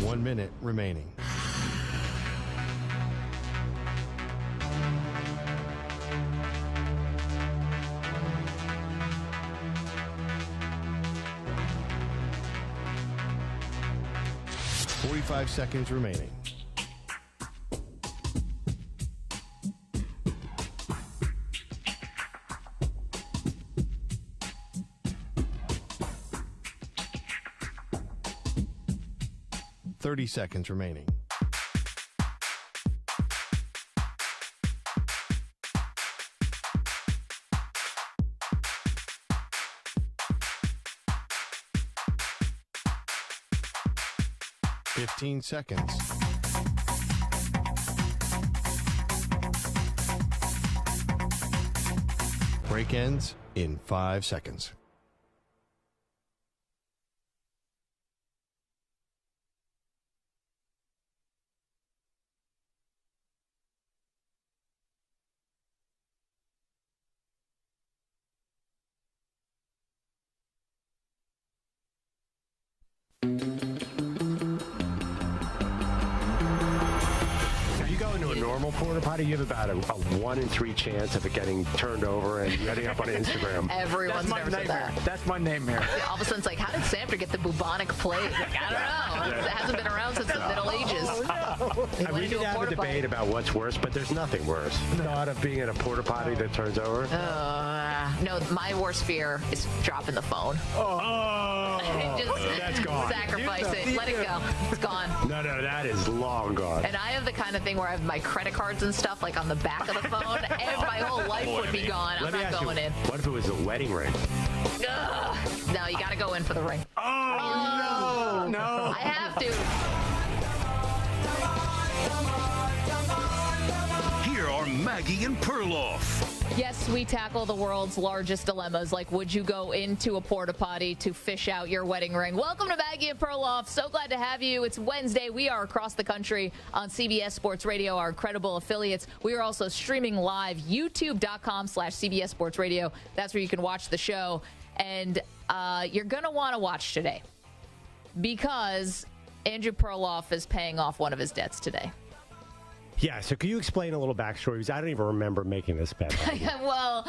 1 minute remaining. Five seconds remaining. Seconds remaining. Seconds. Break ends in 5 seconds. Porta potty, you have about a 1 in 3 chance of it getting turned over and ending up on Instagram. Everyone's never said that. That's my nightmare. Yeah, all of a sudden, it's like, how did Samter get the bubonic plague? Like, I don't know. It hasn't been around since the Middle Ages. We could have a debate about what's worse, but there's nothing worse. The thought of being in a porta potty that turns over. No, my worst fear is dropping the phone. That's gone. Sacrifice it. Let it go. It's gone. No, that is long gone. And I have the kind of thing where I have my credit cards and stuff like on the back of the phone, and my whole life would be gone. I'm not going in. What if it was a wedding ring? No, you got to go in for the ring. No. I have to. Here are Maggie and Perloff. Yes, we tackle the world's largest dilemmas, like would you go into a porta potty to fish out your wedding ring? Welcome to Maggie and Perloff. So glad to have you. It's Wednesday. We are across the country on CBS Sports Radio, our incredible affiliates. We are also streaming live, youtube.com/CBS Sports Radio. That's where you can watch the show. And you're going to want to watch today because Andrew Perloff is paying off one of his debts today. Yeah, so can you explain a little backstory? Because I don't even remember making this bet. Well,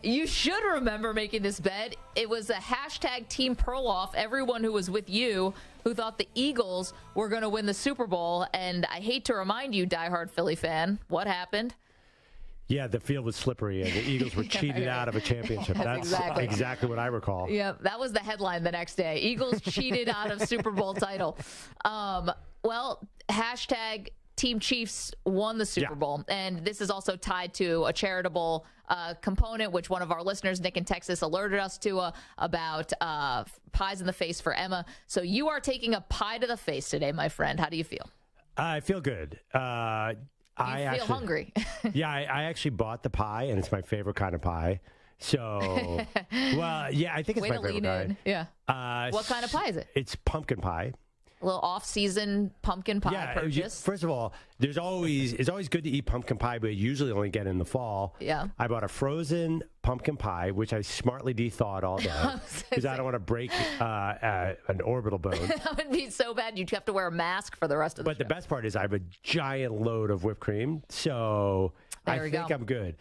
you should remember making this bet. It was a hashtag Team Perloff, everyone who was with you, who thought the Eagles were going to win the Super Bowl. And I hate to remind you, diehard Philly fan, what happened? Yeah, the field was slippery, and the Eagles were cheated out of a championship. That's exactly what I recall. Yeah, that was the headline the next day. Eagles cheated out of Super Bowl title. Well, hashtag Team Chiefs won the Super Bowl, and this is also tied to a charitable component, which one of our listeners, Nick in Texas, alerted us to about pies in the face for Emma. So you are taking a pie to the face today, my friend. How do you feel? I feel good. I feel hungry. Yeah, I actually bought the pie, and it's my favorite kind of pie. So, well, yeah, I think it's my favorite kind. Yeah. What kind of pie is it? It's pumpkin pie. A little off-season pumpkin pie purchase. First of all, it's always good to eat pumpkin pie, but usually only get in the fall. Yeah. I bought a frozen pumpkin pie, which I smartly de-thawed all day because I don't want to break an orbital bone. That would be so bad. You'd have to wear a mask for the rest of the show. But the best part is I have a giant load of whipped cream, so I think I'm good.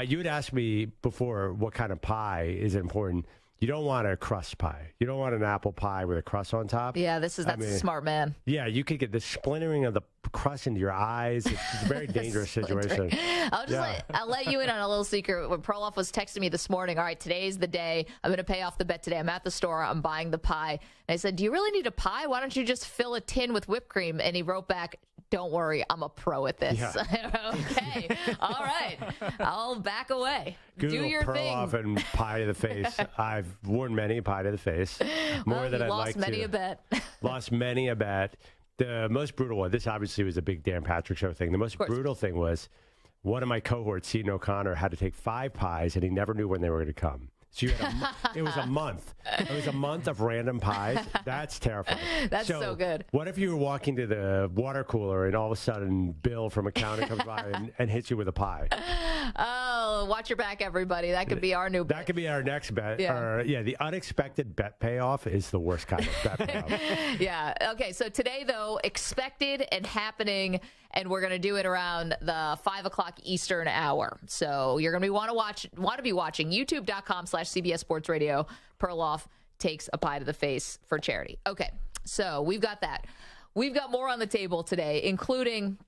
You had asked me before what kind of pie is important. You don't want a crust pie. You don't want an apple pie with a crust on top. Yeah, that's a smart man. Yeah, you could get the splintering of the crust into your eyes. It's a very dangerous situation. I'll let you in on a little secret. When Perloff was texting me this morning, all right, today's the day. I'm going to pay off the bet today. I'm at the store. I'm buying the pie. And I said, do you really need a pie? Why don't you just fill a tin with whipped cream? And he wrote back, don't worry, I'm a pro at this. Yeah. Okay, all right. I'll back away. Google do your Perloff thing. And pie to the face. I've worn many pie to the face. More than I'd like to. Lost many a bet. Lost many a bet. The most brutal one, this obviously was a big Dan Patrick Show thing. The most brutal thing was one of my cohorts, Seton O'Connor, had to take 5 pies, and he never knew when they were going to come. So you had it was a month. It was a month of random pies. That's terrifying. That's so good. What if you were walking to the water cooler and all of a sudden Bill from accounting comes by and hits you with a pie? Oh, So watch your back, everybody. That could be our new bet. That could be our next bet. Yeah. The unexpected bet payoff is the worst kind of bet payoff. Yeah. Okay. So today, though, expected and happening, and we're going to do it around the 5 o'clock Eastern hour. So you're going to want to be watching youtube.com/CBS Sports Radio. Perloff takes a pie to the face for charity. Okay. So we've got that. We've got more on the table today, including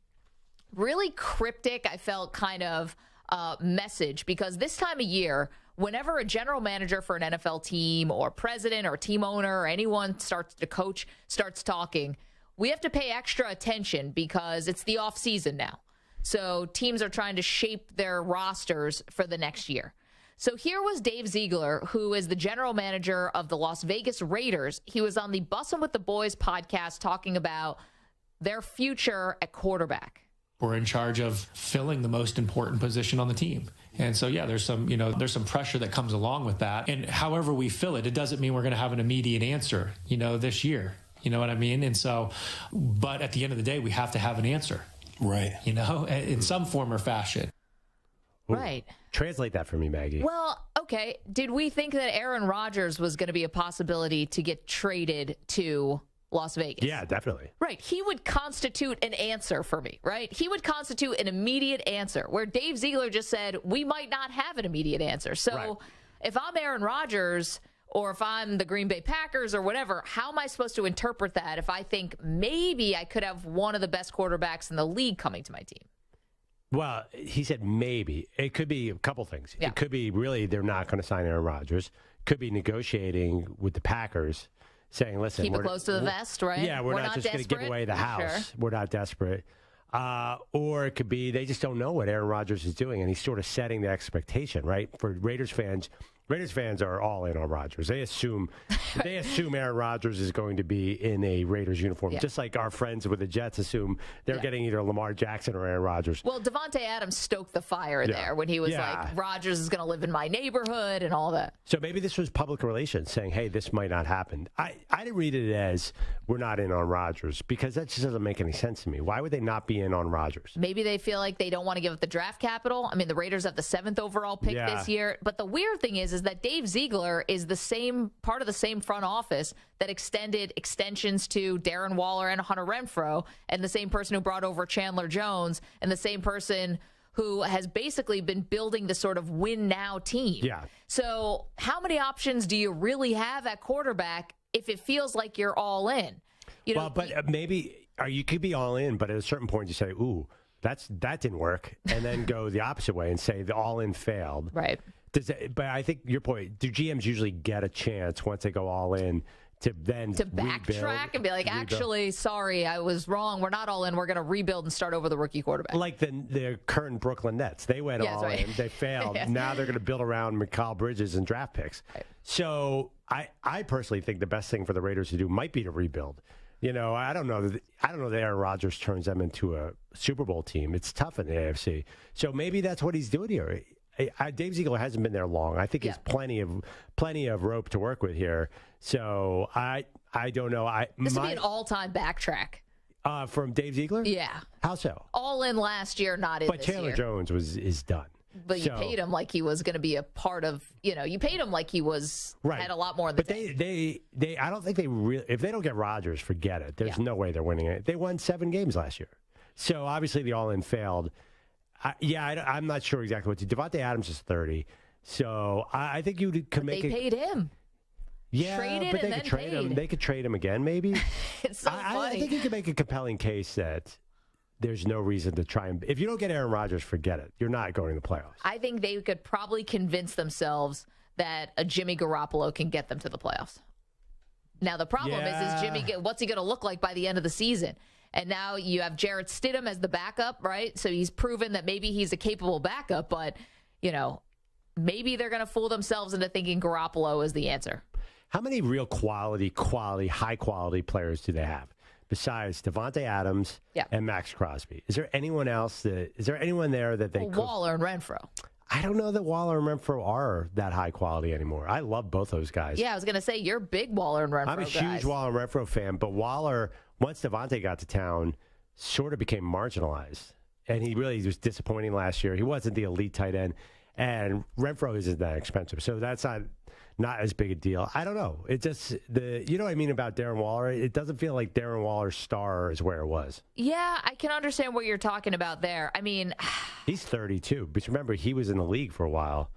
really cryptic, I felt, kind of message, because this time of year, whenever a general manager for an NFL team or president or team owner or anyone starts to coach, starts talking, we have to pay extra attention because it's the offseason now. So teams are trying to shape their rosters for the next year. So here was Dave Ziegler, who is the general manager of the Las Vegas Raiders. He was on the Bussin' with the Boys podcast talking about their future at quarterback. We're in charge of filling the most important position on the team. And so, yeah, there's some pressure that comes along with that. And however we fill it, it doesn't mean we're going to have an immediate answer, this year. You know what I mean? And so, but at the end of the day, we have to have an answer. Right. In some form or fashion. Ooh. Right. Translate that for me, Maggie. Well, okay. Did we think that Aaron Rodgers was going to be a possibility to get traded to Las Vegas? Yeah, definitely. Right. He would constitute an answer for me, right? He would constitute an immediate answer, where Dave Ziegler just said, we might not have an immediate answer. So right. If I'm Aaron Rodgers or if I'm the Green Bay Packers or whatever, how am I supposed to interpret that if I think maybe I could have one of the best quarterbacks in the league coming to my team? Well, he said maybe. It could be a couple things. Yeah. It could be really they're not going to sign Aaron Rodgers. Could be negotiating with the Packers, saying, listen, Keep it close to the vest, right? Yeah, we're not just going to give away the house. Sure. We're not desperate. Or it could be they just don't know what Aaron Rodgers is doing, and he's sort of setting the expectation, right? For Raiders fans are all in on Rodgers. They assume Aaron Rodgers is going to be in a Raiders uniform, just like our friends with the Jets assume they're getting either Lamar Jackson or Aaron Rodgers. Well, Davante Adams stoked the fire there when he was like, Rodgers is going to live in my neighborhood and all that. So maybe this was public relations saying, hey, this might not happen. I didn't read it as we're not in on Rodgers, because that just doesn't make any sense to me. Why would they not be in on Rodgers? Maybe they feel like they don't want to give up the draft capital. I mean, the Raiders have the 7th overall pick this year. But the weird thing is that Dave Ziegler is the same part of the same front office that extended extensions to Darren Waller and Hunter Renfrow, and the same person who brought over Chandler Jones, and the same person who has basically been building the sort of win now team. Yeah. So how many options do you really have at quarterback if it feels like you're all in? Maybe you could be all in, but at a certain point you say, ooh, that didn't work, and then go the opposite way and say the all in failed. Right. But I think your point, do GMs usually get a chance once they go all in to backtrack and be like, actually, sorry, I was wrong. We're not all in. We're going to rebuild and start over the rookie quarterback. Like the current Brooklyn Nets. They went all in. They failed. Now they're going to build around Mikal Bridges and draft picks. Right. So I personally think the best thing for the Raiders to do might be to rebuild. I don't know that Aaron Rodgers turns them into a Super Bowl team. It's tough in the AFC. So maybe that's what he's doing here. Dave Ziegler hasn't been there long. I think he has plenty of rope to work with here. So I don't know. This would be an all-time backtrack. From Dave Ziegler? Yeah. How so? All in last year, not in this year. But Chandler Jones is done. But you paid him like he was going to be a part of, you paid him like he was, had a lot more in the tank. They I don't think they really, if they don't get Rodgers, forget it. There's no way they're winning it. They won 7 games last year. So obviously the all-in failed. I'm not sure exactly what to do. Davante Adams is 30. So I think you could make it. They paid him. Yeah, Traded but they and could then trade him. They could trade him again, maybe. It's so funny. I think you could make a compelling case that there's no reason to try and. If you don't get Aaron Rodgers, forget it. You're not going to the playoffs. I think they could probably convince themselves that a Jimmy Garoppolo can get them to the playoffs. Now, the problem is Jimmy, what's he going to look like by the end of the season? And now you have Jarrett Stidham as the backup, right? So he's proven that maybe he's a capable backup, but, maybe they're going to fool themselves into thinking Garoppolo is the answer. How many real high-quality players do they have besides Davante Adams and Max Crosby? Is there anyone else? Is there anyone there that they could? Waller and Renfrow. I don't know that Waller and Renfrow are that high quality anymore. I love both those guys. Yeah, I was going to say, you're a big Waller and Renfrow I'm a huge Waller and Renfrow fan, but Waller, once Davante got to town, sort of became marginalized. And he really was disappointing last year. He wasn't the elite tight end. And Renfroe isn't that expensive, so that's not as big a deal. I don't know. It just you know what I mean about Darren Waller. It doesn't feel like Darren Waller's star is where it was. Yeah, I can understand what you're talking about there. I mean, he's 32, but remember he was in the league for a while.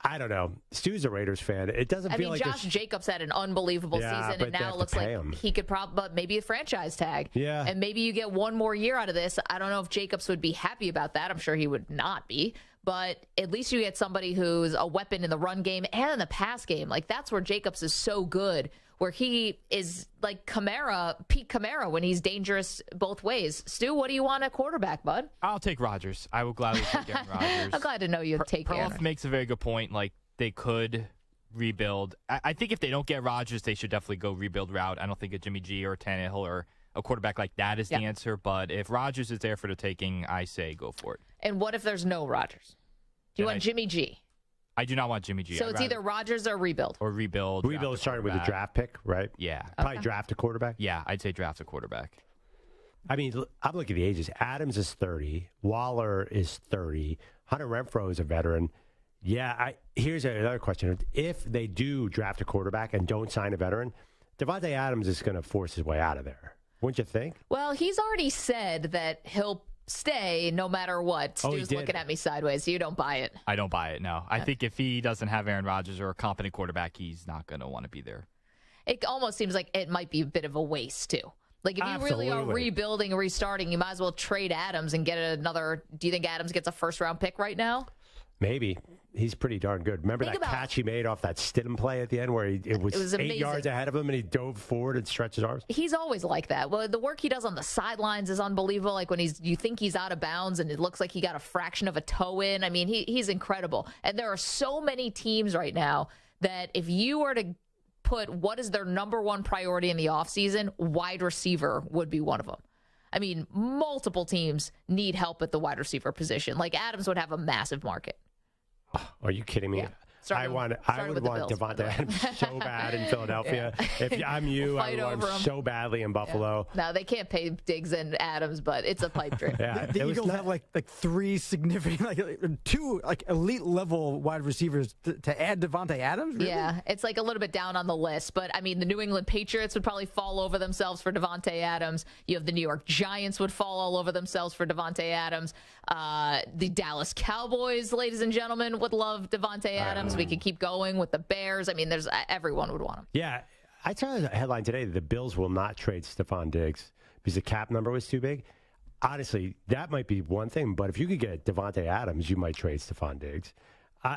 I don't know. Stu's a Raiders fan. It doesn't feel like Josh Jacobs had an unbelievable season, and now it looks like he could probably maybe a franchise tag. Yeah, and maybe you get one more year out of this. I don't know if Jacobs would be happy about that. I'm sure he would not be. But at least you get somebody who's a weapon in the run game and in the pass game. Like, that's where Jacobs is so good, where he is like Pete Kamara, when he's dangerous both ways. Stu, what do you want at quarterback, bud? I'll take Rodgers. I will gladly take Aaron Rodgers. I'm glad to know you'd take Aaron. Perloff makes a very good point. Like, they could rebuild. I think if they don't get Rodgers, they should definitely go rebuild route. I don't think a Jimmy G or a Tannehill or a quarterback like that is the answer. But if Rodgers is there for the taking, I say go for it. And what if there's no Rodgers? Do you want Jimmy G? I do not want Jimmy G. So it's either Rodgers or rebuild. Or rebuild. Rebuild starting with a draft pick, right? Yeah. Probably draft a quarterback. Yeah, I'd say draft a quarterback. I mean, I'm looking at the ages. Adams is 30. Waller is 30. Hunter Renfroe is a veteran. Yeah, here's another question. If they do draft a quarterback and don't sign a veteran, Davante Adams is going to force his way out of there. Wouldn't you think? Well, he's already said that he'll stay no matter what. Stu's looking at me sideways. You don't buy it. I don't buy it, no. I think if he doesn't have Aaron Rodgers or a competent quarterback, he's not going to want to be there. It almost seems like it might be a bit of a waste, too. Like, if you really are rebuilding and restarting, you might as well trade Adams and get another. Do you think Adams gets a first-round pick right now? Maybe. He's pretty darn good. Remember that catch he made off that Stidham play at the end where it was 8 yards ahead of him and he dove forward and stretched his arms? He's always like that. Well, the work he does on the sidelines is unbelievable. Like, when you think he's out of bounds and it looks like he got a fraction of a toe in. I mean, he's incredible. And there are so many teams right now that if you were to put what is their number one priority in the offseason, wide receiver would be one of them. I mean, multiple teams need help at the wide receiver position. Like, Adams would have a massive market. Are you kidding me? Yeah. I would want Davante Adams so bad in Philadelphia. If I'm you, I would want him so badly in Buffalo. No, they can't pay Diggs and Adams, but it's a pipe dream. The Eagles have like three significant, two elite level wide receivers to add Davante Adams. Really? Yeah, it's like a little bit down on the list, but I mean, the New England Patriots would probably fall over themselves for Davante Adams. You have the New York Giants would fall all over themselves for Davante Adams. The Dallas Cowboys, ladies and gentlemen, would love Davante Adams. We could keep going with the Bears. I mean, everyone would want him. Yeah. I saw a headline today that the Bills will not trade Stephon Diggs because the cap number was too big. Honestly, that might be one thing, but if you could get Davante Adams, you might trade Stephon Diggs.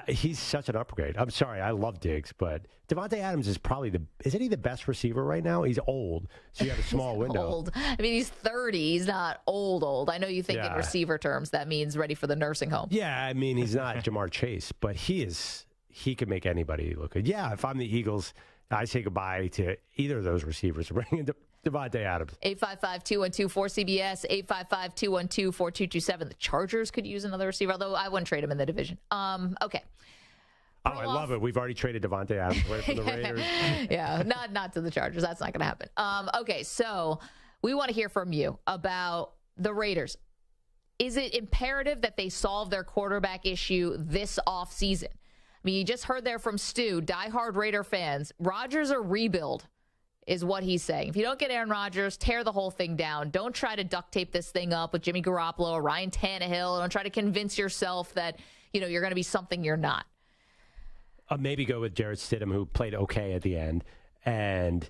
He's such an upgrade. I'm sorry, I love Diggs, but Davante Adams is probably isn't he the best receiver right now? He's old, so you have a small window. Old. I mean, he's 30. He's not old. I know you think in receiver terms that means ready for the nursing home. Yeah, I mean, he's not Jamar Chase, but he can make anybody look good. Yeah, if I'm the Eagles, I say goodbye to either of those receivers and bring in Davante Adams. 855-212-4CBS, 855-212-4227. The Chargers could use another receiver, although I wouldn't trade him in the division. Okay. Oh, I love it. We've already traded Davante Adams away from the Raiders. Yeah, not to the Chargers. That's not going to happen. Okay, so we want to hear from you about the Raiders. Is it imperative that they solve their quarterback issue this offseason? I mean, you just heard there from Stu, diehard Raider fans. Rodgers or rebuild is what he's saying. If you don't get Aaron Rodgers, tear the whole thing down. Don't try to duct tape this thing up with Jimmy Garoppolo or Ryan Tannehill. Don't try to convince yourself that, you're going to be something you're not. Maybe go with Jarrett Stidham, who played okay at the end. And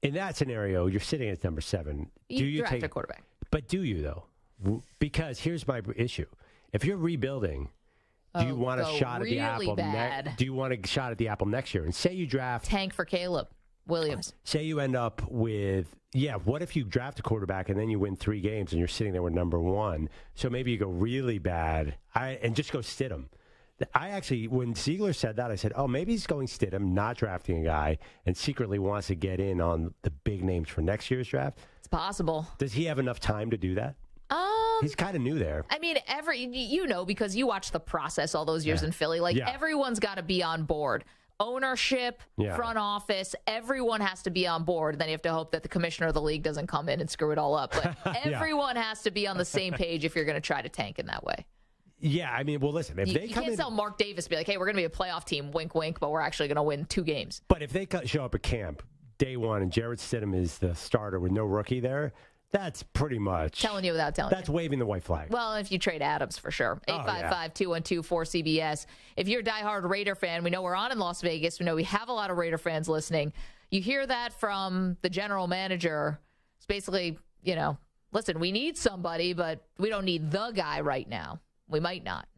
in that scenario, you're sitting at number 7. You draft a quarterback. But do you, though? Because here's my issue. If you're rebuilding, do you want a shot at the apple? Do you want a shot at the apple next year? And say you draft tank for Caleb Williams. Say you end up with what if you draft a quarterback and then you win 3 games and you're sitting there with number 1? So maybe you go really bad and just go Stidham. I actually, when Ziegler said that, I said, oh, maybe he's going Stidham, not drafting a guy, and secretly wants to get in on the big names for next year's draft. It's possible. Does he have enough time to do that? He's kind of new there. I mean, because you watch the process all those years in Philly. Everyone's got to be on board. Ownership, front office, everyone has to be on board. Then you have to hope that the commissioner of the league doesn't come in and screw it all up. But everyone has to be on the same page if you're going to try to tank in that way. Yeah, I mean, well, listen, if You they come can't in, tell Mark Davis, be like, hey, we're going to be a playoff team, wink, wink, but we're actually going to win 2 games. but if they show up at camp day one and Jarrett Stidham is the starter with no rookie there, that's pretty much Telling you without telling that's you. waving the white flag. Well, if you trade Adams, for sure. 855-212-4CBS. If you're a diehard Raider fan, we know we're on in Las Vegas. We know we have a lot of Raider fans listening. You hear that from the general manager. It's basically, listen, we need somebody, but we don't need the guy right now. We might not.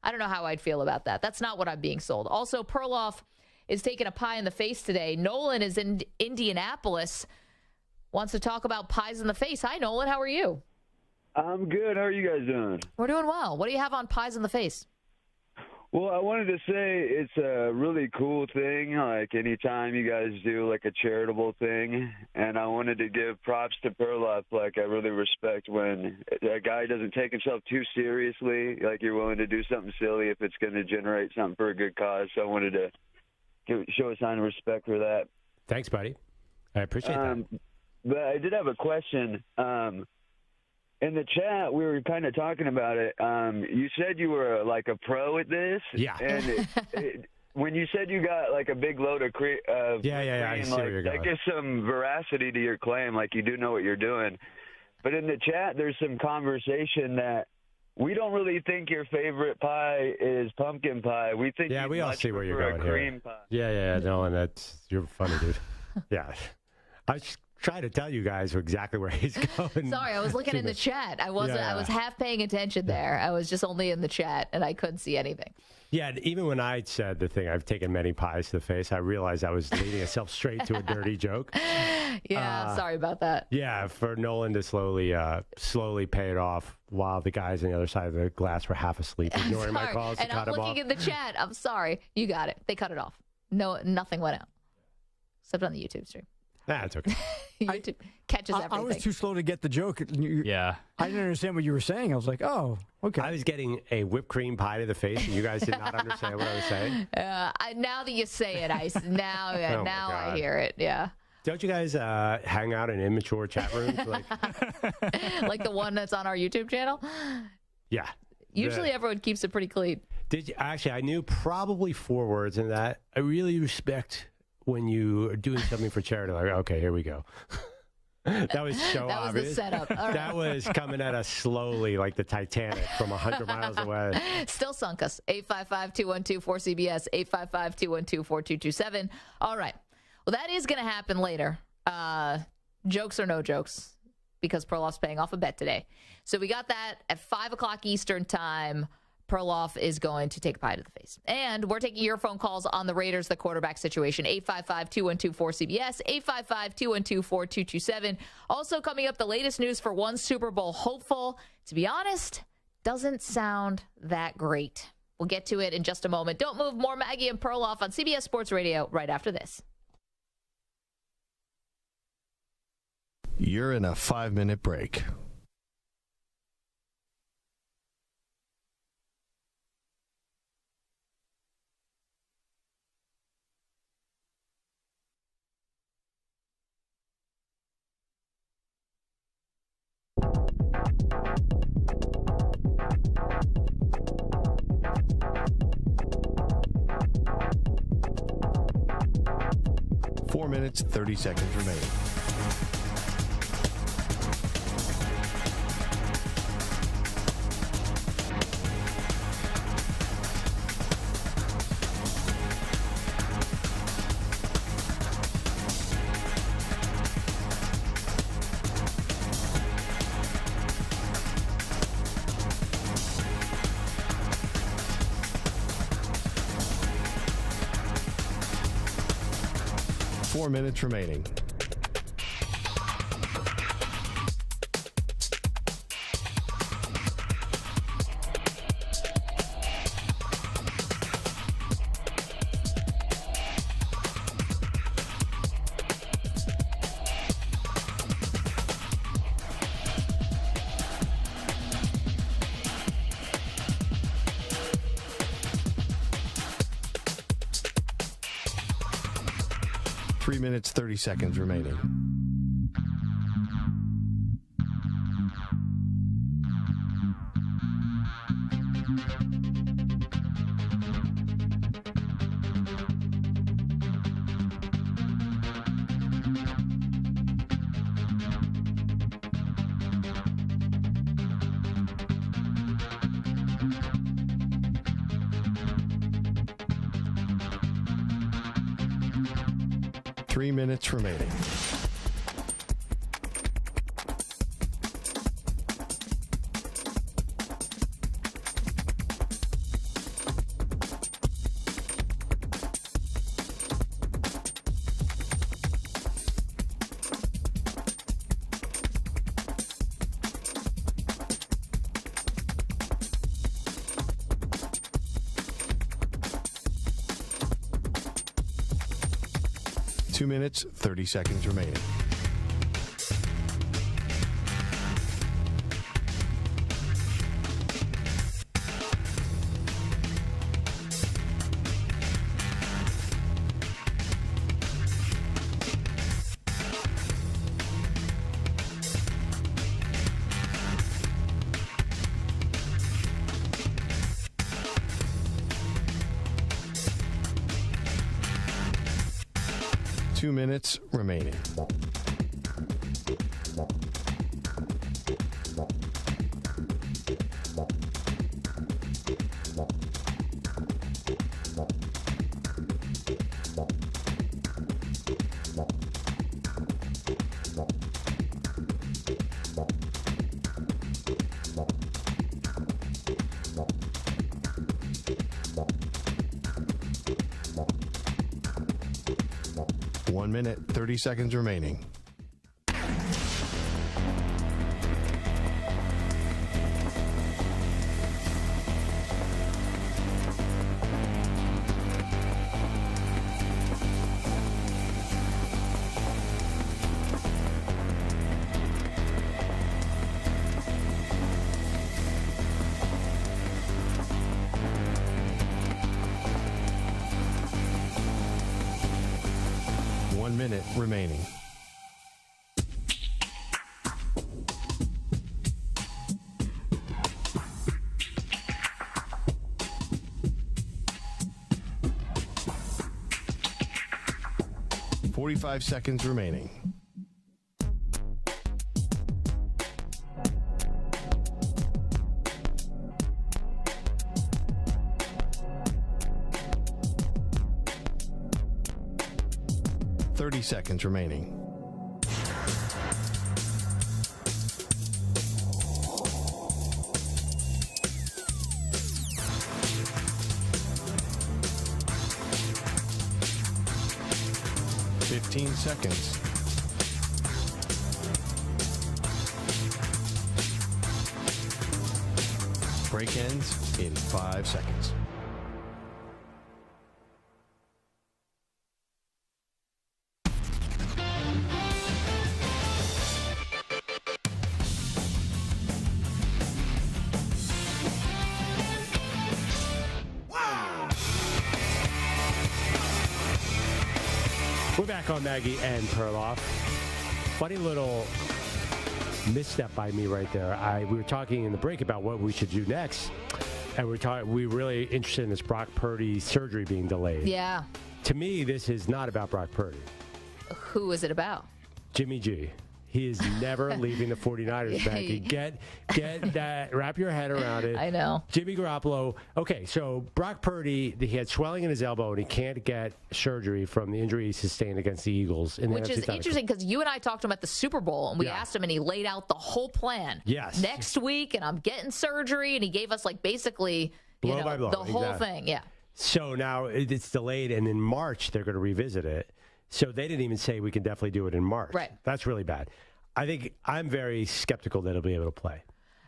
I don't know how I'd feel about that. That's not what I'm being sold. Also, Perloff is taking a pie in the face today. Nolan is in Indianapolis. Wants to talk about pies in the face. Hi, Nolan. How are you? I'm good. How are you guys doing? We're doing well. What do you have on pies in the face? Well, I wanted to say it's a really cool thing, like anytime you guys do like a charitable thing. And I wanted to give props to Perloff. Like, I really respect when a guy doesn't take himself too seriously. Like, you're willing to do something silly if it's going to generate something for a good cause. So I wanted to show a sign of respect for that. Thanks, buddy. I appreciate that. But I did have a question. In the chat, we were kind of talking about it. You said you were like a pro at this. Yeah. And when you said you got like a big load of cream, I see where you're going. that gives some veracity to your claim, like you do know what you're doing. But in the chat, there's some conversation that we don't really think your favorite pie is pumpkin pie. We think we all see where you're going cream here. pie. Yeah, no, and you're funny, dude. Yeah. I was trying to tell you guys exactly where he's going. Sorry, I was looking in the chat. I wasn't. I was half paying attention there. I was just only in the chat, and I couldn't see anything. Yeah, and even when I said the thing, I've taken many pies to the face, I realized I was leading myself straight to a dirty joke. Yeah, sorry about that. Yeah, for Nolan to slowly pay it off while the guys on the other side of the glass were half asleep, ignoring my calls and to cut I'm him off. looking in the chat. I'm sorry. You got it. They cut it off. No, nothing went out. Except on the YouTube stream. That's okay. YouTube catches everything. I was too slow to get the joke. Yeah. I didn't understand what you were saying. I was like, oh, okay. I was getting a whipped cream pie to the face, and you guys did not understand what I was saying. Now that you say it, now Oh, now my I God. hear it. Yeah. Don't you guys hang out in immature chat rooms? Like the one that's on our YouTube channel? Yeah. Usually everyone keeps it pretty clean. Actually, I knew probably 4 words in that. I really respect when you are doing something for charity. Like, okay, here we go. That was so That was obvious. the setup. All right. That was coming at us slowly, like the Titanic, from 100 miles away. Still sunk us. 855-212-4CBS, 855-212-4227. All right. Well, that is going to happen later. Jokes or no jokes, because Perloff's paying off a bet today. So we got that at 5 o'clock Eastern time. Perloff is going to take a pie to the face. And we're taking your phone calls on the Raiders, the quarterback situation. 855-212-4CBS, 855-212-4227. Also coming up, the latest news for one Super Bowl hopeful. To be honest, doesn't sound that great. We'll get to it in just a moment. Don't move. More Maggie and Perloff on CBS Sports Radio right after this. You're in a 5-minute break. Four minutes, 30 seconds remaining. Four minutes remaining. Three minutes, 30 seconds remaining. Three minutes remaining. Two minutes, 30 seconds remaining. Two minutes remaining. One minute, 30 seconds remaining. One minute remaining. Forty-five seconds remaining. Thirty seconds remaining. Fifteen seconds. Break ends in 5 seconds. We're back on Maggie and Perloff. Funny little misstep by me right there. We were talking in the break about what we should do next, and we were really interested in this Brock Purdy surgery being delayed. Yeah. To me, this is not about Brock Purdy. Who is it about? Jimmy G. He is never leaving the 49ers, Maggie. Get that, wrap your head around it. I know. Jimmy Garoppolo. Okay, so Brock Purdy, he had swelling in his elbow, and he can't get surgery from the injury he sustained against the Eagles. Which is interesting because you and I talked to him at the Super Bowl, and we asked him, and he laid out the whole plan. Yes. Next week, and I'm getting surgery, and he gave us, like, basically blow by blow. The whole thing. Yeah. So now it's delayed, and in March, they're going to revisit it. So they didn't even say we can definitely do it in March. Right. That's really bad. I think I'm very skeptical that he'll be able to play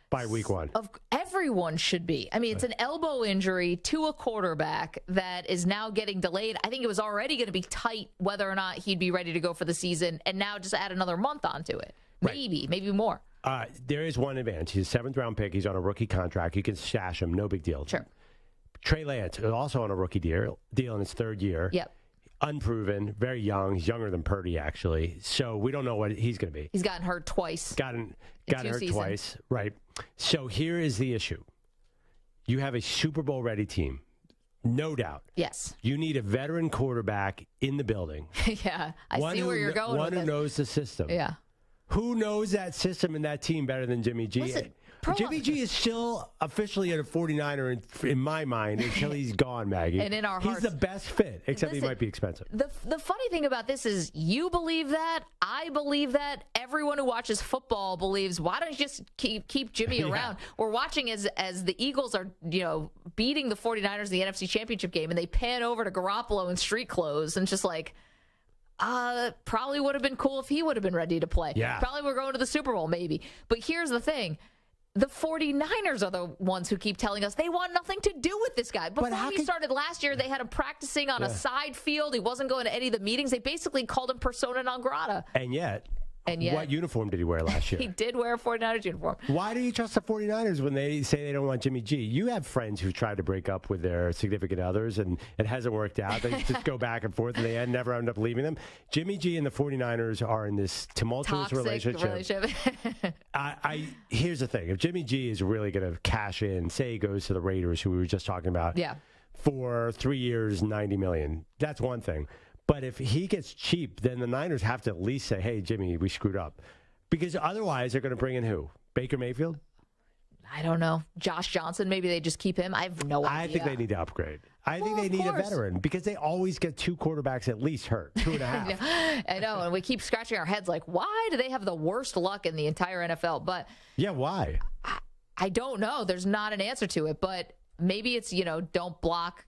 by week one. Everyone should be. I mean, it's an elbow injury to a quarterback that is now getting delayed. I think it was already going to be tight whether or not he'd be ready to go for the season, and now just add another month onto it. Maybe more. There is one advantage. He's a 7th-round pick. He's on a rookie contract. You can stash him. No big deal. Sure. Trey Lance is also on a rookie deal in his 3rd year. Yep. Unproven, very young. He's younger than Purdy, actually. So we don't know what he's going to be. He's gotten hurt twice. Gotten hurt twice. Right. So here is the issue. you have a Super Bowl ready team. No doubt. Yes. You need a veteran quarterback in the building. Yeah. I see where you're going One with who knows the system. Yeah. Who knows that system and that team better than Jimmy G? Listen, Jimmy G is still officially a 49er in my mind until he's gone, Maggie. And in our he's hearts. the best fit, except he might be expensive. The funny thing about this is you believe that, I believe that, everyone who watches football believes. Why don't you just keep Jimmy around? We're watching as the Eagles are, beating the 49ers in the NFC Championship game, and they pan over to Garoppolo in street clothes and just like, probably would have been cool if he would have been ready to play. Yeah. Probably we're going to the Super Bowl, maybe. But here's the thing. The 49ers are the ones who keep telling us they want nothing to do with this guy. Before we started last year, they had him practicing on a side field. He wasn't going to any of the meetings. They basically called him persona non grata. And yet, what uniform did he wear last year? He did wear a 49ers uniform. Why do you trust the 49ers when they say they don't want Jimmy G? You have friends who tried to break up with their significant others, and it hasn't worked out. They just go back and forth, and they never end up leaving them. Jimmy G and the 49ers are in this tumultuous relationship. Here's the thing. If Jimmy G is really going to cash in, say he goes to the Raiders, who we were just talking about, for 3 years, $90 million, that's one thing. But if he gets cheap, then the Niners have to at least say, hey, Jimmy, we screwed up. Because otherwise, they're going to bring in who? Baker Mayfield? I don't know. Josh Johnson, maybe they just keep him. I have no idea. I think they need to upgrade. I think they need a veteran because they always get 2 quarterbacks at least hurt, 2.5. I know, and we keep scratching our heads like, why do they have the worst luck in the entire NFL? But yeah, why? I don't know. There's not an answer to it, but maybe it's, don't block,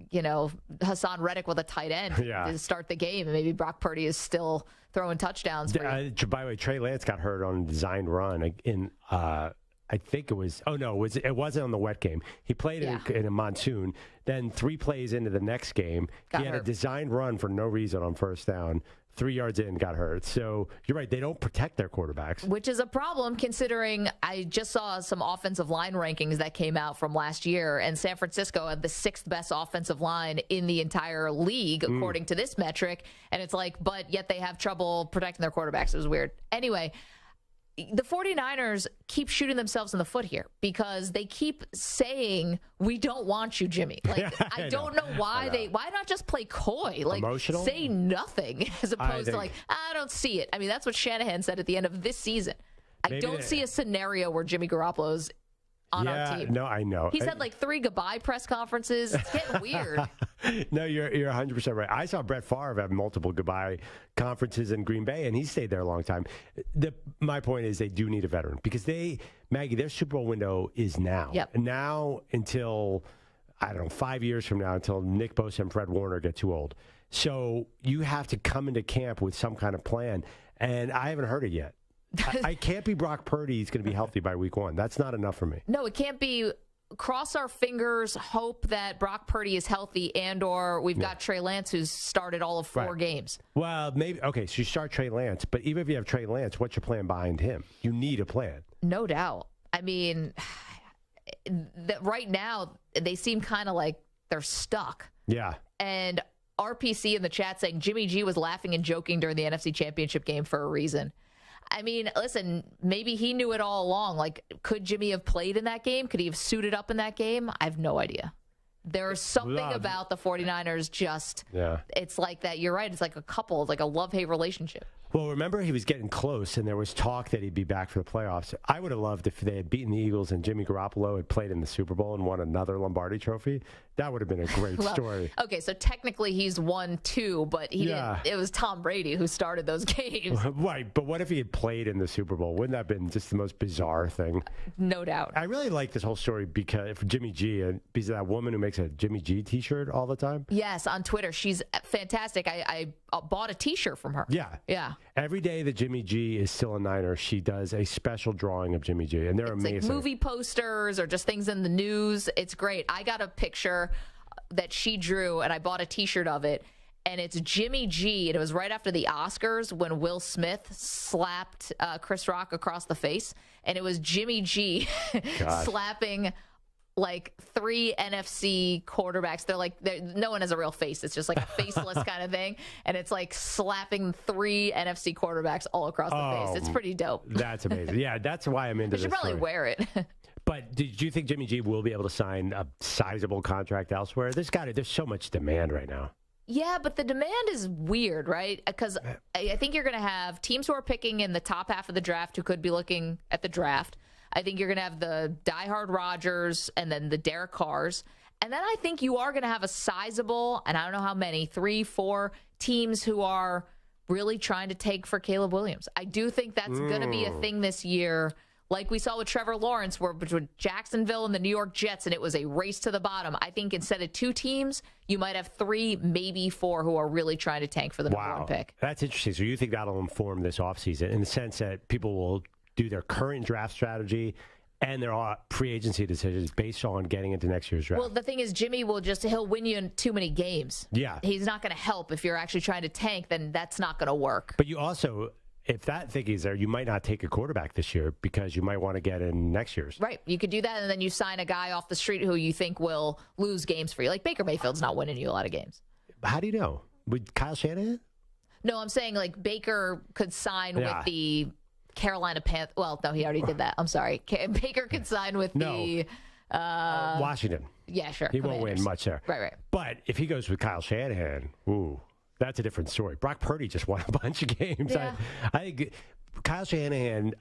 Hassan Reddick with a tight end to start the game. And maybe Brock Purdy is still throwing touchdowns. By the way, Trey Lance got hurt on a designed run in, I think it was, it wasn't on the wet game. He played in a monsoon. Then 3 plays into the next game, he had a designed run for no reason on first down. 3 yards in, got hurt. So you're right. They don't protect their quarterbacks. Which is a problem considering I just saw some offensive line rankings that came out from last year, and San Francisco had the 6th best offensive line in the entire league, according to this metric. And it's like, but yet they have trouble protecting their quarterbacks. It was weird. Anyway, the 49ers keep shooting themselves in the foot here because they keep saying, we don't want you, Jimmy. Like, I don't know why why not just play coy? Like, emotional? Say nothing as opposed to like, I don't see it. I mean, that's what Shanahan said at the end of this season. I don't see a scenario where Jimmy Garoppolo's on our team. No, I know. He's had like 3 goodbye press conferences. It's getting weird. No, you're 100% right. I saw Brett Favre have multiple goodbye conferences in Green Bay, and he stayed there a long time. My point is they do need a veteran because Maggie, their Super Bowl window is now. Yep. Now until, 5 years from now, until Nick Bosa and Fred Warner get too old. So you have to come into camp with some kind of plan, and I haven't heard it yet. I can't be Brock Purdy. He's going to be healthy by week 1. That's not enough for me. No, it can't be. Cross our fingers, hope that Brock Purdy is healthy, and/or we've got Trey Lance who's started all of 4 games. Well, maybe so you start Trey Lance, but even if you have Trey Lance, what's your plan behind him? You need a plan. No doubt. I mean, right now they seem kind of like they're stuck. Yeah. And RPC in the chat saying Jimmy G was laughing and joking during the NFC Championship game for a reason. I mean, listen, maybe he knew it all along. Like, could Jimmy have played in that game? Could he have suited up in that game? I have no idea. There's something about the 49ers it's like that. You're right. It's like a couple, like a love-hate relationship. Well, remember he was getting close, and there was talk that he'd be back for the playoffs. I would have loved if they had beaten the Eagles and Jimmy Garoppolo had played in the Super Bowl and won another Lombardi trophy. That would have been a great story. Okay, so technically he's won 2, but he didn't. It was Tom Brady who started those games. Right, but what if he had played in the Super Bowl? Wouldn't that have been just the most bizarre thing? No doubt. I really like this whole story because for Jimmy G, because of that woman who makes a Jimmy G t-shirt all the time. Yes, on Twitter. She's fantastic. I bought a t-shirt from her. Yeah. Every day that Jimmy G is still a Niner, she does a special drawing of Jimmy G, and they're amazing. Like movie posters or just things in the news. It's great. I got a picture that she drew, and I bought a t-shirt of it, and it's Jimmy G. And it was right after the Oscars when Will Smith slapped Chris Rock across the face, and it was Jimmy G slapping like 3 NFC quarterbacks. No one has a real face. It's just like a faceless kind of thing. And it's like slapping 3 NFC quarterbacks all across the face. It's pretty dope. That's amazing. Yeah, that's why I'm into this. You should probably wear it. But did you think Jimmy G will be able to sign a sizable contract elsewhere? There's so much demand right now. Yeah, but the demand is weird, right? Because I think you're going to have teams who are picking in the top half of the draft who could be looking at the draft. I think you're going to have the diehard Rodgers and then the Derek Carrs. And then I think you are going to have a sizable, and I don't know how many, 3, 4 teams who are really trying to take for Caleb Williams. I do think that's going to be a thing this year, like we saw with Trevor Lawrence, where between Jacksonville and the New York Jets, and it was a race to the bottom. I think instead of 2 teams, you might have 3, maybe 4 who are really trying to tank for the number 1 pick. That's interesting. So you think that'll inform this offseason in the sense that people will do their current draft strategy and their free agency decisions based on getting into next year's draft? Well, the thing is, Jimmy he'll win you in too many games. Yeah. He's not going to help. If you're actually trying to tank, then that's not going to work. But you also, if that thinking is there, you might not take a quarterback this year because you might want to get in next year's. Right. You could do that, and then you sign a guy off the street who you think will lose games for you. Like Baker Mayfield's not winning you a lot of games. How do you know? Would Kyle Shanahan? No, I'm saying like Baker could sign with the Carolina Panthers. Well, no, he already did that. I'm sorry. Baker could sign with the Washington. Yeah, sure. He won't win much there. Right. But if he goes with Kyle Shanahan, that's a different story. Brock Purdy just won a bunch of games. Yeah. I think Kyle Shanahan,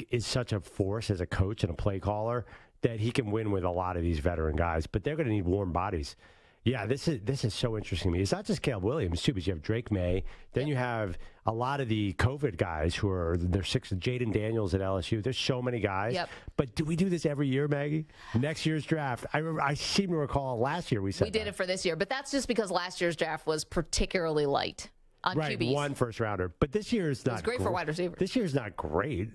is such a force as a coach and a play caller that he can win with a lot of these veteran guys. But they're going to need warm bodies. Yeah, this is so interesting to me. It's not just Caleb Williams, too, but you have Drake May. Then you have a lot of the COVID guys who are, they're 6, Jaden Daniels at LSU. There's so many guys. Yep. But do we do this every year, Maggie? Next year's draft. I seem to recall last year we said we did it for this year, but that's just because last year's draft was particularly light on QBs. 1 first rounder. But this year is not great for wide receivers. This year's not great.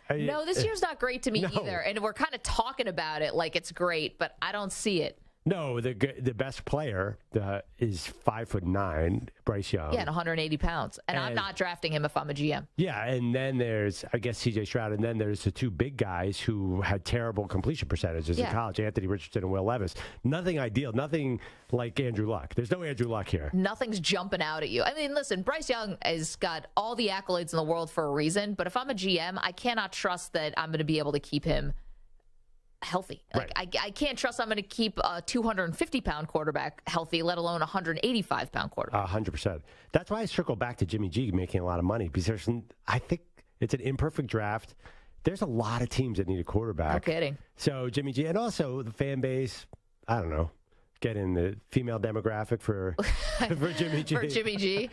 No, this year's not great to me either. And we're kind of talking about it like it's great, but I don't see it. No, the best player is 5'9", Bryce Young. Yeah, and 180 pounds. And I'm not drafting him if I'm a GM. Yeah, and then there's, I guess, C.J. Stroud, and then there's the 2 big guys who had terrible completion percentages in college, Anthony Richardson and Will Levis. Nothing ideal, nothing like Andrew Luck. There's no Andrew Luck here. Nothing's jumping out at you. I mean, listen, Bryce Young has got all the accolades in the world for a reason, but if I'm a GM, I cannot trust that I'm going to be able to keep him healthy. Like I can't trust I'm going to keep a 250-pound quarterback healthy, let alone a 185-pound quarterback. 100%. That's why I circle back to Jimmy G making a lot of money, because I think it's an imperfect draft. There's a lot of teams that need a quarterback. No kidding. So Jimmy G, and also the fan base, I don't know, get in the female demographic for Jimmy G. For Jimmy G.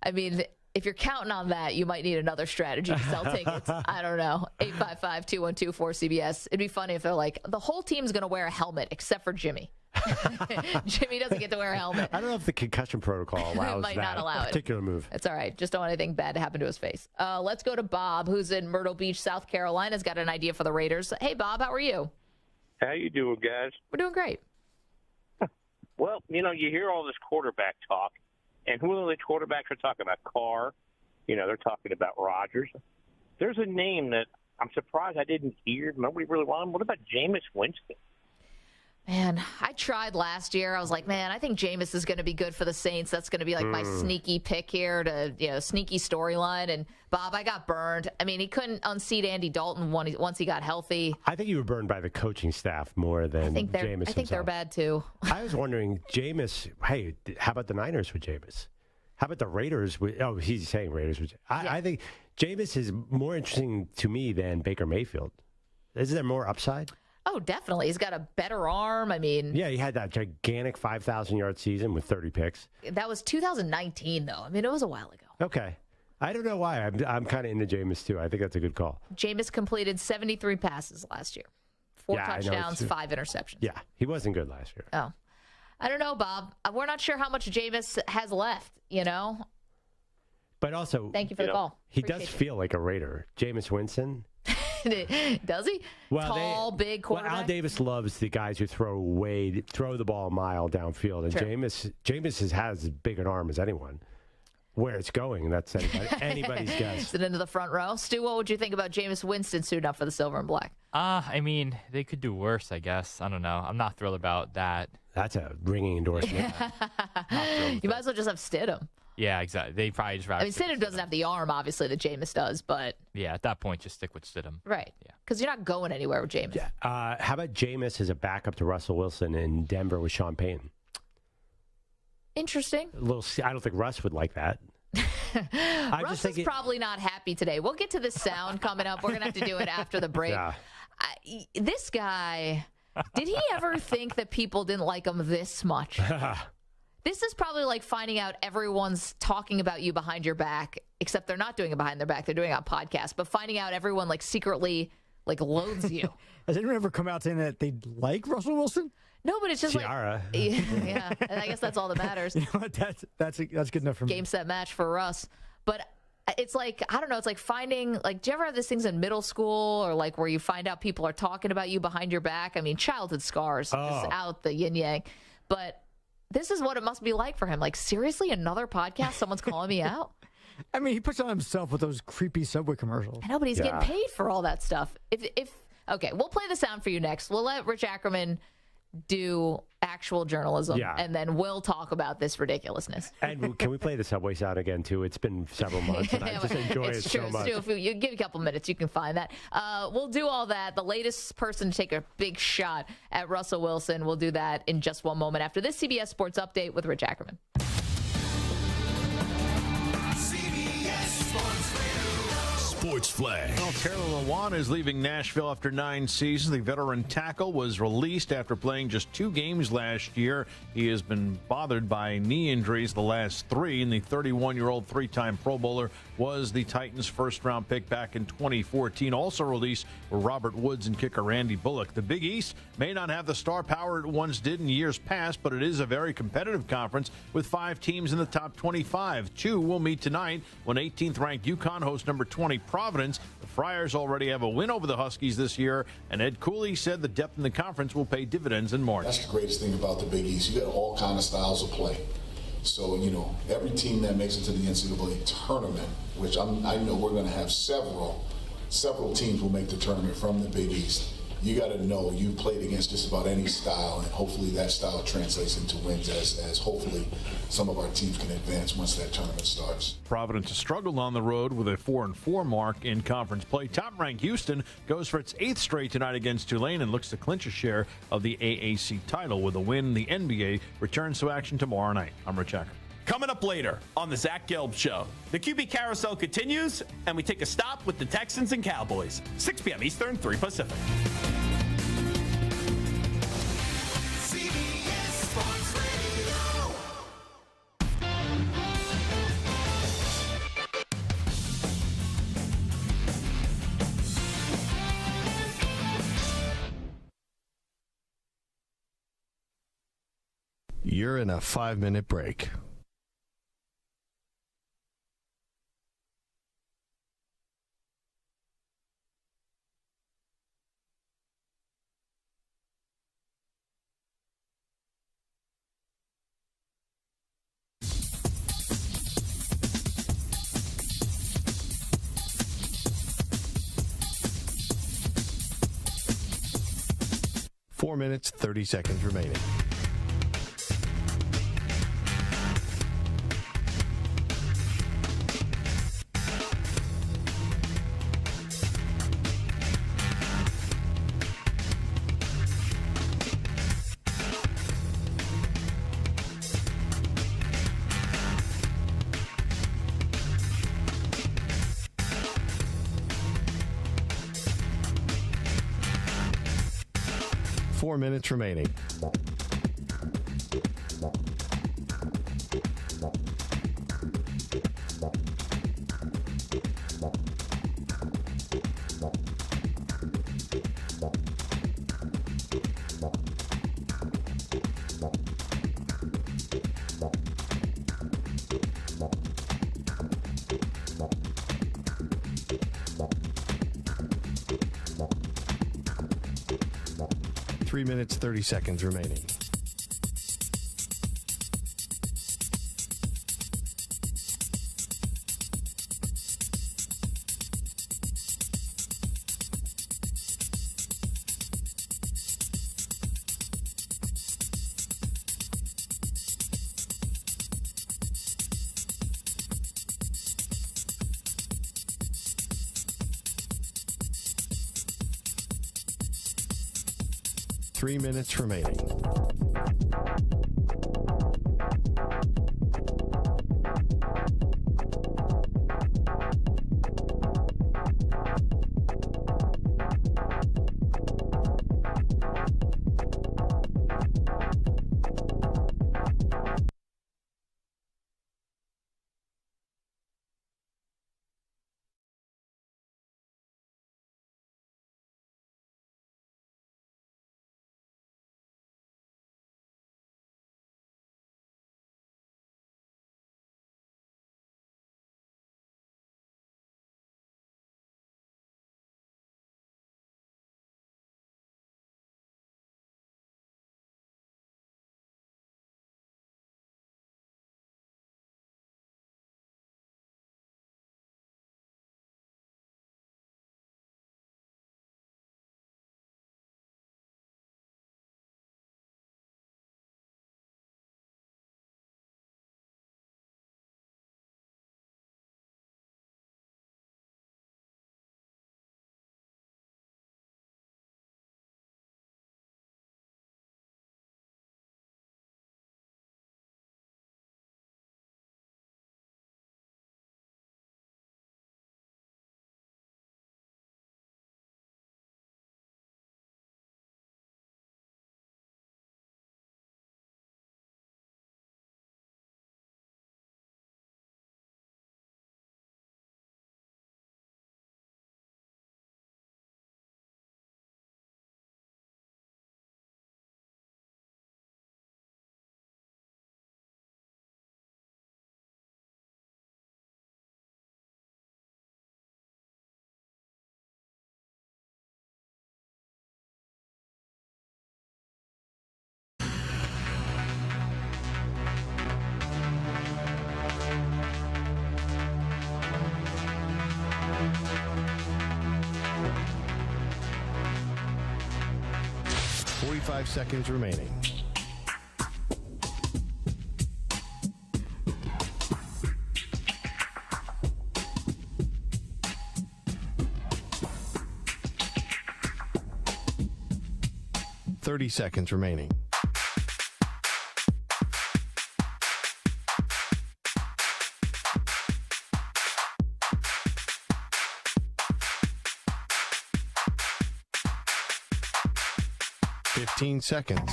I mean, if you're counting on that, you might need another strategy to sell tickets. I don't know. 855-212-4CBS. It'd be funny if they're like, the whole team's going to wear a helmet except for Jimmy. Jimmy doesn't get to wear a helmet. I don't know if the concussion protocol allows might that not allow particular move. It's all right. Just don't want anything bad to happen to his face. Let's go to Bob, who's in Myrtle Beach, South Carolina. Has got an idea for the Raiders. Hey, Bob, how are you? How you doing, guys? We're doing great. Well, you hear all this quarterback talk, and who are the quarterbacks are talking about? Carr. They're talking about Rodgers. There's a name that I'm surprised I didn't hear. Nobody really wanted him. What about Jameis Winston? Man, I tried last year. I was like, man, I think Jameis is going to be good for the Saints. That's going to be like my sneaky pick here to, sneaky storyline. And Bob, I got burned. I mean, he couldn't unseat Andy Dalton once he got healthy. I think you were burned by the coaching staff more than Jameis. I think they're bad too. I was wondering, Jameis. Hey, how about the Niners with Jameis? How about the Raiders? He's saying Raiders. I think Jameis is more interesting to me than Baker Mayfield. Isn't there more upside? Oh, definitely. He's got a better arm. I mean, yeah, he had that gigantic 5,000-yard season with 30 picks. That was 2019, though. I mean, it was a while ago. Okay. I don't know why. I'm kind of into Jameis, too. I think that's a good call. Jameis completed 73 passes last year. 4 touchdowns, 5 interceptions. Yeah, he wasn't good last year. Oh. I don't know, Bob. We're not sure how much Jameis has left, But also, thank you for the call. He does feel like a Raider. Jameis Winston. Does he? Tall, big quarterback. Well, Al Davis loves the guys who throw the ball a mile downfield, and Jameis has as big an arm as anyone. Where it's going, that's anybody's guess. Is it into the front row? Stu, what would you think about Jameis Winston suiting up for the silver and black? I mean, they could do worse, I guess. I don't know. I'm not thrilled about that. That's a ringing endorsement. You might as well just have Stidham. Yeah, exactly. They probably just rather. I mean, Stidham doesn't have the arm, obviously, that Jameis does, but. Yeah, at that point, just stick with Stidham. Right. Yeah. Because you're not going anywhere with Jameis. Yeah. How about Jameis as a backup to Russell Wilson in Denver with Sean Payton? Interesting. I don't think Russ would like that. Russ is probably not happy today. We'll get to the sound coming up. We're going to have to do it after the break. Yeah. This guy, did he ever think that people didn't like him this much? This is probably like finding out everyone's talking about you behind your back, except they're not doing it behind their back. They're doing it on podcasts, but finding out everyone like secretly like loathes you. Has anyone ever come out saying that they like Russell Wilson? No, but it's just Ciara. like, yeah, and I guess that's all that matters. You know what? That's good enough for me. Game, set, match for Russ. But it's like, I don't know, it's like finding, like, do you ever have these things in middle school or like where you find out people are talking about you behind your back? I mean, childhood scars just out the yin yang. But this is what it must be like for him. Like, seriously, another podcast? Someone's calling me out? I mean, he puts on himself with those creepy Subway commercials. I know, but he's getting paid for all that stuff. Okay, we'll play the sound for you next. We'll let Rich Ackerman do actual journalism, and then we'll talk about this ridiculousness. And can we play the Subway sound again, too? It's been several months, and I just enjoy it so much. It's true. If you give a couple minutes, you can find that. We'll do all that. The latest person to take a big shot at Russell Wilson, we'll do that in just one moment after this CBS Sports Update with Rich Ackerman. Sports Flash. Well, Taylor Lewan is leaving Nashville after 9 seasons. The veteran tackle was released after playing just 2 games last year. He has been bothered by knee injuries the last 3, and the 31-year-old 3-time Pro Bowler was the Titans' first-round pick back in 2014. Also released were Robert Woods and kicker Randy Bullock. The Big East may not have the star power it once did in years past, but it is a very competitive conference with 5 teams in the top 25. 2 will meet tonight when 18th-ranked UConn hosts number 20 Providence. The Friars already have a win over the Huskies this year, and Ed Cooley said the depth in the conference will pay dividends in March. That's the greatest thing about the Big East. You got all kind of styles of play. So, every team that makes it to the NCAA tournament, which I know we're going to have several teams will make the tournament from the Big East. You got to know you've played against just about any style, and hopefully that style translates into wins as hopefully some of our teams can advance once that tournament starts. Providence has struggled on the road with a 4-4 mark in conference play. Top-ranked Houston goes for its 8th straight tonight against Tulane and looks to clinch a share of the AAC title. With a win, the NBA returns to action tomorrow night. I'm Rich Acker. Coming up later on the Zach Gelb Show, the QB Carousel continues, and we take a stop with the Texans and Cowboys. 6 p.m. Eastern, 3 Pacific. You're in a 5-minute break. Four minutes, 30 seconds remaining. Four minutes remaining. Three minutes, 30 seconds remaining. 3 minutes remaining. Five seconds remaining. Seconds remaining. Seconds.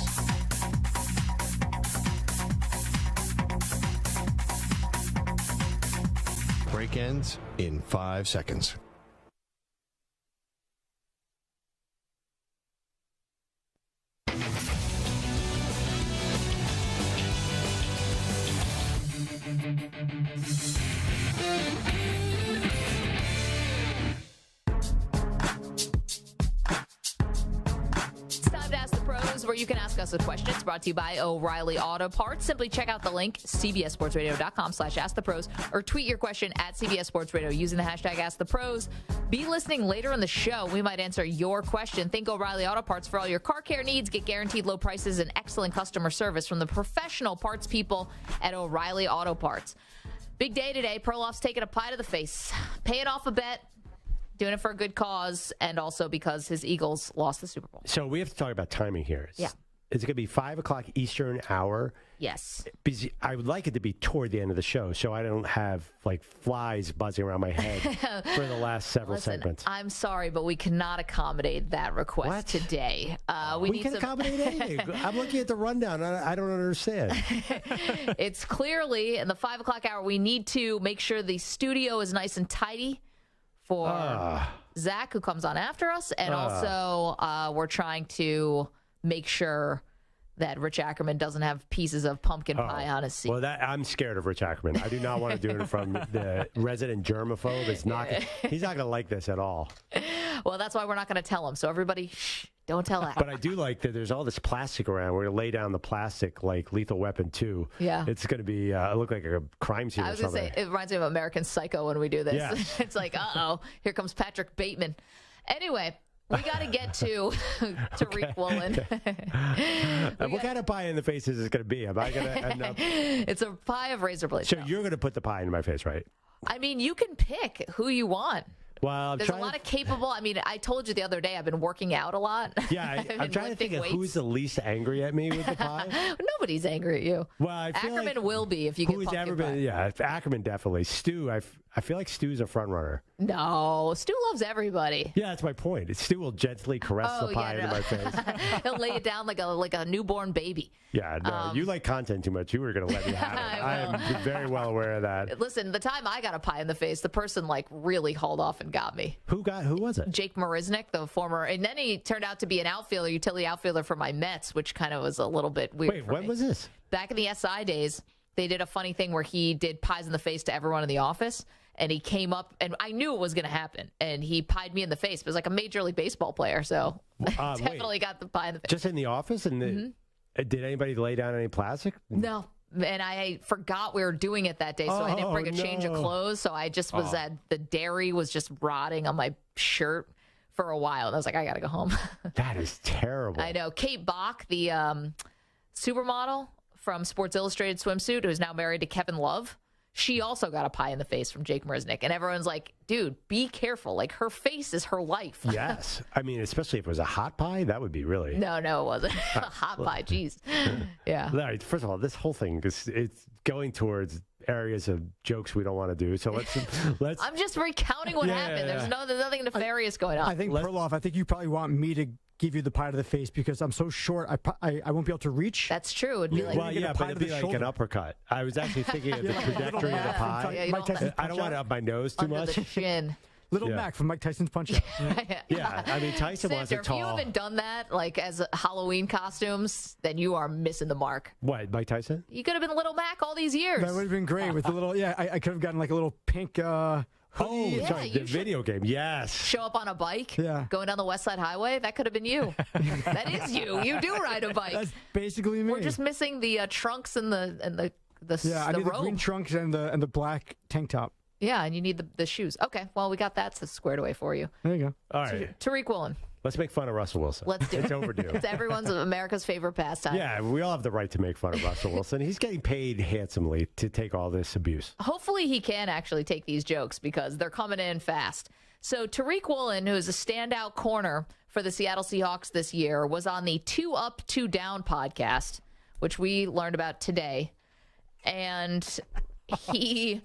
Break ends in 5 seconds. Where you can ask us a question. It's brought to you by O'Reilly Auto Parts. Simply check out the link, cbssportsradio.com/askthepros, or tweet your question at CBS Sports Radio using the hashtag AskThePros. Be listening later in the show. We might answer your question. Think O'Reilly Auto Parts for all your car care needs. Get guaranteed low prices and excellent customer service from the professional parts people at O'Reilly Auto Parts. Big day today. Perloff's taking a pie to the face. Paying off a bet. Doing it for a good cause, and also because his Eagles lost the Super Bowl. So we have to talk about timing here. Yeah. Is it going to be 5 o'clock Eastern hour? Yes. Because I would like it to be toward the end of the show so I don't have, like, flies buzzing around my head for the last several segments. I'm sorry, but we cannot accommodate that request today. We can accommodate anything. I'm looking at the rundown. I don't understand. It's clearly in the 5 o'clock hour, we need to make sure the studio is nice and tidy for Zach, who comes on after us. And also we're trying to make sure that Rich Ackerman doesn't have pieces of pumpkin pie on his seat. Well, I'm scared of Rich Ackerman. I do not want to do it from the resident germaphobe. He's not going to like this at all. Well, that's why we're not going to tell him. So everybody, shh, don't tell Ackerman. But I do like that there's all this plastic around. We're going to lay down the plastic like Lethal Weapon 2. Yeah. It's going to be look like a crime scene. I was going to say, it reminds me of American Psycho when we do this. Yeah. It's like, here comes Patrick Bateman. Anyway, we got to get to Tariq Woolen. What kind of pie in the face is this going to be? Am I going to end up? It's a pie of razor blades. So you're going to put the pie in my face, right? I mean, you can pick who you want. Well, there's a lot of capable. I mean, I told you the other day I've been working out a lot. Yeah, I'm trying to think of who's the least angry at me with the pie. Nobody's angry at you. Well, I feel Ackerman like will be if you get who's pumpkin ever pie. been. Yeah, Ackerman definitely. Stu, I feel like Stu's a front runner. No, Stu loves everybody. Yeah, that's my point. Stu will gently caress the pie into my face. He'll lay it down like a newborn baby. Yeah, no, you like content too much. You were going to let me have it. I am very well aware of that. Listen, the time I got a pie in the face, the person like really hauled off and got me. Who was it? Jake Marisnik, the former, and then he turned out to be an outfielder, utility outfielder for my Mets, which kind of was a little bit weird. Wait, when was this? Back in the SI days, they did a funny thing where he did pies in the face to everyone in the office. And he came up, and I knew it was going to happen. And he pied me in the face. It was like a Major League Baseball player, so definitely got the pie in the face. Just in the office? And did anybody lay down any plastic? No. And I forgot we were doing it that day, so I didn't bring a change of clothes. So I just was at the dairy was just rotting on my shirt for a while. And I was like, I got to go home. That is terrible. I know. Kate Bach, the supermodel from Sports Illustrated swimsuit, who's now married to Kevin Love, she also got a pie in the face from Jake Marisnik. And everyone's like, dude, be careful. Like, her face is her life. Yes. I mean, especially if it was a hot pie, that would be really... No, it wasn't. A hot pie, jeez. Yeah. Larry, first of all, this whole thing, it's going towards areas of jokes we don't want to do. So let's... I'm just recounting what happened. There's nothing nefarious going on. I think, Perloff, I think you probably want me to give you the pie to the face because I'm so short, I won't be able to reach. That's true. It'd be like, well, yeah, but it'd be like an uppercut. I was actually thinking of the trajectory of the pie. I don't want to up my nose too much. The shin. Little Mac from Mike Tyson's Punch-Out. Yeah, I mean, Tyson wants a tall... If you haven't done that, like, as Halloween costumes, then you are missing the mark. What, Mike Tyson? You could have been Little Mac all these years. That would have been great with the little... I could have gotten, like, a little pink... yeah, sorry, the video game, yes. Show up on a bike, yeah, going down the West Side Highway. That could have been you. That is you. You do ride a bike. That's basically me. We're just missing the trunks and the I need robe. the green trunks and the black tank top. Yeah, and you need the shoes. Okay, well, we got that squared away for you. There you go. All right. Tariq Woolen. Let's make fun of Russell Wilson. Let's do it. It's overdue. It's America's favorite pastime. Yeah, we all have the right to make fun of Russell Wilson. He's getting paid handsomely to take all this abuse. Hopefully he can actually take these jokes because they're coming in fast. So Tariq Woolen, who is a standout corner for the Seattle Seahawks this year, was on the 2 Up, 2 Down podcast, which we learned about today. And he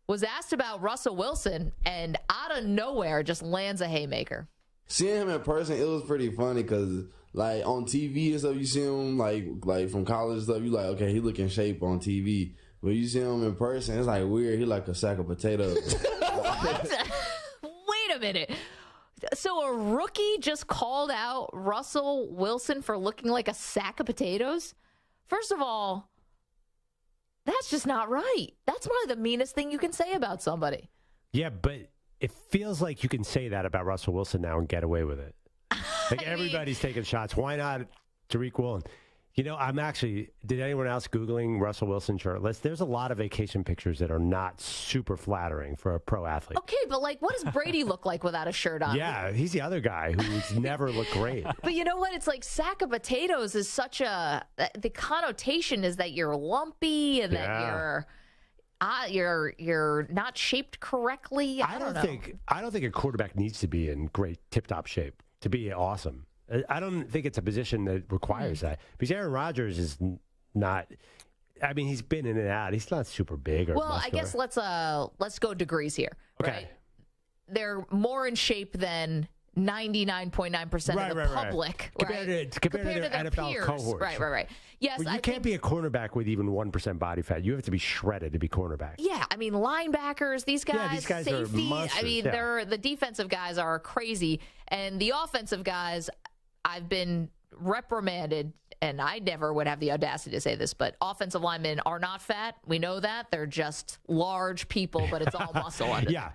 was asked about Russell Wilson and out of nowhere just lands a haymaker. Seeing him in person, it was pretty funny because, like, on TV and stuff, you see him, like from college stuff, you like, okay, he look in shape on TV. But you see him in person, it's, like, weird. He like a sack of potatoes. What? Wait a minute. So a rookie just called out Russell Wilson for looking like a sack of potatoes? First of all, that's just not right. That's probably the meanest thing you can say about somebody. Yeah, but it feels like you can say that about Russell Wilson now and get away with it. Like, everybody's taking shots. Why not Tariq Woolen? You know, did anyone else Googling Russell Wilson shirtless? There's a lot of vacation pictures that are not super flattering for a pro athlete. Okay, but, like, what does Brady look like without a shirt on? Yeah, he's the other guy who's never looked great. But you know what? It's like sack of potatoes is such the connotation is that you're lumpy and that you're not shaped correctly. I don't think a quarterback needs to be in great tip-top shape to be awesome. I don't think it's a position that requires that. Because Aaron Rodgers is not. I mean, he's been in and out. He's not super big or muscular. I guess let's go degrees here. Okay. Right? They're more in shape than 99.9% of the public, compared to their NFL peers. cohorts. Right. Yes, well, you can't be a cornerback with even 1% body fat. You have to be shredded to be cornerback. Yeah, I mean, linebackers, these guys safety, are monsters. I mean, yeah. The defensive guys are crazy, and the offensive guys, I've been reprimanded, and I never would have the audacity to say this, but offensive linemen are not fat. We know that. They're just large people, but it's all muscle under Yeah.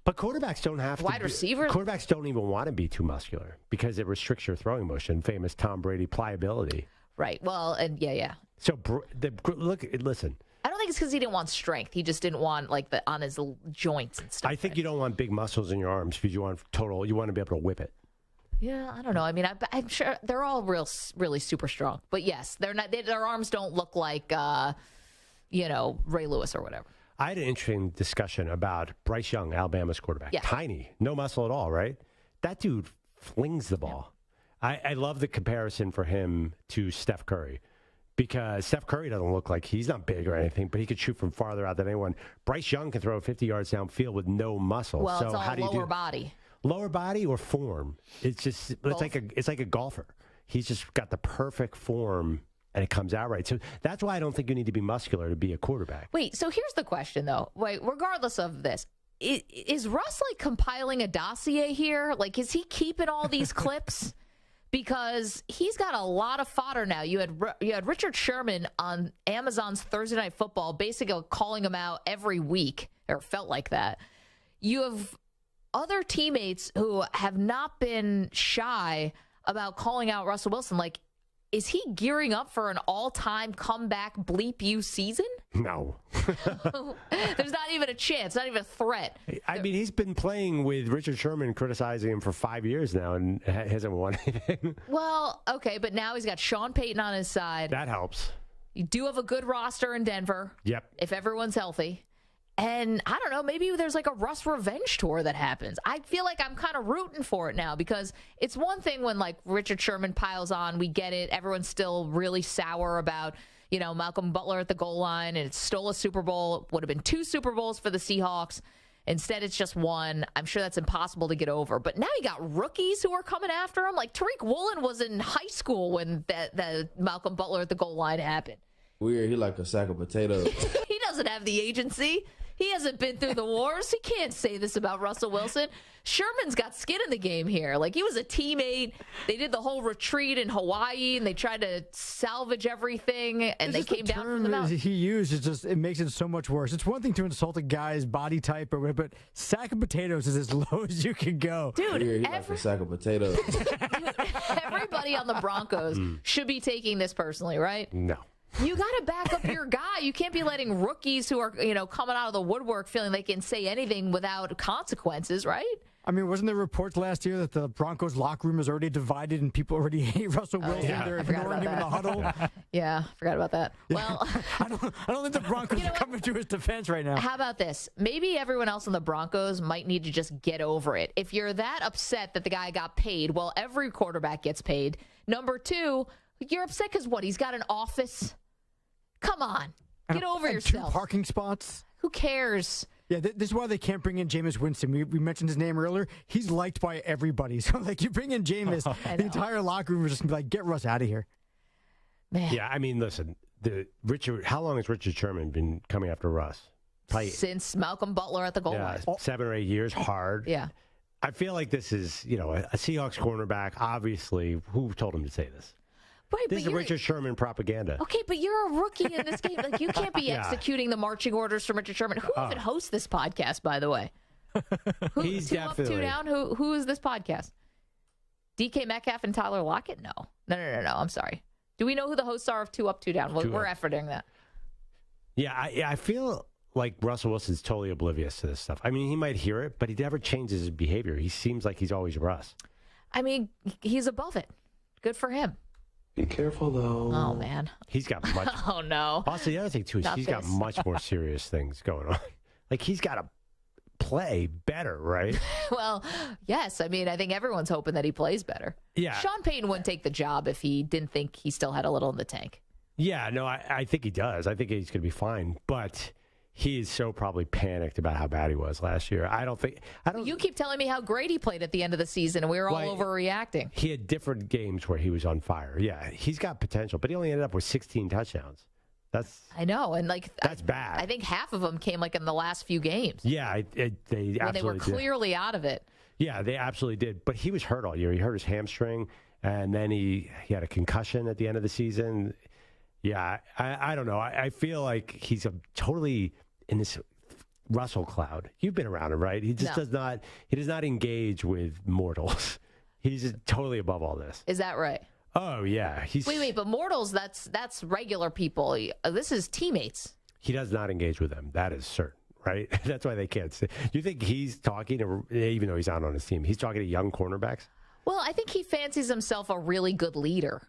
But quarterbacks don't have to. Wide receivers? Quarterbacks don't even want to be too muscular because it restricts your throwing motion. Famous Tom Brady pliability. Right. Well, and yeah. So listen. I don't think it's because he didn't want strength. He just didn't want on his joints and stuff. I think you don't want big muscles in your arms because you want to be able to whip it. Yeah, I don't know. I mean, I'm sure they're all really super strong. But yes, they're not. Their arms don't look like, Ray Lewis or whatever. I had an interesting discussion about Bryce Young, Alabama's quarterback. Yeah. Tiny, no muscle at all, right? That dude flings the ball. I love the comparison for him to Steph Curry because Steph Curry doesn't look like he's not big or anything, but he could shoot from farther out than anyone. Bryce Young can throw 50 yards downfield with no muscle. Well, so it's all how do you lower body. Lower body or form? It's like a golfer. He's just got the perfect form. And it comes out right. So that's why I don't think you need to be muscular to be a quarterback. Wait, so here's the question, though. Wait, regardless of this, is Russ like compiling a dossier here? Like, is he keeping all these clips? Because he's got a lot of fodder now. You had Richard Sherman on Amazon's Thursday Night Football, basically calling him out every week, or felt like that. You have other teammates who have not been shy about calling out Russell Wilson. Like, is he gearing up for an all-time comeback bleep you season? No. There's not even a chance, not even a threat. I mean, he's been playing with Richard Sherman criticizing him for 5 years now and hasn't won anything. Well, okay, but now he's got Sean Payton on his side. That helps. You do have a good roster in Denver. Yep. If everyone's healthy. And I don't know, maybe there's like a Russ revenge tour that happens. I feel like I'm kind of rooting for it now because it's one thing when like Richard Sherman piles on, we get it. Everyone's still really sour about, Malcolm Butler at the goal line and it stole a Super Bowl. Would have been 2 Super Bowls for the Seahawks. Instead, it's just 1. I'm sure that's impossible to get over. But now you got rookies who are coming after him. Like Tariq Woolen was in high school when the Malcolm Butler at the goal line happened. Weird. He like a sack of potatoes. He doesn't have the agency. He hasn't been through the wars. He can't say this about Russell Wilson. Sherman's got skin in the game here. Like, he was a teammate. They did the whole retreat in Hawaii, and they tried to salvage everything, and they came down from the mountain. He used, it makes it so much worse. It's one thing to insult a guy's body type or whatever, but sack of potatoes is as low as you can go. Dude, he like a sack of potatoes. Everybody on the Broncos should be taking this personally, right? No. You got to back up your guy. You can't be letting rookies who are, coming out of the woodwork feeling they can say anything without consequences, right? I mean, wasn't there reports last year that the Broncos locker room is already divided and people already hate Russell Wilson? Yeah. They're ignoring him in the huddle. Yeah, forgot about that. Well, I don't think the Broncos are coming to his defense right now. How about this? Maybe everyone else in the Broncos might need to just get over it. If you're that upset that the guy got paid, well, every quarterback gets paid. Number 2, you're upset because what? He's got an office? Come on. Get over yourself. 2 parking spots? Who cares? Yeah, this is why they can't bring in Jameis Winston. We mentioned his name earlier. He's liked by everybody. So, like, you bring in Jameis, the entire locker room is just going to be like, get Russ out of here. Man. Yeah, I mean, listen, how long has Richard Sherman been coming after Russ? Probably, since Malcolm Butler at the goal line. 7 or 8 years, hard. Yeah. I feel like this is, a Seahawks cornerback, obviously, who told him to say this? Right, this is Richard Sherman propaganda. Okay, but you're a rookie in this game. Like, you can't be executing the marching orders from Richard Sherman. Who even hosts this podcast, by the way? He's 2 definitely. Up, 2 down? Who is this podcast? DK Metcalf and Tyler Lockett? No. I'm sorry. Do we know who the hosts are of 2 Up, 2 Down? We're efforting that. Yeah, I feel like Russell Wilson's totally oblivious to this stuff. I mean, he might hear it, but he never changes his behavior. He seems like he's always Russ. I mean, he's above it. Good for him. Be careful, though. Oh, man. He's got much. Oh, no. Also, the other thing, too, is he's got much more serious things going on. Like, he's got to play better, right? Well, yes. I mean, I think everyone's hoping that he plays better. Yeah. Sean Payton wouldn't take the job if he didn't think he still had a little in the tank. Yeah, no, I think he does. I think he's going to be fine. But he is so probably panicked about how bad he was last year. I don't. You keep telling me how great he played at the end of the season, and we were all overreacting. He had different games where he was on fire. Yeah, he's got potential, but he only ended up with 16 touchdowns. I know, and that's bad. I think half of them came in the last few games. Yeah, they absolutely when they were clearly out of it. Yeah, they absolutely did. But he was hurt all year. He hurt his hamstring, and then he had a concussion at the end of the season. Yeah, I don't know. I feel like he's totally in this Russell cloud. You've been around him, right? He just does not engage with mortals. He's totally above all this. Is that right? Oh, yeah. Wait, but mortals, that's regular people. This is teammates. He does not engage with them. That is certain, right? That's why they can't. You think he's talking to, even though he's not on his team, he's talking to young cornerbacks? Well, I think he fancies himself a really good leader.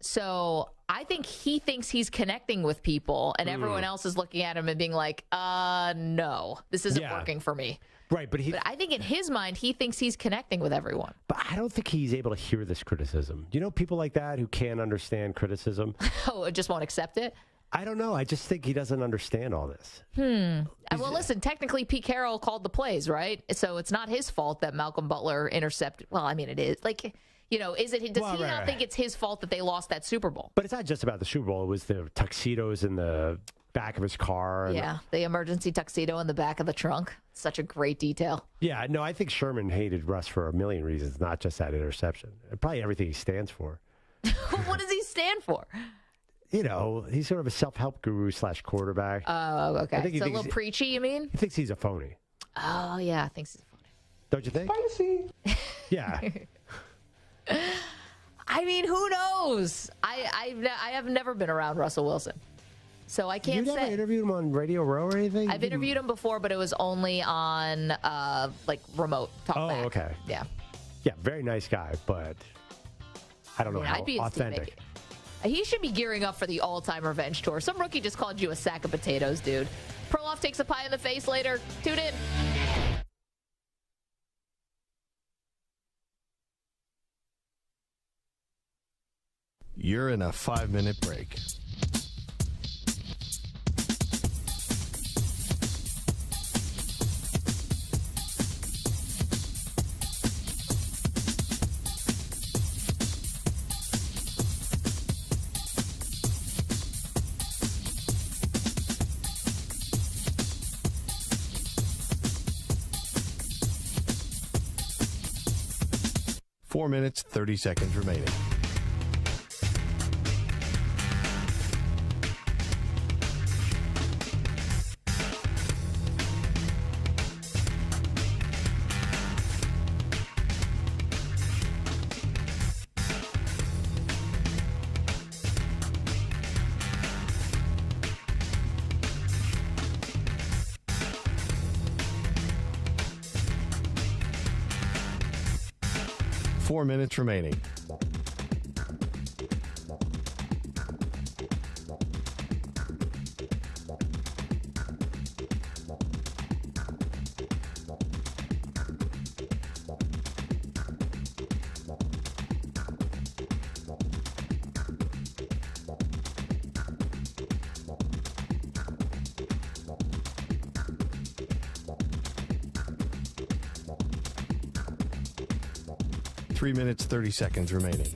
So I think he thinks he's connecting with people, and everyone else is looking at him and being like, no, this isn't working for me. Right, but I think in his mind, he thinks he's connecting with everyone. But I don't think he's able to hear this criticism. You know, people like that who can't understand criticism? Oh, just won't accept it? I don't know. I just think he doesn't understand all this. Well, listen, technically Pete Carroll called the plays, right? So it's not his fault that Malcolm Butler intercepted. Well, I mean, it is. Like, you know, does he not think it's his fault that they lost that Super Bowl? But it's not just about the Super Bowl. It was the tuxedos in the back of his car. Yeah, the emergency tuxedo in the back of the trunk. Such a great detail. Yeah, no, I think Sherman hated Russ for a million reasons, not just that interception. Probably everything he stands for. What does he stand for? You know, he's sort of a self-help guru / quarterback. Oh, okay. I think So a little preachy, you mean? He thinks he's a phony. Oh, yeah, thinks he's a phony. Don't you think? Spicy. Yeah. I mean, who knows? I have never been around Russell Wilson, so I can't say. You never interviewed him on Radio Row or anything? I've interviewed him before, but it was only on like remote talk. Oh, back. okay. Yeah. Yeah, very nice guy, but I don't know how I'd be his authentic. teammate. He should be gearing up for the all-time revenge tour. Some rookie just called you a sack of potatoes, dude. Perloff takes a pie in the face later. Tune in. You're in a 5-minute break. Four minutes, 30 seconds remaining. Four minutes remaining. Three minutes, 30 seconds remaining.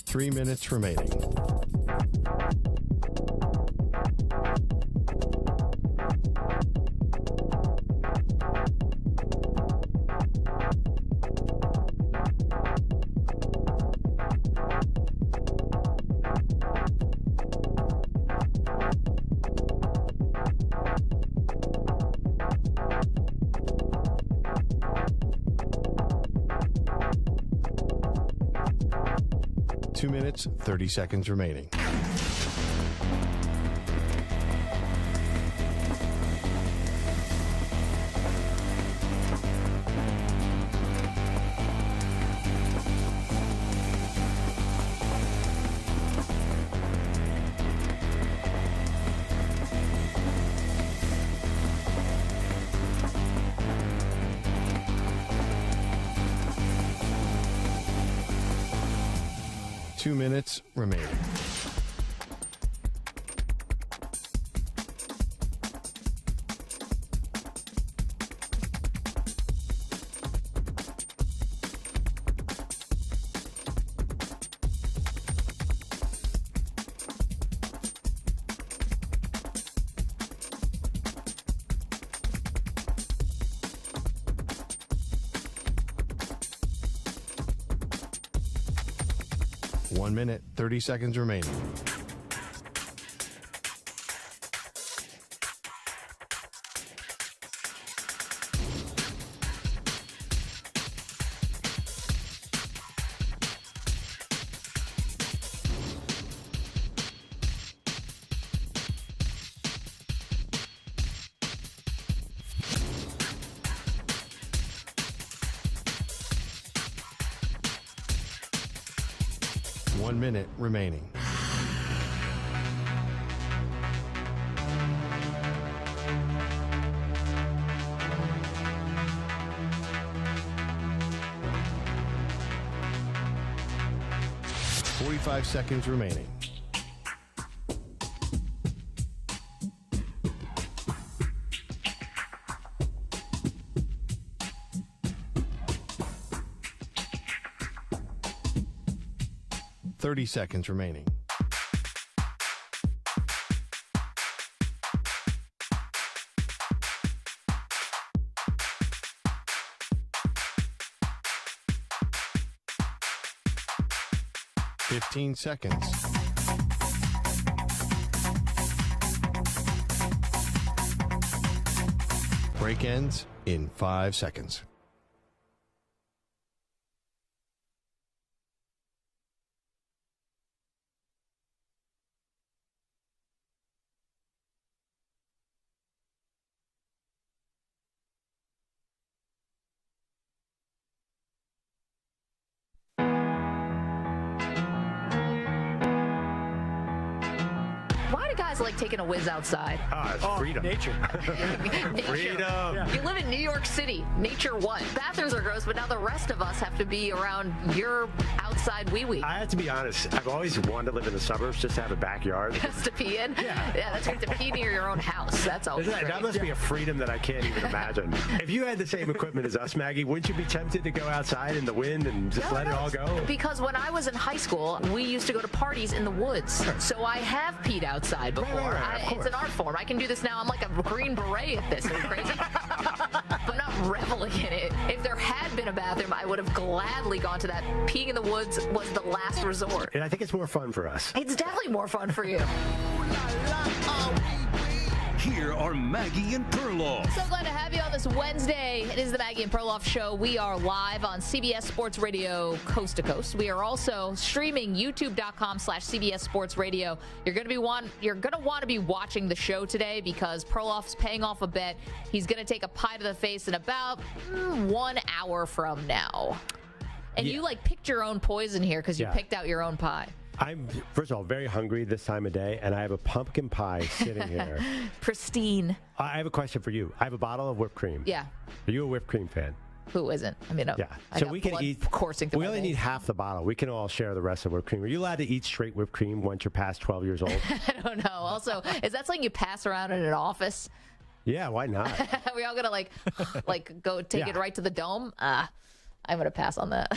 Three minutes remaining. Two minutes, 30 seconds remaining. Two minutes remaining. One minute, 30 seconds remaining. 1 minute remaining. Five seconds remaining. Seconds remaining. Fifteen seconds. Break ends in 5 seconds. Like taking a whiz outside. It's freedom. Nature. Freedom. Yeah. You live in New York City. Nature what? Bathrooms are gross, but now the rest of us have to be around your outside wee-wee. I have to be honest. I've always wanted to live in the suburbs, just to have a backyard. Just to pee in? Yeah, that's great to pee near your own house. That's always great. That must be a freedom that I can't even imagine. If you had the same equipment as us, Maggie, wouldn't you be tempted to go outside in the wind and just let it all go? Because when I was in high school, we used to go to parties in the woods. So I have peed outside before. It's an art form. I can do this now. I'm like a Green Beret at this. Are you crazy? But not reveling in it. If there had been a bathroom, I would have gladly gone to that. Peeing in the woods was the last resort. And I think it's more fun for us. It's definitely more fun for you. Here are Maggie and Perloff. So glad to have you on this Wednesday. It is the Maggie and Perloff Show. We are live on CBS Sports Radio coast to coast. We are also streaming youtube.com/CBS Sports Radio. You're going to want to be watching the show today because Perloff's paying off a bet. He's going to take a pie to the face in about 1 hour from now. And you picked your own poison here because you picked out your own pie. I'm, first of all, very hungry this time of day, and I have a pumpkin pie sitting here. Pristine. I have a question for you. I have a bottle of whipped cream. Yeah. Are you a whipped cream fan? Who isn't? I mean, yeah. So we can eat. Coursing through we only need half the bottle. We can all share the rest of whipped cream. Are you allowed to eat straight whipped cream once you're past 12 years old? I don't know. Also, is that something you pass around in an office? Yeah, why not? We all gonna go take it right to the dome? I'm going to pass on that.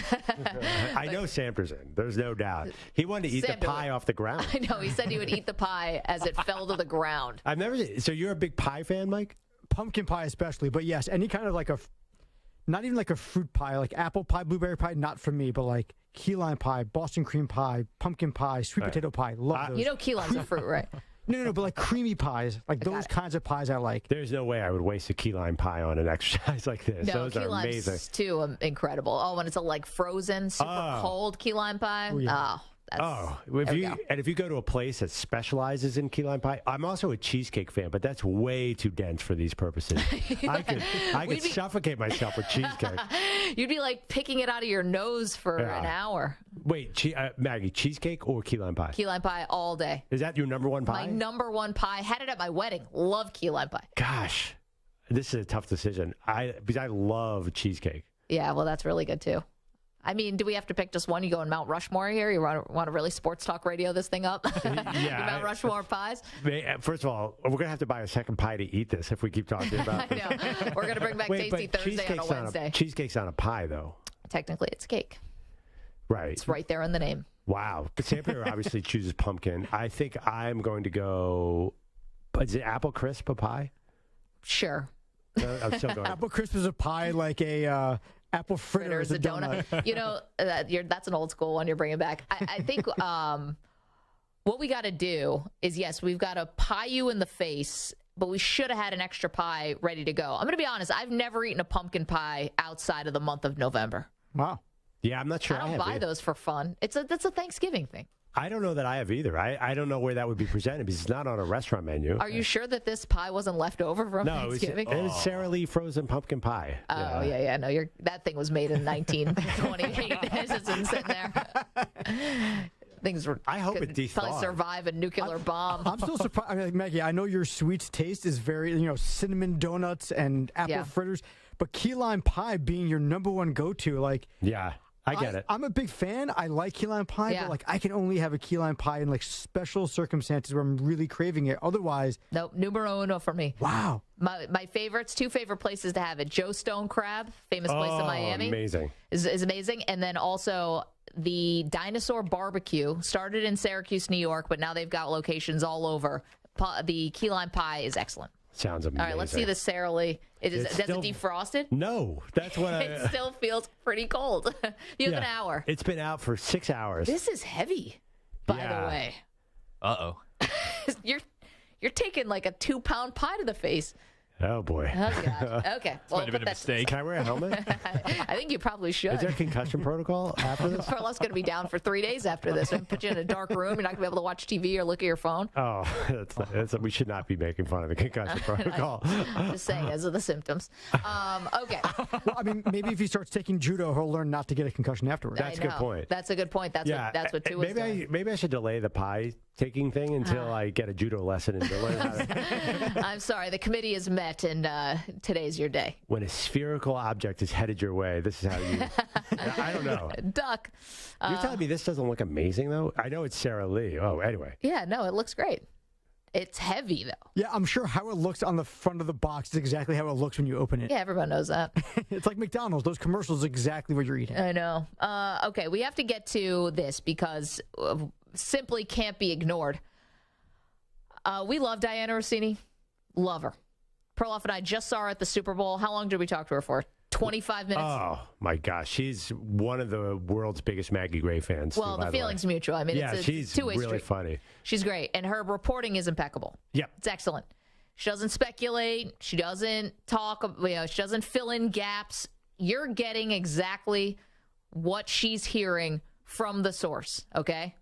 I know Samperson. There's no doubt. He wanted to eat the pie off the ground. I know. He said he would eat the pie as it fell to the ground. I've never. So you're a big pie fan, Mike? Pumpkin pie especially, but yes, any kind of not even like a fruit pie, like apple pie, blueberry pie, not for me, but like key lime pie, Boston cream pie, pumpkin pie, sweet potato pie. Love those. You know key lime's a fruit, right? No, but like creamy pies, like those kinds of pies I like. There's no way I would waste a key lime pie on an exercise like this. No, those are amazing. Key lime's too incredible. Oh, when it's a frozen, super cold key lime pie. Oh, yeah. If you go to a place that specializes in key lime pie, I'm also a cheesecake fan, but that's way too dense for these purposes. I could suffocate myself with cheesecake. You'd be like picking it out of your nose for an hour. Wait, Maggie, cheesecake or key lime pie? Key lime pie all day. Is that your number one pie? My number one pie. Had it at my wedding. Love key lime pie. Gosh, this is a tough decision. Because I love cheesecake. Yeah, well, that's really good too. I mean, do we have to pick just one? You go in Mount Rushmore here? You want to really sports talk radio this thing up? Yeah. Mount Rushmore pies? First of all, we're going to have to buy a second pie to eat this if we keep talking about this. I know. We're going to bring back Tasty Thursday on a Wednesday. Cheesecake's not a pie, though. Technically, it's cake. Right. It's right there in the name. Wow. But Samper obviously chooses pumpkin. I think I'm going to go, is it apple crisp a pie? Sure. I'm still going. Apple crisp is a pie like a... apple fritter is a donut. You know, that's an old school one you're bringing back. I think what we got to do is, yes, we've got to pie you in the face, but we should have had an extra pie ready to go. I'm going to be honest. I've never eaten a pumpkin pie outside of the month of November. Wow. Yeah, I'm not sure. I don't buy those for fun. That's a Thanksgiving thing. I don't know that I have either. I don't know where that would be presented because it's not on a restaurant menu. Are you sure that this pie wasn't left over from Thanksgiving? It was Sara Lee frozen pumpkin pie. Oh, yeah. No, that thing was made in 1928. It's just sitting there. Things were. I hope could it probably de-thawed. survive a nuclear bomb. I'm still surprised. I mean, like, Maggie, I know your sweets taste is very, cinnamon donuts and apple fritters, but key lime pie being your number one go-to, like. Yeah. I get it. I'm a big fan. I like key lime pie, but I can only have a key lime pie in special circumstances where I'm really craving it. Otherwise, nope, numero uno for me. Wow. My favorites, two favorite places to have it: Joe Stone Crab, famous place in Miami, amazing, is amazing, and then also the Dinosaur Barbecue, started in Syracuse, New York, but now they've got locations all over. The key lime pie is excellent. Sounds amazing. All right, let's see this Sara Lee. Does it defrosted? No, that's what It still feels pretty cold. You have an hour. It's been out for 6 hours. This is heavy, by the way. Uh-oh. You're taking like a 2-pound pie to the face. Oh, boy. Oh, God. Okay. Well, might have been a mistake. Can I wear a helmet? I think you probably should. Is there a concussion protocol after this? Perloff's going to be down for 3 days after this. And put you in a dark room. You're not going to be able to watch TV or look at your phone. Oh, we should not be making fun of the concussion protocol. Just saying, as of the symptoms. Okay. Well, I mean, maybe if he starts taking judo, he'll learn not to get a concussion afterwards. That's a good point. That's a good point. That's what Tua was doing. Maybe I should delay the pie taking thing until I get a judo lesson and learn how to. I'm sorry. The committee is met, and today's your day. When a spherical object is headed your way, this is how you. I don't know. Duck. You're telling me this doesn't look amazing, though? I know it's Sara Lee. Oh, anyway. Yeah, no, it looks great. It's heavy, though. Yeah, I'm sure how it looks on the front of the box is exactly how it looks when you open it. Yeah, everyone knows that. It's like McDonald's. Those commercials exactly what you're eating. I know. Okay, we have to get to this because simply can't be ignored. We love Diana Rossini. Love her. Perloff and I just saw her at the Super Bowl. How long did we talk to her for? 25 minutes? Oh, my gosh. She's one of the world's biggest Maggie Gray fans. Well, the feeling's mutual. I mean, it's she's a two-way really street. funny. She's great, and her reporting is impeccable. Yep. It's excellent. She doesn't speculate. She doesn't talk. She doesn't fill in gaps. You're getting exactly what she's hearing from the source, okay?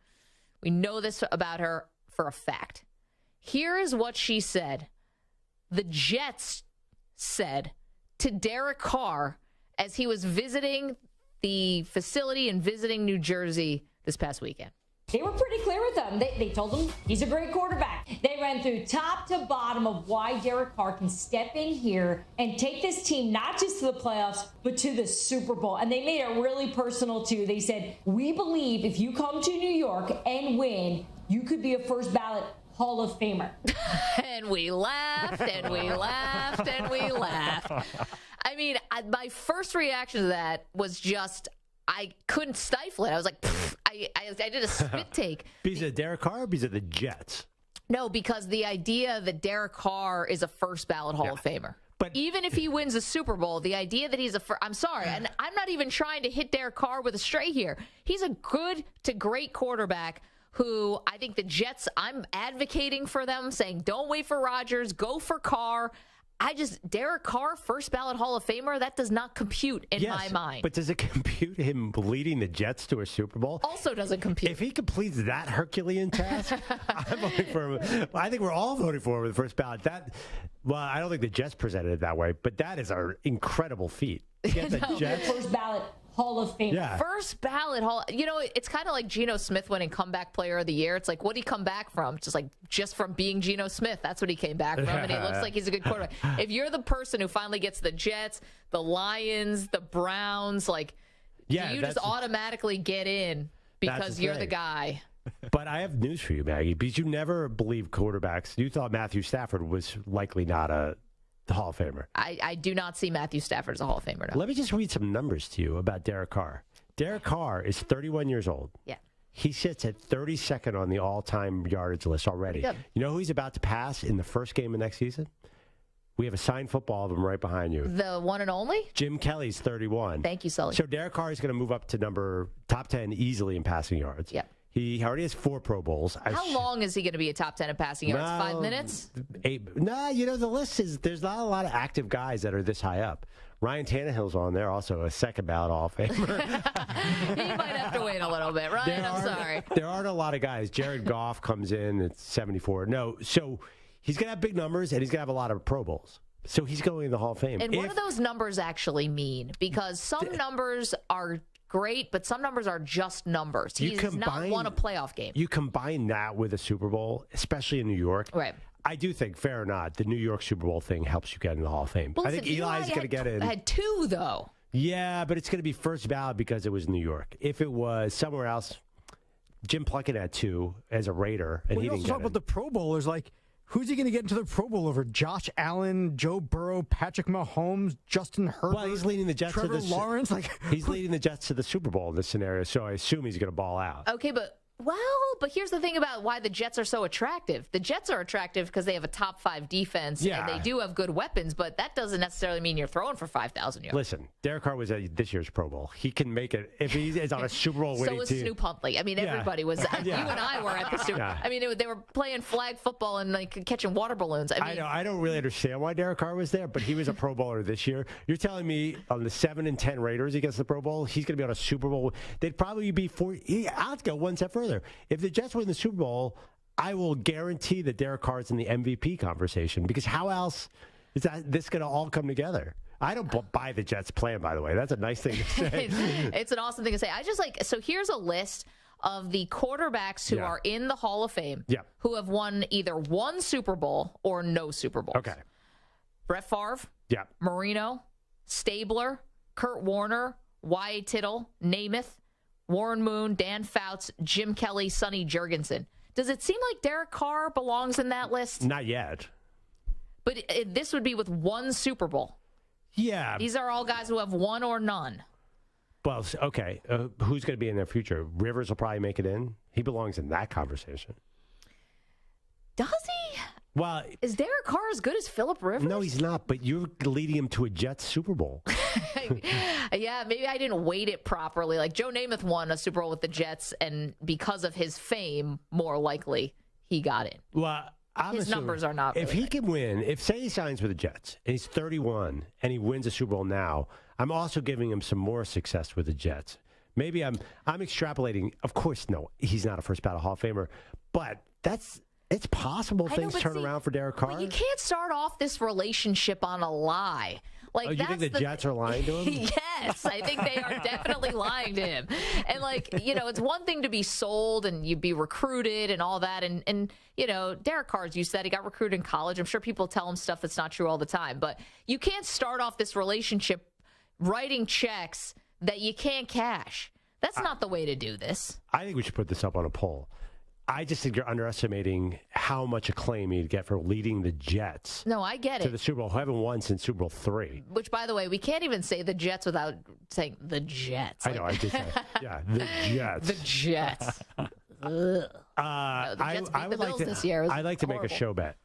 We know this about her for a fact. Here is what she said. The Jets said to Derek Carr as he was visiting the facility and visiting New Jersey this past weekend. They were pretty clear with him. They told him he's a great quarterback. They ran through top to bottom of why Derek Carr can step in here and take this team not just to the playoffs, but to the Super Bowl. And they made it really personal, too. They said, we believe if you come to New York and win, you could be a first ballot Hall of Famer. And we laughed, and we laughed, and we laughed. I mean, my first reaction to that was just, I couldn't stifle it. I was like, I did a spit take. Because of Derek Carr or because of the Jets? No, because the idea that Derek Carr is a first ballot Hall of Famer. But even if he wins a Super Bowl, the idea that he's I'm sorry, and I'm not even trying to hit Derek Carr with a stray here. He's a good to great quarterback who I think the Jets, I'm advocating for them, saying don't wait for Rodgers, go for Carr. Derek Carr, first ballot Hall of Famer, that does not compute in my mind. But does it compute him leading the Jets to a Super Bowl? Also doesn't compute. If he completes that Herculean task, I'm voting for him. I think we're all voting for him with the first ballot. I don't think the Jets presented it that way, but that is an incredible feat. Get the Jets. First ballot Hall of Fame. Yeah. First ballot Hall. It's kind of like Geno Smith winning Comeback Player of the Year. It's like, what did he come back from? Just from being Geno Smith. That's what he came back from, and he looks like he's a good quarterback. If you're the person who finally gets the Jets, the Lions, the Browns, do you just automatically get in because you're the guy? But I have news for you, Maggie, because you never believe quarterbacks. You thought Matthew Stafford was likely not a Hall of Famer. I do not see Matthew Stafford as a Hall of Famer. No. Let me just read some numbers to you about Derek Carr. Derek Carr is 31 years old. Yeah. He sits at 32nd on the all-time yardage list already. You know who he's about to pass in the first game of next season? We have a signed football of him right behind you. The one and only? Jim Kelly's 31. Thank you, Sully. So Derek Carr is going to move up to top 10 easily in passing yards. Yep. He already has 4 Pro Bowls. How long is he going to be a top 10 in passing yards? 5 minutes? 8. No, the list is, there's not a lot of active guys that are this high up. Ryan Tannehill's on there, also a second ballot Hall of Famer. He might have to wait a little bit. Ryan, I'm sorry. There aren't a lot of guys. Jared Goff comes in at 74. No, so he's going to have big numbers, and he's going to have a lot of Pro Bowls. So he's going in the Hall of Fame. And what do those numbers actually mean? Because some numbers are great, but some numbers are just numbers. He's not won a playoff game. You combine that with a Super Bowl, especially in New York. Right. I do think, fair or not, the New York Super Bowl thing helps you get in the Hall of Fame. Well, I think Eli's going to get in. Had 2, though. Yeah, but it's going to be first ballot because it was New York. If it was somewhere else, Jim Plunkett had 2 as a Raider, and he didn't get talk about the Pro Bowlers, like, who's he going to get into the Pro Bowl over? Josh Allen, Joe Burrow, Patrick Mahomes, Justin Herbert. Well, he's leading the Jets Trevor to the Lawrence. He's leading the Jets to the Super Bowl in this scenario, so I assume he's going to ball out. Okay, but here's the thing about why the Jets are so attractive. The Jets are attractive because they have a top 5 defense, and they do have good weapons, but that doesn't necessarily mean you're throwing for 5,000 yards. Listen, Derek Carr was at this year's Pro Bowl. He can make it if he is on a Super Bowl winning team. So was Snoop Huntley. I mean, everybody was. You and I were at the Super Bowl. I mean, they were playing flag football and like catching water balloons. I know. I don't really understand why Derek Carr was there, but he was a Pro Bowler this year. You're telling me on the 7-10 Raiders against the Pro Bowl, he's going to be on a Super Bowl? They'd probably be I'll go one step further. If the Jets win the Super Bowl, I will guarantee that Derek Carr is in the MVP conversation, because how else is this going to all come together? I don't buy the Jets' plan, by the way. That's a nice thing to say. It's an awesome thing to say. So here's a list of the quarterbacks who are in the Hall of Fame who have won either one Super Bowl or no Super Bowls. Okay. Brett Favre, Marino, Stabler, Kurt Warner, Wyatt Tittle, Namath, Warren Moon, Dan Fouts, Jim Kelly, Sonny Jurgensen. Does it seem like Derek Carr belongs in that list? Not yet. But this would be with one Super Bowl. Yeah. These are all guys who have one or none. Well, okay. Who's going to be in their future? Rivers will probably make it in. He belongs in that conversation. Does he? Well, is Derek Carr as good as Phillip Rivers? No, he's not. But you're leading him to a Jets Super Bowl. Yeah, maybe I didn't weight it properly. Like Joe Namath won a Super Bowl with the Jets, and because of his fame, more likely he got in. Well, his numbers are not. If he can win, say he signs with the Jets and he's 31 and he wins a Super Bowl now, I'm also giving him some more success with the Jets. Maybe I'm extrapolating. Of course, no, he's not a first ballot Hall of Famer, but it's possible things turn around for Derek Carr. But you can't start off this relationship on a lie. Like, you think the Jets are lying to him? Yes, I think they are definitely lying to him. And, it's one thing to be sold and you be recruited and all that. And Derek Carr, as you said, he got recruited in college. I'm sure people tell him stuff that's not true all the time. But you can't start off this relationship writing checks that you can't cash. That's not the way to do this. I think we should put this up on a poll. I just think you're underestimating how much acclaim he'd get for leading the Jets. No, I get it. To the Super Bowl, who haven't won since Super Bowl III. Which, by the way, we can't even say the Jets without saying the Jets. I know, I did say yeah, the Jets. The Jets. I would like to this year. I'd like to make a show bet.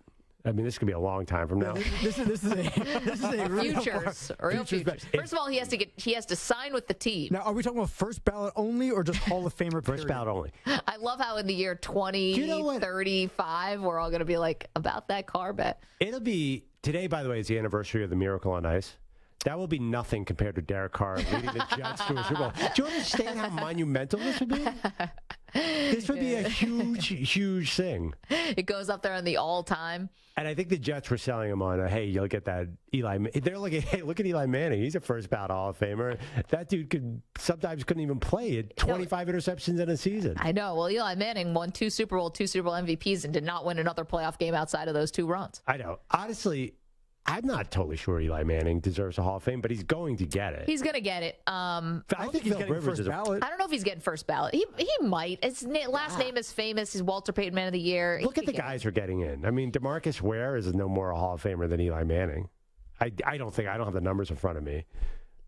I mean, this could be a long time from now. This is a real futures. First of all, he has to sign with the team. Now, are we talking about first ballot only or just Hall of Famer? First ballot only. I love how in the year 2035, we're all going to be like about that Carr bet. It'll be today. By the way, is the anniversary of the Miracle on Ice. That will be nothing compared to Derek Carr leading the Jets to a Super Bowl. Do you understand how monumental this would be? This would be a huge, huge thing. It goes up there on the all-time. And I think the Jets were selling him on, hey, you'll get that Eli. They're like, hey, look at Eli Manning. He's a first ballot Hall of Famer. That dude sometimes couldn't even play at 25 interceptions in a season. I know. Well, Eli Manning won 2 Super Bowl MVPs and did not win another playoff game outside of those 2 runs. I know. Honestly, I'm not totally sure Eli Manning deserves a Hall of Fame, but he's going to get it. He's going to get it. I think he's getting first ballot. I don't know if he's getting first ballot. He might. His last name is famous. He's Walter Payton Man of the Year. Look at the guys who are getting in. I mean, DeMarcus Ware is no more a Hall of Famer than Eli Manning. I don't have the numbers in front of me.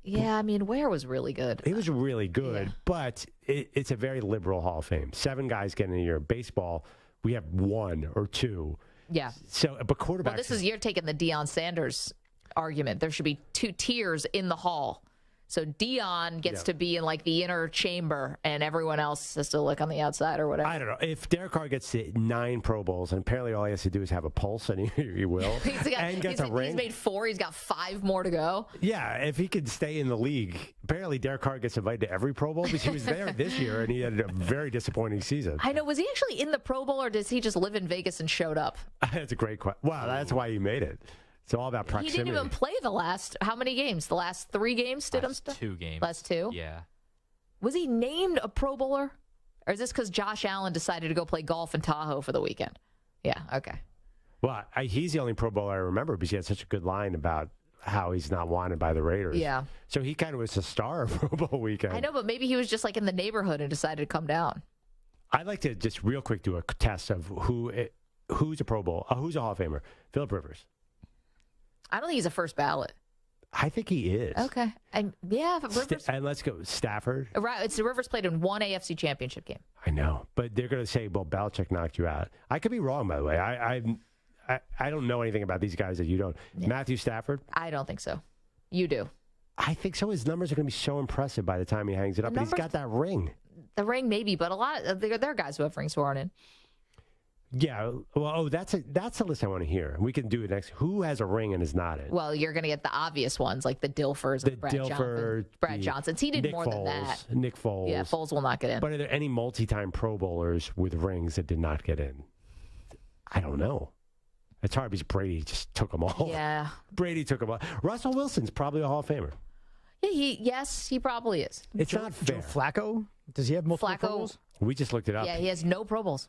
Yeah, I mean, Ware was really good. He was really good, but it's a very liberal Hall of Fame. 7 guys getting in here. Baseball, we have 1 or 2. Yeah. So, but quarterbacks. Well, you're taking the Deion Sanders argument. There should be 2 tiers in the hall. So Deion gets to be in like the inner chamber and everyone else has to look on the outside or whatever. I don't know. If Derek Carr gets to 9 Pro Bowls, and apparently all he has to do is have a pulse, and he will. And gets a ring. He's made 4. He's got 5 more to go. Yeah, if he could stay in the league. Apparently Derek Carr gets invited to every Pro Bowl because he was there this year and he had a very disappointing season. I know. Was he actually in the Pro Bowl or does he just live in Vegas and showed up? That's a great question. Wow, that's why he made it. It's all about proximity. He didn't even play how many games? The last 3 games? Last 2 games. Last 2? Yeah. Was he named a Pro Bowler? Or is this because Josh Allen decided to go play golf in Tahoe for the weekend? Yeah, okay. Well, he's the only Pro Bowler I remember because he had such a good line about how he's not wanted by the Raiders. Yeah. So he kind of was a star of Pro Bowl weekend. I know, but maybe he was just like in the neighborhood and decided to come down. I'd like to just real quick do a test of who's a Pro Bowl, who's a Hall of Famer. Phillip Rivers. I don't think he's a first ballot. I think he is. Okay. Rivers. And let's go Stafford. Right. It's Rivers played in one AFC championship game. I know, but they're going to say, well, Belichick knocked you out. I could be wrong, by the way. I don't know anything about these guys that you don't. Yeah. Matthew Stafford? I don't think so. You do. I think so. His numbers are going to be so impressive by the time he hangs it up. And he's got that ring. The ring, maybe, but a lot of there are guys who have rings who aren't in. Yeah, well, that's a list I want to hear. We can do it next. Who has a ring and is not in? Well, you're going to get the obvious ones like the Dilfers and Brad Johnsons. He did Nick more Foles, than that. Nick Foles. Yeah, Foles will not get in. But are there any multi-time Pro Bowlers with rings that did not get in? I don't know. It's hard because Brady just took them all. Yeah. Brady took them all. Russell Wilson's probably a Hall of Famer. Yeah, he probably is. It's not fair. Joe Flacco? Does he have multiple Pro Bowls? We just looked it up. Yeah, he has no Pro Bowls.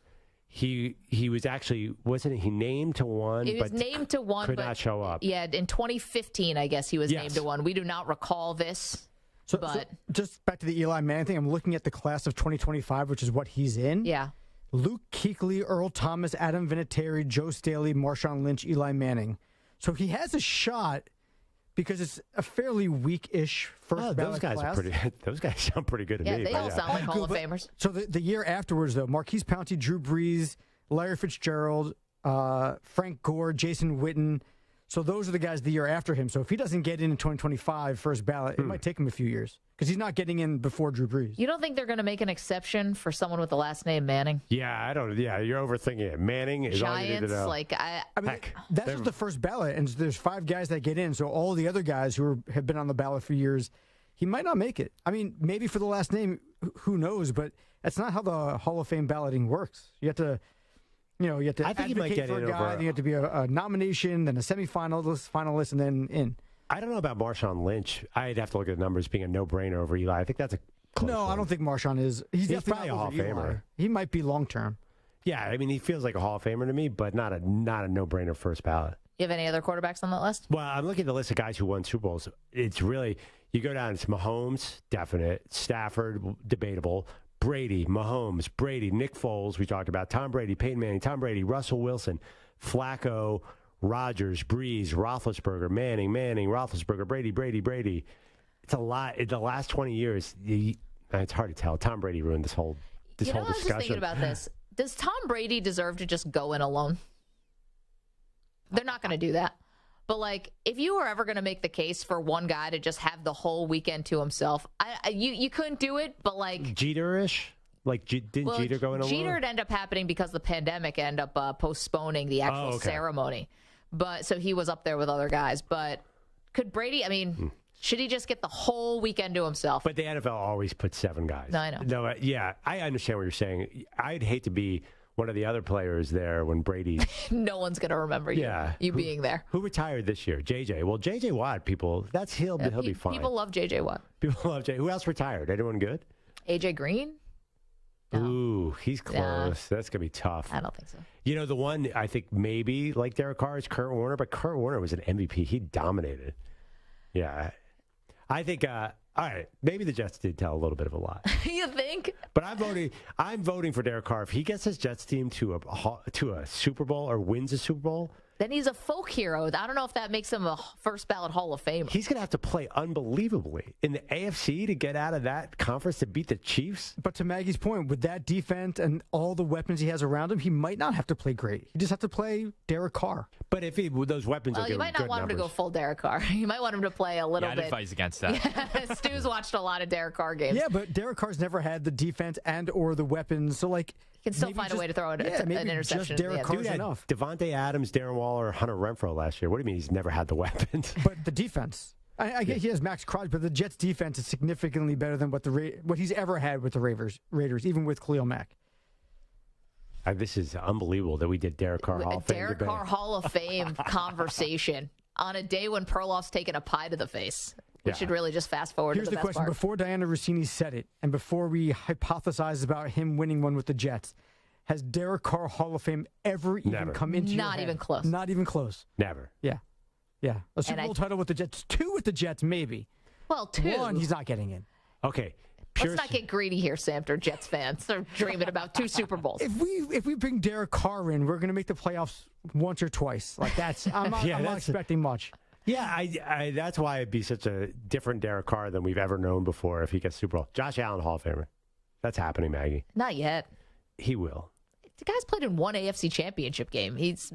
He was actually, wasn't he named to one? He was named to one, could not show up. Yeah, in 2015, I guess he was named to one. We do not recall this. So just back to the Eli Manning thing, I'm looking at the class of 2025, which is what he's in. Yeah. Luke Kuechly, Earl Thomas, Adam Vinatieri, Joe Staley, Marshawn Lynch, Eli Manning. So he has a shot because it's a fairly weak-ish first ballot class. Those guys sound pretty good to me. Yeah, they all sound like Hall of Famers. So the year afterwards, though, Marquise Pouncey, Drew Brees, Larry Fitzgerald, Frank Gore, Jason Witten. So those are the guys the year after him. So if he doesn't get in 2025 first ballot, it might take him a few years because he's not getting in before Drew Brees. You don't think they're going to make an exception for someone with the last name Manning? Yeah, I don't. Yeah, you're overthinking it. Manning is all you need to know. I mean, that's just the first ballot, and there's 5 guys that get in. So all the other guys who have been on the ballot for years, he might not make it. I mean, maybe for the last name, who knows? But that's not how the Hall of Fame balloting works. You have to. You have to advocate for a guy, then you have to be a nomination, then a semifinalist, finalist, and then in. I don't know about Marshawn Lynch. I'd have to look at the numbers being a no-brainer over Eli. I think that's a close one. I don't think Marshawn is. He's probably a Hall of Famer. He might be long-term. Yeah, I mean, he feels like a Hall of Famer to me, but not a no-brainer first ballot. You have any other quarterbacks on that list? Well, I'm looking at the list of guys who won Super Bowls. It's really, you go down, it's Mahomes, definite, Stafford, debatable, Brady, Mahomes, Brady, Nick Foles, we talked about, Tom Brady, Peyton Manning, Tom Brady, Russell Wilson, Flacco, Rodgers, Breeze, Roethlisberger, Manning, Roethlisberger, Brady. It's a lot. In the last 20 years, it's hard to tell. Tom Brady ruined this whole discussion. I was just thinking about this. Does Tom Brady deserve to just go in alone? They're not going to do that. But, like, if you were ever going to make the case for one guy to just have the whole weekend to himself, you couldn't do it, but, like... Jeter-ish? Like, didn't Jeter go in alone? Jeter would end up happening because the pandemic ended up postponing the actual ceremony. But so he was up there with other guys. But could Brady, I mean, should he just get the whole weekend to himself? But the NFL always puts 7 guys. No, I know. No, yeah, I understand what you're saying. I'd hate to be one of the other players there when Brady... No one's going to remember you being there. Who retired this year? JJ. Well, JJ Watt, people, he'll be fine. People love JJ Watt. People love JJ. Who else retired? Anyone good? AJ Green? No. Ooh, he's close. Nah. That's going to be tough. I don't think so. You know, the one I think maybe like Derek Carr is Kurt Warner, but Kurt Warner was an MVP. He dominated. Yeah. I think, all right, maybe the Jets did tell a little bit of a lie. You think? But I'm voting for Derek Carr. If he gets his Jets team to a Super Bowl or wins a Super Bowl, then he's a folk hero. I don't know if that makes him a first ballot Hall of Famer. He's going to have to play unbelievably in the AFC to get out of that conference to beat the Chiefs. But to Maggie's point, with that defense and all the weapons he has around him, he might not have to play great. He just have to play Derek Carr. But if with those weapons, you might not want him to go full Derek Carr. You might want him to play a little bit. I'd advise against that. Yeah, Stu's watched a lot of Derek Carr games. Yeah, but Derek Carr's never had the defense and or the weapons, so like. He can still find a way to throw an interception. Just Derek Carr's enough. Devontae Adams, Darren Waller, Hunter Renfrow last year. What do you mean he's never had the weapons? But the defense. I get he has Max Crosby, but the Jets' defense is significantly better than what he's ever had with the Raiders, even with Khalil Mack. This is unbelievable that we did Derek Carr Hall of Fame Derek Carr Hall of Fame conversation on a day when Perloff's taking a pie to the face. We should really just fast forward Here's to the the best question. part. Before Diana Rossini said it, and before we hypothesized about him winning one with the Jets, has Derek Carr Hall of Fame ever even come into your Not head? even close. Not even close. Never. Yeah. A Super Bowl title with the Jets. 2 with the Jets, maybe. Well, 2. 1, he's not getting in. Okay. Let's not get greedy here, Samter. Jets fans are dreaming about 2 Super Bowls. If we bring Derek Carr in, we're going to make the playoffs once or twice. Like that's I'm not expecting much. Yeah, I that's why it'd be such a different Derek Carr than we've ever known before if he gets Super Bowl. Josh Allen, Hall of Famer. That's happening, Maggie. Not yet. He will. The guy's played in 1 AFC championship game. He's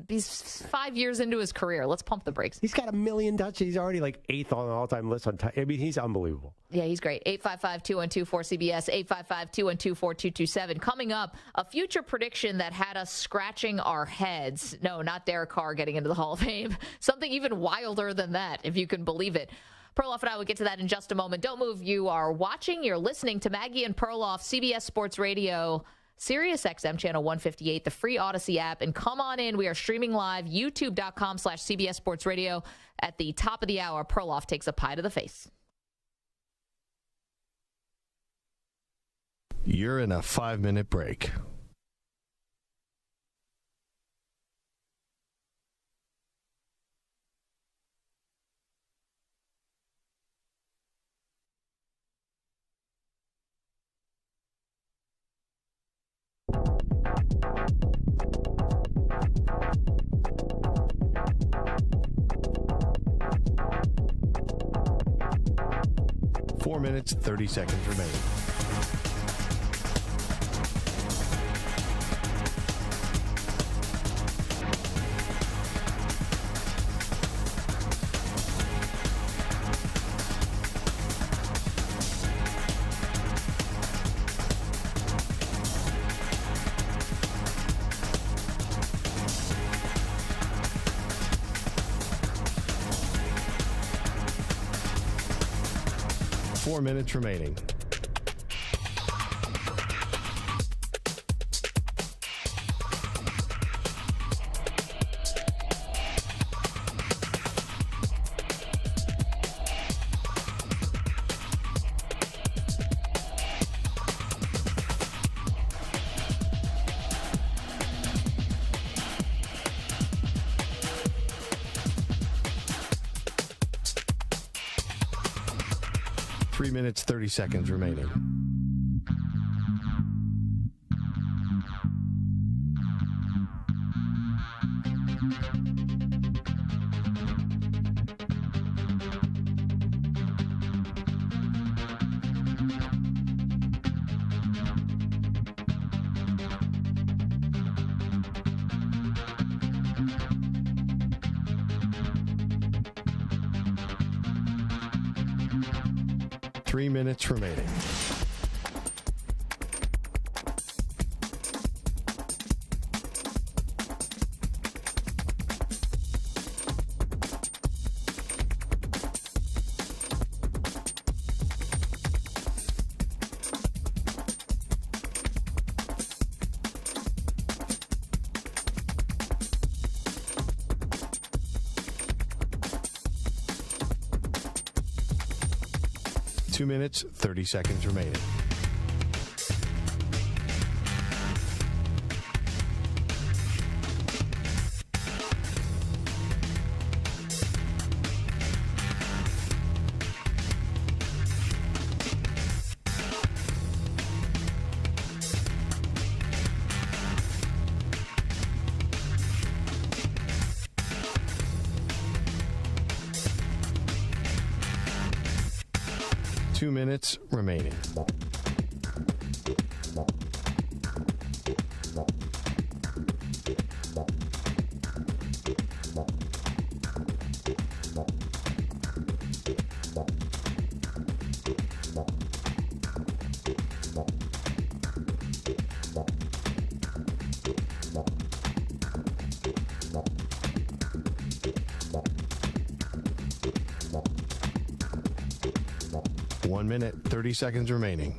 5 years into his career. Let's pump the brakes. He's got 1 million touches. He's already like 8th on the all-time list. I mean, he's unbelievable. Yeah, he's great. 855-212-4CBS, 855-212-4227. Coming up, a future prediction that had us scratching our heads. No, not Derek Carr getting into the Hall of Fame. Something even wilder than that, if you can believe it. Perloff and I will get to that in just a moment. Don't move. You are watching, you're listening to Maggie and Perloff, CBS Sports Radio, Sirius XM channel 158, the free Odyssey app, and come on in. We are streaming live, youtube.com/CBS Sports Radio. At the top of the hour, Perloff takes a pie to the face. You're in a 5-minute break. Four minutes, 30 seconds remaining. Four minutes remaining. Three minutes, 30 seconds remaining. Three minutes remaining. Two minutes, 30 seconds remaining. Two minutes remaining. One minute, 30 seconds remaining.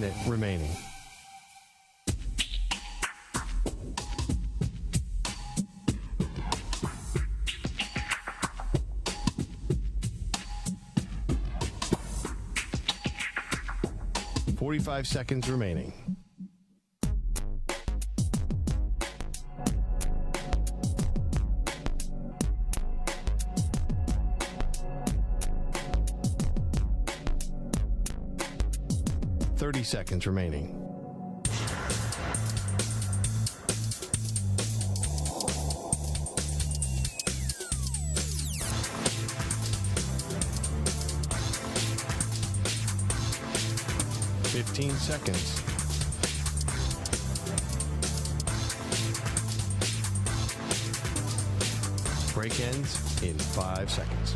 minute remaining. .45 seconds remaining. .30 seconds remaining. .15 seconds. Break ends in 5 seconds.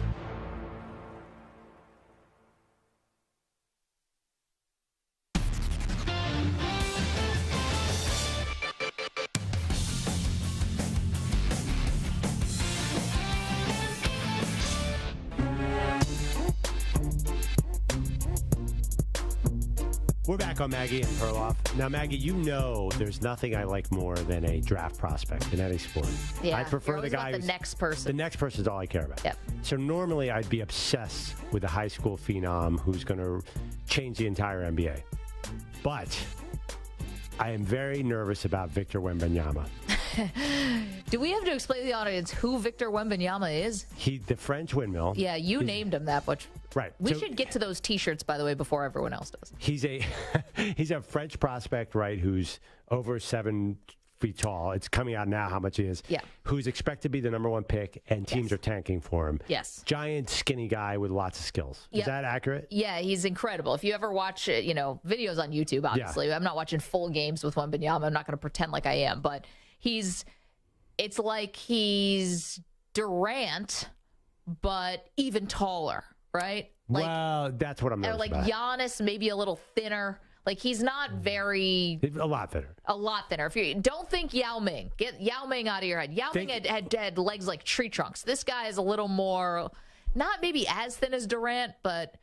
We're back on Maggie and Perloff. Now, Maggie, you know there's nothing I like more than a draft prospect in any sport. Yeah, I prefer the guy the next person. The next person is all I care about. Yep. So normally I'd be obsessed with a high school phenom who's going to change the entire NBA. But I am very nervous about Victor Wembanyama. Do we have to explain to the audience who Victor Wembanyama is? The French windmill. Yeah, you named him that, but right. We should get to those T-shirts, by the way, before everyone else does. He's a French prospect, right, who's over 7 feet tall. It's coming out now how much he is. Yeah. Who's expected to be the number 1 pick, and teams are tanking for him. Yes. Giant, skinny guy with lots of skills. Is that accurate? Yeah, he's incredible. If you ever watch, videos on YouTube, obviously. Yeah. I'm not watching full games with Wembanyama. I'm not going to pretend like I am, but it's like he's Durant, but even taller, right? Like, well, that's what I'm nervous like about. Giannis, maybe a little thinner. Like, he's not very... A lot thinner. A lot thinner. If you don't think Yao Ming. Get Yao Ming out of your head. Yao Ming had legs like tree trunks. This guy is a little more, not maybe as thin as Durant, but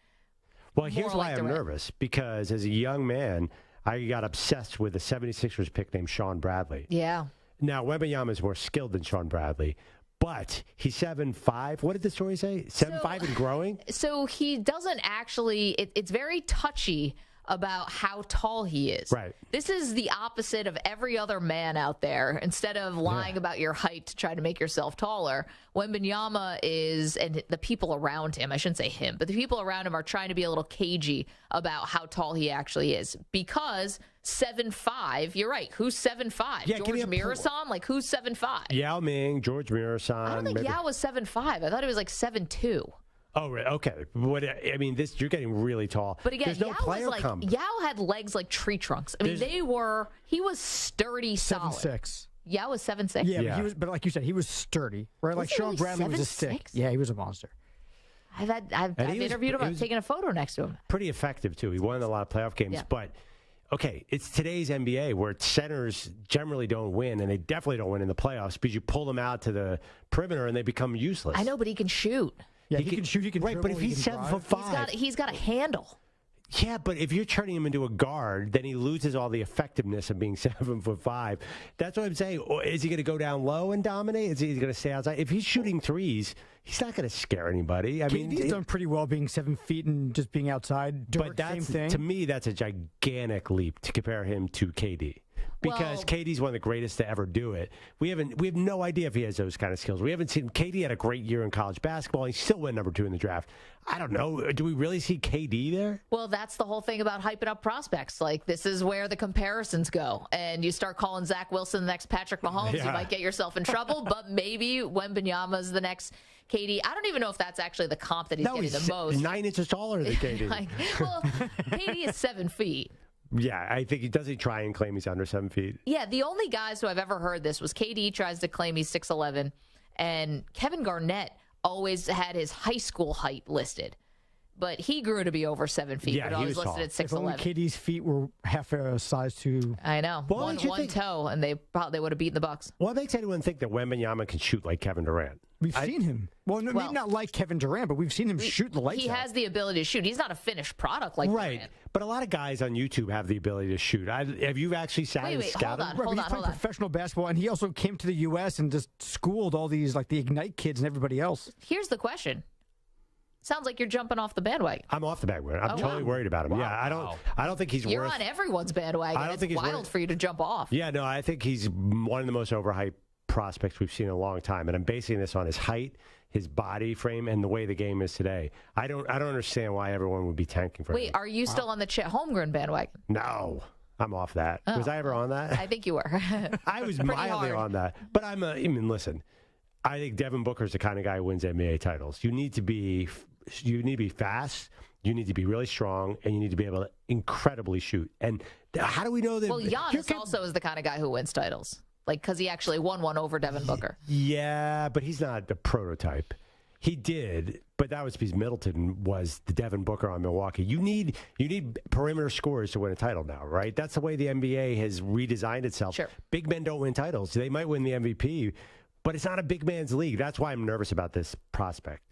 well, here's why like I'm Durant. nervous. Because as a young man, I got obsessed with a 76ers pick named Sean Bradley. Yeah. Now, Wembanyama is more skilled than Sean Bradley, but he's 7'5". What did the story say? 7'5" and growing? So he doesn't actually, it's very touchy about how tall he is. Right. This is the opposite of every other man out there. Instead of lying about your height to try to make yourself taller, Wembanyama is, and the people around him, I shouldn't say him, but the people around him are trying to be a little cagey about how tall he actually is. Because 7'5", you're right. Who's 7'5"? Yeah, George Mirasan? Like, who's 7'5"? Yao Ming, George Mirasan. I don't think Yao was 7'5". I thought he was like 7'2". Oh, right. Okay. You're getting really tall. But again, there's no player Yao had legs like tree trunks. I mean, he was sturdy, solid. 7'6". Yao was 7'6". Yeah, but like you said, he was sturdy, right? Like Sean Bradley was a stick. Yeah, he was a monster. I've interviewed him. I've taken a photo next to him. Pretty effective, too. He won a lot of playoff games. Yeah. But, okay, it's today's NBA where centers generally don't win, and they definitely don't win in the playoffs because you pull them out to the perimeter and they become useless. I know, but he can shoot. Yeah, he can shoot. He can right, dribble, but if he's 7'5", he's got a handle. Yeah, but if you're turning him into a guard, then he loses all the effectiveness of being 7'5". That's what I'm saying. Or is he going to go down low and dominate? Is he going to stay outside? If he's shooting threes, he's not going to scare anybody. I mean, he's done pretty well being 7 feet and just being outside. But same thing. To me, that's a gigantic leap to compare him to KD. Because KD's one of the greatest to ever do it. We have no idea if he has those kind of skills. We haven't seen KD had a great year in college basketball. He still went number 2 in the draft. I don't know. Do we really see KD there? Well, that's the whole thing about hyping up prospects. Like, this is where the comparisons go. And you start calling Zach Wilson the next Patrick Mahomes, you might get yourself in trouble. But maybe Wembanyama's the next KD. I don't even know if that's actually the comp that he's getting the most. 9 inches taller than KD. KD is 7 feet. Yeah, I think he try and claim he's under 7 feet. Yeah, the only guys who I've ever heard this was KD tries to claim he's 6'11", and Kevin Garnett always had his high school height listed. but he grew to be over 7 feet. Yeah, but he was was listed tall. at 6'11". If only KD's feet were half a size too. I know. Well, One toe, and they would have beaten the Bucks. What makes anyone think that Wembanyama can shoot like Kevin Durant? We've seen him. Well, maybe not like Kevin Durant, but we've seen him shoot the lights He out. has the ability to shoot. He's not a finished product like Right. Durant. But a lot of guys on YouTube have the ability to shoot. Have you actually sat and scouted? Right, but he's playing professional basketball, and he also came to the U.S. and just schooled all these, like the Ignite kids and everybody else. Here's the question. Sounds like you're jumping off the bandwagon. I'm off the bandwagon. I'm totally worried about him. Wow. Yeah, I don't think he's You're worth. on everyone's bandwagon. I don't It's think he's wild worth- for you to jump off. Yeah, no, I think he's one of the most overhyped prospects we've seen in a long time, and I'm basing this on his height, his body frame, and the way the game is today. I don't understand why everyone would be tanking for him. Wait, are you still on the Chet Holmgren bandwagon? No, I'm off that. Oh. Was I ever on that? I think you were. I was Pretty mildly hard. on that, but I mean, listen. I think Devin Booker's the kind of guy who wins NBA titles. You need to be fast. You need to be really strong, and you need to be able to incredibly shoot. And how do we know that? Well, Giannis also is the kind of guy who wins titles, like because he actually won one over Devin Booker. Yeah, but he's not the prototype. He did, but that was because Middleton was the Devin Booker on Milwaukee. You need perimeter scorers to win a title now, right? That's the way the NBA has redesigned itself. Sure. Big men don't win titles. They might win the MVP, but it's not a big man's league. That's why I'm nervous about this prospect.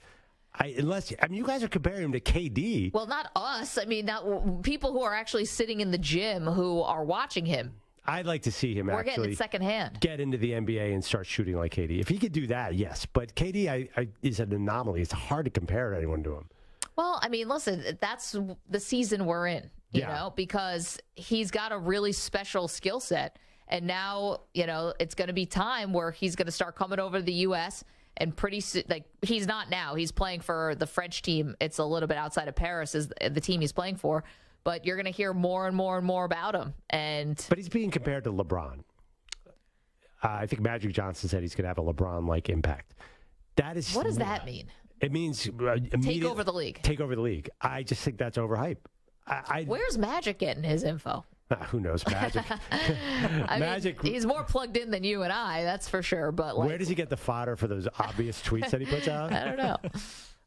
You guys are comparing him to KD. Well, not us. I mean, not people who are actually sitting in the gym who are watching him. I'd like to see him We're getting actually it secondhand. get into the NBA and start shooting like KD. If he could do that, yes. But KD is an anomaly. It's hard to compare anyone to him. Well, I mean, listen, that's the season we're in, you know, because he's got a really special skill set. And now, it's going to be time where he's going to start coming over to the U.S. And pretty soon, he's not now. He's playing for the French team. It's a little bit outside of Paris is the team he's playing for. But you're going to hear more and more and more about him. But he's being compared to LeBron. I think Magic Johnson said he's going to have a LeBron-like impact. What does that mean? It means Take over the league. Take over the league. I just think that's overhyped. Where's Magic getting his info? Who knows, Magic? Magic. He's more plugged in than you and I, that's for sure. But where does he get the fodder for those obvious tweets that he puts out? I don't know.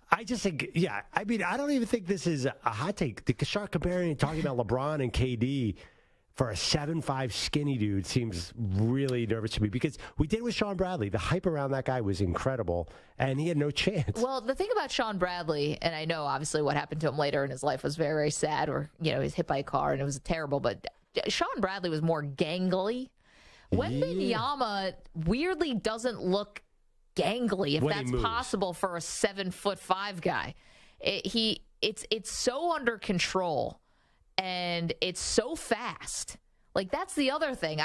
I just think, I mean, I don't even think this is a hot take. To start comparing and talking about LeBron and KD for a 7'5" skinny dude seems really nervous to me because we did with Sean Bradley. The hype around that guy was incredible, and he had no chance. Well, the thing about Sean Bradley, and I know obviously what happened to him later in his life was very, very sad, or, he was hit by a car and it was terrible, but Sean Bradley was more gangly. Wembanyama weirdly doesn't look gangly, if that's possible for a 7'5" guy. It's so under control and it's so fast. Like that's the other thing.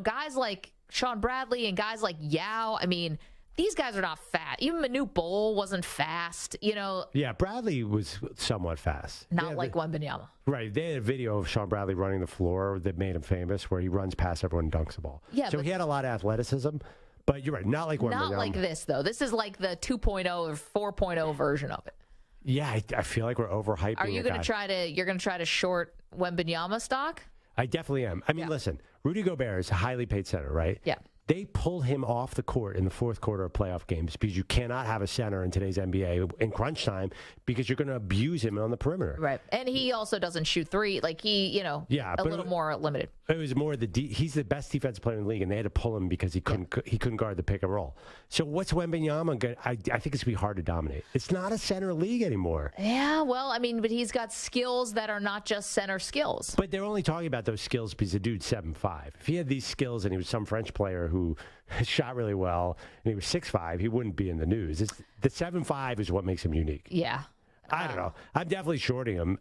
Guys like Sean Bradley and guys like Yao, I mean, these guys are not fat. Even Manute Bol wasn't fast, Yeah, Bradley was somewhat fast. Not like Wembanyama. Right. They had a video of Sean Bradley running the floor that made him famous where he runs past everyone and dunks the ball. Yeah, so he had a lot of athleticism. But you're right, not like Wembanyama. Not like this, though. This is like the 2.0 or 4.0 version of it. Yeah, I feel like we're overhyping. Are you going to try to? You're going to try to short Wembanyama stock? I definitely am. I mean, listen, Rudy Gobert is a highly paid center, right? Yeah. They pull him off the court in the fourth quarter of playoff games because you cannot have a center in today's NBA in crunch time because you're going to abuse him on the perimeter. Right. And he also doesn't shoot three. Like a little more limited. It was more he's the best defensive player in the league, and they had to pull him because he couldn't guard the pick and roll. So what's Wembanyama good? I think it's going to be hard to dominate. It's not a center league anymore. Yeah, well, I mean, but he's got skills that are not just center skills. But they're only talking about those skills because the dude's 7'5". If he had these skills and he was some French player who shot really well and he was 6'5", he wouldn't be in the news. The 7'5" is what makes him unique. Yeah. I don't know. I'm definitely shorting him.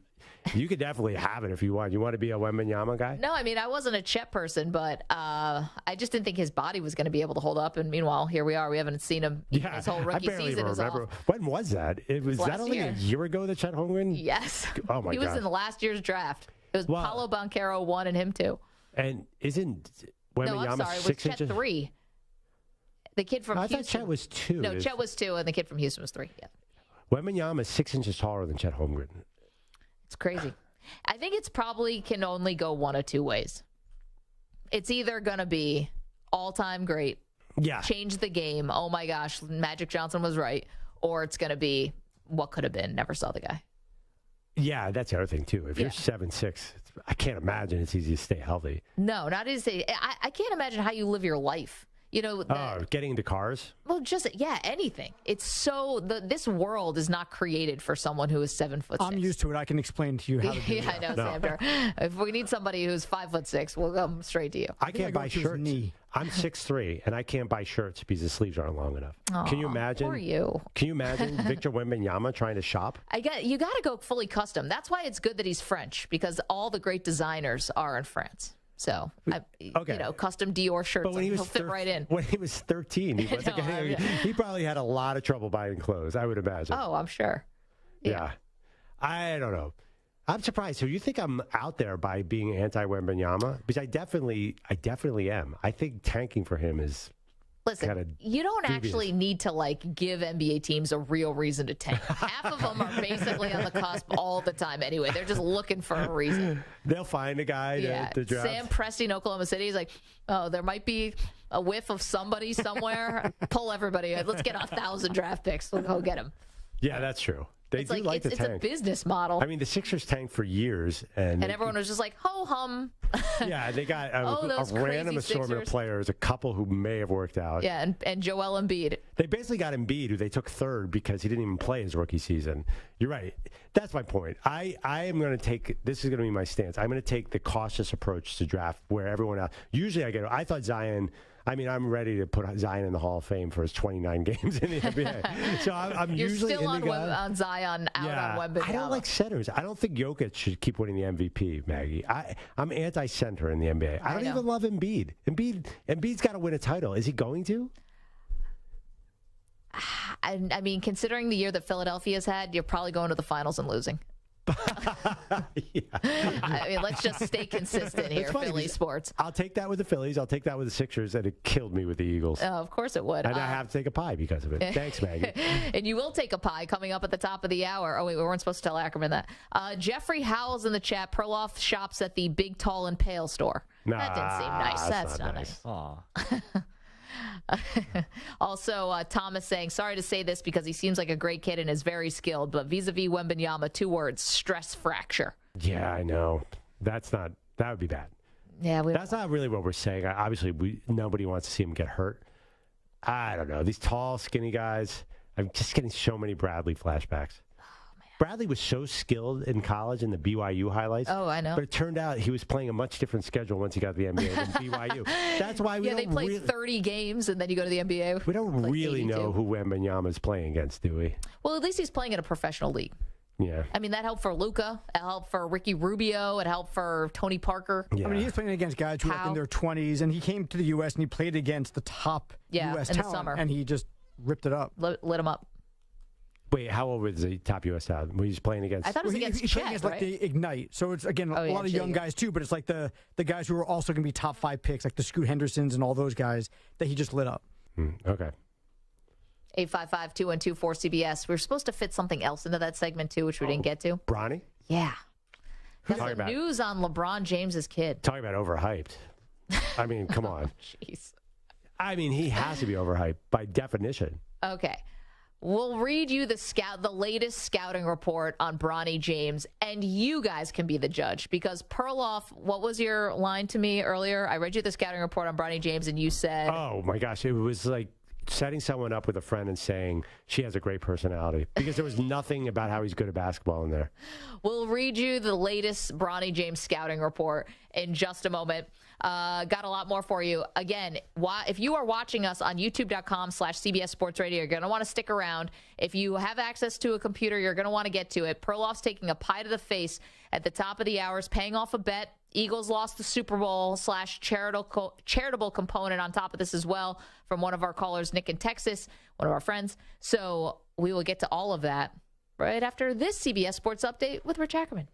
You could definitely have it if you want. You want to be a Wembanyama guy? No, I mean, I wasn't a Chet person, but I just didn't think his body was going to be able to hold up. And meanwhile, here we are. We haven't seen him. His whole rookie season is off. When was that? Was that only year. a year ago that Chet Holmgren? Yes. Oh, my God. He was in the last year's draft. It was Paolo Banchero 1 and him 2. And isn't Wembanyama no, I'm sorry. It was 6 Chet inches? 3. The kid from Houston. I thought Chet was 2. No, Chet was 2, and the kid from Houston was 3. Yeah. Wembanyama is 6 inches taller than Chet Holmgren. It's crazy. I think it's probably can only go one of two ways. It's either going to be all-time great, change the game, oh my gosh, Magic Johnson was right, or it's going to be what could have been, never saw the guy. Yeah, that's the other thing, too. If you're 7'6", I can't imagine it's easy to stay healthy. No, not easy. I can't imagine how you live your life. You know, getting into cars? Well, anything. It's so this world is not created for someone who is 7'6". I'm used to it. I can explain to you how to do it. I know, Sandra. If we need somebody who's 5'6", we'll come straight to you. I can't buy shirts. I'm 6'3", and I can't buy shirts because the sleeves aren't long enough. Can you imagine? Poor you. Can you imagine Victor Wembanyama trying to shop? You got to go fully custom. That's why it's good that he's French, because all the great designers are in France. So, custom Dior shirts, he'll fit right in. When he was 13, he probably had a lot of trouble buying clothes, I would imagine. Oh, I'm sure. Yeah. I don't know. I'm surprised. So you think I'm out there by being anti-Wembanyama? Because I definitely am. I think tanking for him is... Listen, you don't actually need to give NBA teams a real reason to tank. Half of them are basically on the cusp all the time anyway. They're just looking for a reason. They'll find a guy to draft. Sam Presti in Oklahoma City is like, there might be a whiff of somebody somewhere. Pull everybody. Let's get 1,000 draft picks. We'll go get him. Yeah, that's true. They do like to tank. It's a business model. I mean, the Sixers tanked for years. And everyone was just like, ho-hum. Yeah, they got a random assortment of players, a couple who may have worked out. Yeah, and Joel Embiid. They basically got Embiid, who they took third because he didn't even play his rookie season. You're right. That's my point. I am going to take, this is going to be my stance, I'm going to take the cautious approach to draft where everyone else, usually I thought Zion, I'm ready to put Zion in the Hall of Fame for his 29 games in the NBA. So I'm You're usually still on Zion, out on Wembanyama. I don't like centers. I don't think Jokic should keep winning the MVP, Maggie. I'm anti-center in the NBA. I don't even love Embiid. Embiid's got to win a title. Is he going to? I mean, considering the year that Philadelphia's had, you're probably going to the finals and losing. I mean, let's just stay consistent here, Philly sports. I'll take that with the Phillies. I'll take that with the Sixers, and it killed me with the Eagles. Oh, of course it would. And I have to take a pie because of it. Thanks, Maggie. And you will take a pie coming up at the top of the hour. Oh, wait, we weren't supposed to tell Ackerman that. Jeffrey Howell's in the chat. Perloff shops at the Big, Tall, and Pale store. That didn't seem nice. That's not nice. Aw. Also, Thomas saying, sorry to say this because he seems like a great kid and is very skilled, but vis-a-vis Wembanyama, 2 words, stress fracture. Yeah, I know. That would be bad. Yeah, that's not really what we're saying. Obviously, nobody wants to see him get hurt. I don't know. These tall, skinny guys, I'm just getting so many Bradley flashbacks. Bradley was so skilled in college in the BYU highlights. Oh, I know. But it turned out he was playing a much different schedule once he got to the NBA than BYU. That's why they play 30 games and then you go to the NBA. We don't really know who Wembanyama is playing against, do we? Well, at least he's playing in a professional league. Yeah. I mean, that helped for Luka. It helped for Ricky Rubio. It helped for Tony Parker. Yeah. I mean, he's playing against guys who are in their 20s, and he came to the U.S. and he played against the top U.S. in talent, the summer. And he just ripped it up. Lit him up. Wait, how old was the top U.S. talent? Were you playing against? I thought it was against he's Chet, playing against right? the Ignite. So it's, again, a lot of young guys, too, but it's like the guys who are also going to be top 5 picks, like the Scoot Hendersons and all those guys that he just lit up. Okay. 855-212-4CBS. We were supposed to fit something else into that segment, too, which we didn't get to. Bronny? Yeah. Got some news on LeBron James's kid. Talking about overhyped. I mean, come on. Jeez. I mean, he has to be overhyped by definition. Okay. We'll read you the latest scouting report on Bronny James, and you guys can be the judge. Because Perloff, what was your line to me earlier? I read you the scouting report on Bronny James, and you said... Oh, my gosh. It was like setting someone up with a friend and saying she has a great personality. Because there was nothing about how he's good at basketball in there. We'll read you the latest Bronny James scouting report in just a moment. Got a lot more for you. Again, if you are watching us on youtube.com/CBS Sports Radio, you're going to want to stick around. If you have access to a computer, you're going to want to get to it. Perloff's taking a pie to the face at the top of the hours, paying off a bet. Eagles lost the Super Bowl / charitable component on top of this as well from one of our callers, Nick in Texas, one of our friends. So we will get to all of that right after this CBS Sports Update with Rich Ackerman.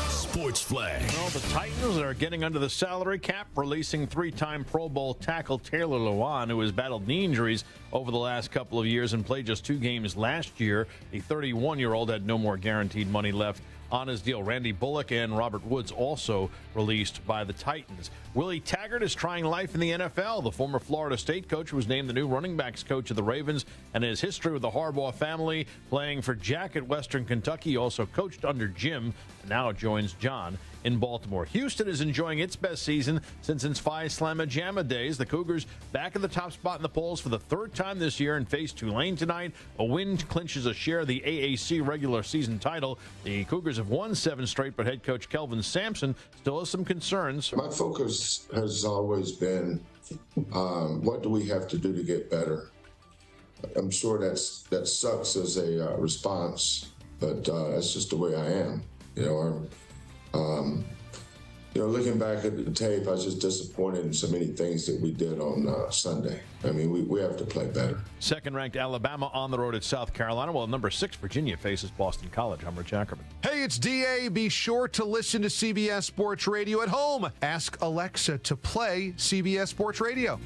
Sports Flag. Well, the Titans are getting under the salary cap, releasing 3-time Pro Bowl tackle Taylor Lewan, who has battled knee injuries over the last couple of years and played just 2 games last year. The 31-year-old had no more guaranteed money left on his deal. Randy Bullock and Robert Woods also released by the Titans. Willie Taggart is trying life in the NFL. The former Florida State coach was named the new running backs coach of the Ravens, and his history with the Harbaugh family, playing for Jack at Western Kentucky. He also coached under Jim, and now joins John in Baltimore. Houston is enjoying its best season since its Phi Slamma Jamma days. The Cougars back in the top spot in the polls for the third time this year and face Tulane tonight. A win clinches a share of the AAC regular season title. The Cougars have won 7 straight, but head coach Kelvin Sampson still has some concerns. My focus has always been, what do we have to do to get better? I'm sure that sucks as a response, but that's just the way I am. Looking back at the tape, I was just disappointed in so many things that we did on Sunday. I mean, we have to play better. Second-ranked Alabama on the road at South Carolina, while number 6 Virginia faces Boston College. I'm Rich Ackerman. Hey, it's DA. Be sure to listen to CBS Sports Radio at home. Ask Alexa to play CBS Sports Radio.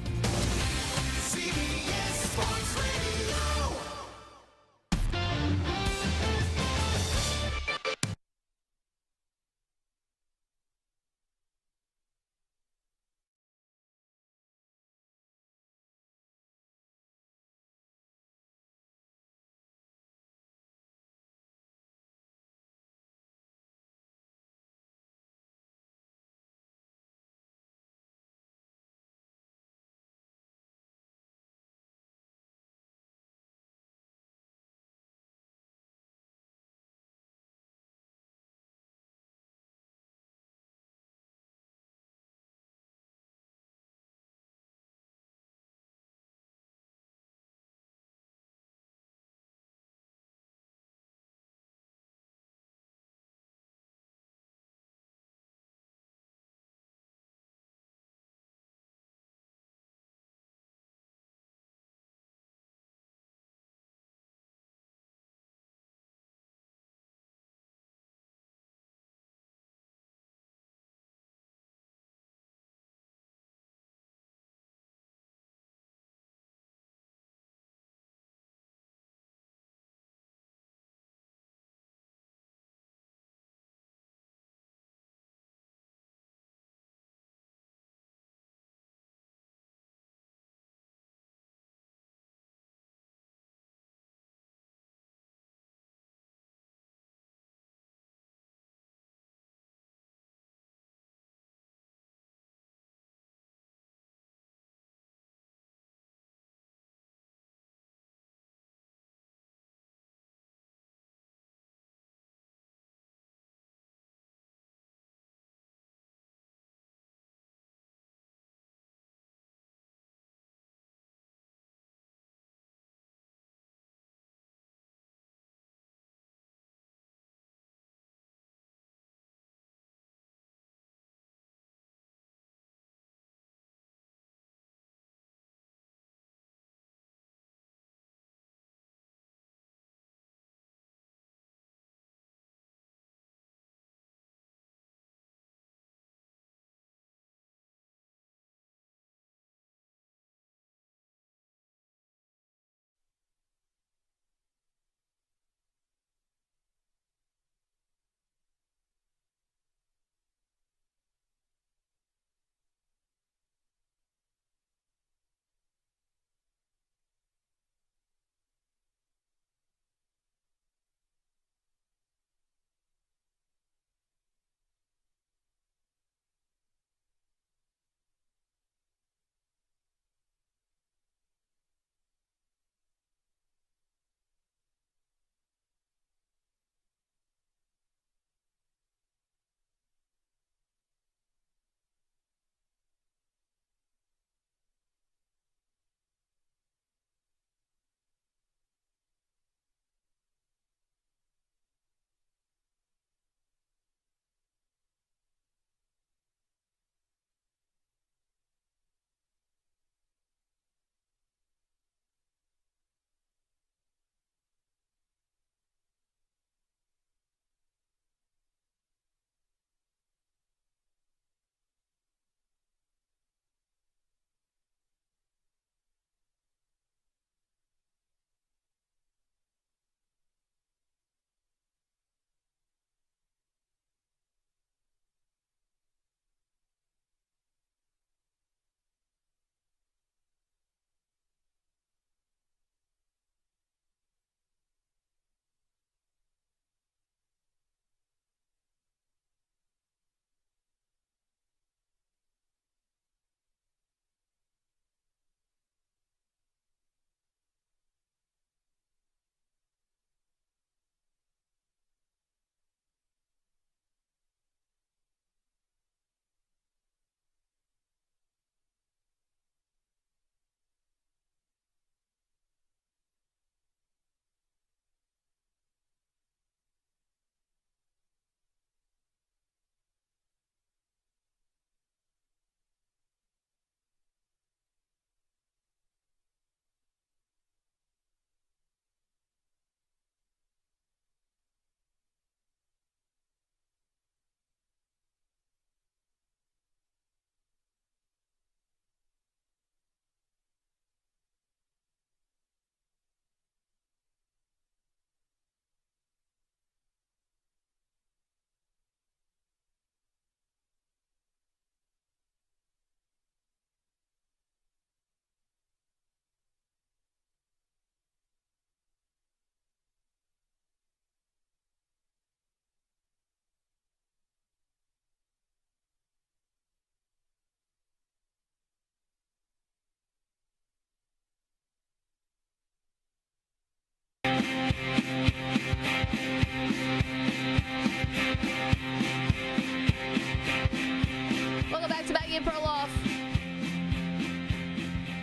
and Perloff.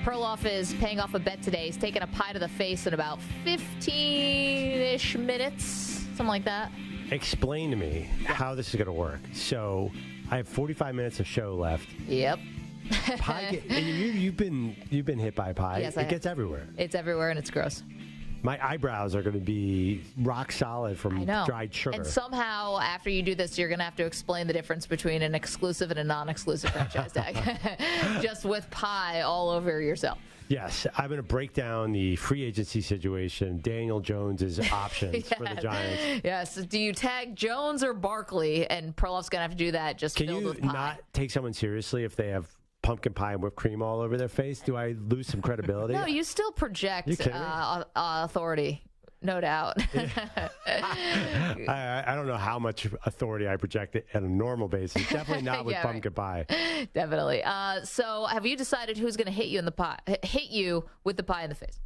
Perloff is paying off a bet today. He's taking a pie to the face in about 15-ish minutes, something like that. Explain to me how this is going to work. So I have 45 minutes of show left. Yep. Pie, you've been hit by pie. Yes, it gets everywhere. It's everywhere, and it's gross. My eyebrows are going to be rock solid from dried sugar. And somehow, after you do this, you're going to have to explain the difference between an exclusive and a non-exclusive franchise tag. Just with pie all over yourself. Yes, I'm going to break down the free agency situation, Daniel Jones's options for the Giants. Yes. Do you tag Jones or Barkley? And Perloff's going to have to do that just filled with pie. Can you not take someone seriously if they have pumpkin pie and whipped cream all over their face? Do I lose some credibility? No, you still project authority, no doubt. I don't know how much authority I project on a normal basis. Definitely not with pumpkin pie. Definitely. So, have you decided who's going to hit you in the pie? Hit you with the pie in the face?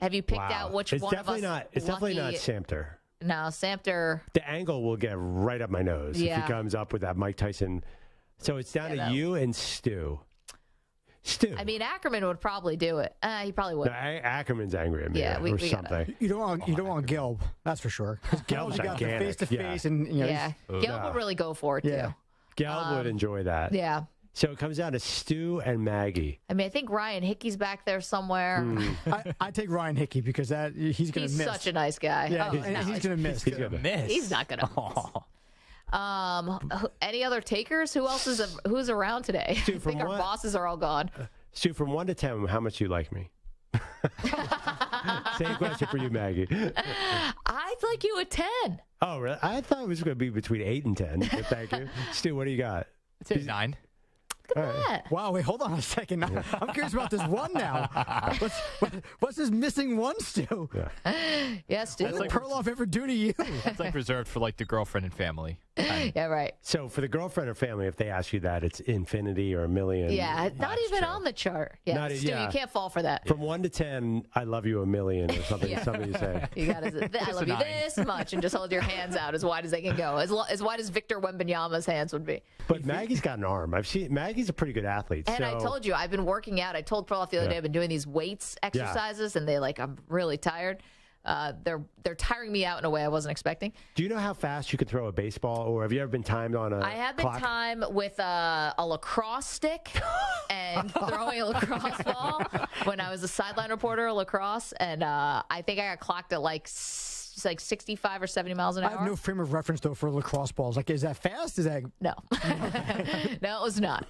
Have you picked out which one of us? It's definitely not Samter. No, Samter. The angle will get right up my nose if he comes up with that Mike Tyson. So it's down to you and Stu. I mean, Ackerman would probably do it. He probably would. No, Ackerman's angry at me or something. You don't want Gelb, that's for sure. Gelb's gigantic. Face to face, and Gelb would really go for it too. Gelb would enjoy that. Yeah. So it comes down to Stu and Maggie. I mean, I think Ryan Hickey's back there somewhere. I take Ryan Hickey because he's going to miss. He's such a nice guy. Yeah, he's going to miss. He's going to miss. He's not going to miss. Any other takers? Who's around today? Stu, I think our bosses are all gone. Stu, from 1 to 10, how much do you like me? Same question for you, Maggie. I'd like you at 10. Oh, really? I thought it was going to be between 8 and 10. But thank you. Stu, what do you got? It's 9. Look at that. Wow, wait, hold on a second. I'm curious about this one now. What's this missing one, Stu? Yes, Stu. What did Perloff ever do to you? It's like reserved for like the girlfriend and family. Yeah, right. So for the girlfriend or family, if they ask you that, it's infinity or a million. Yeah, not even on the chart. Yeah, Stu, you can't fall for that. From 1 to 10, I love you a million or something. Something you say. You got I love you this much, and just hold your hands out as wide as they can go, as wide as Victor Wembanyama's hands would be. But Maggie's got an arm. I've seen Maggie's a pretty good athlete. And I told you, I've been working out. I told Perloff the other day I've been doing these weights exercises, and I'm really tired. They're tiring me out in a way I wasn't expecting. Do you know how fast you could throw a baseball, or have you ever been timed on a I have been clock? timed with a lacrosse stick and throwing a lacrosse ball when I was a sideline reporter of lacrosse, and I think I got clocked at like 65 or 70 miles an hour. I have no frame of reference, though, for lacrosse balls. Like, is that fast? Is that... No. No, it was not.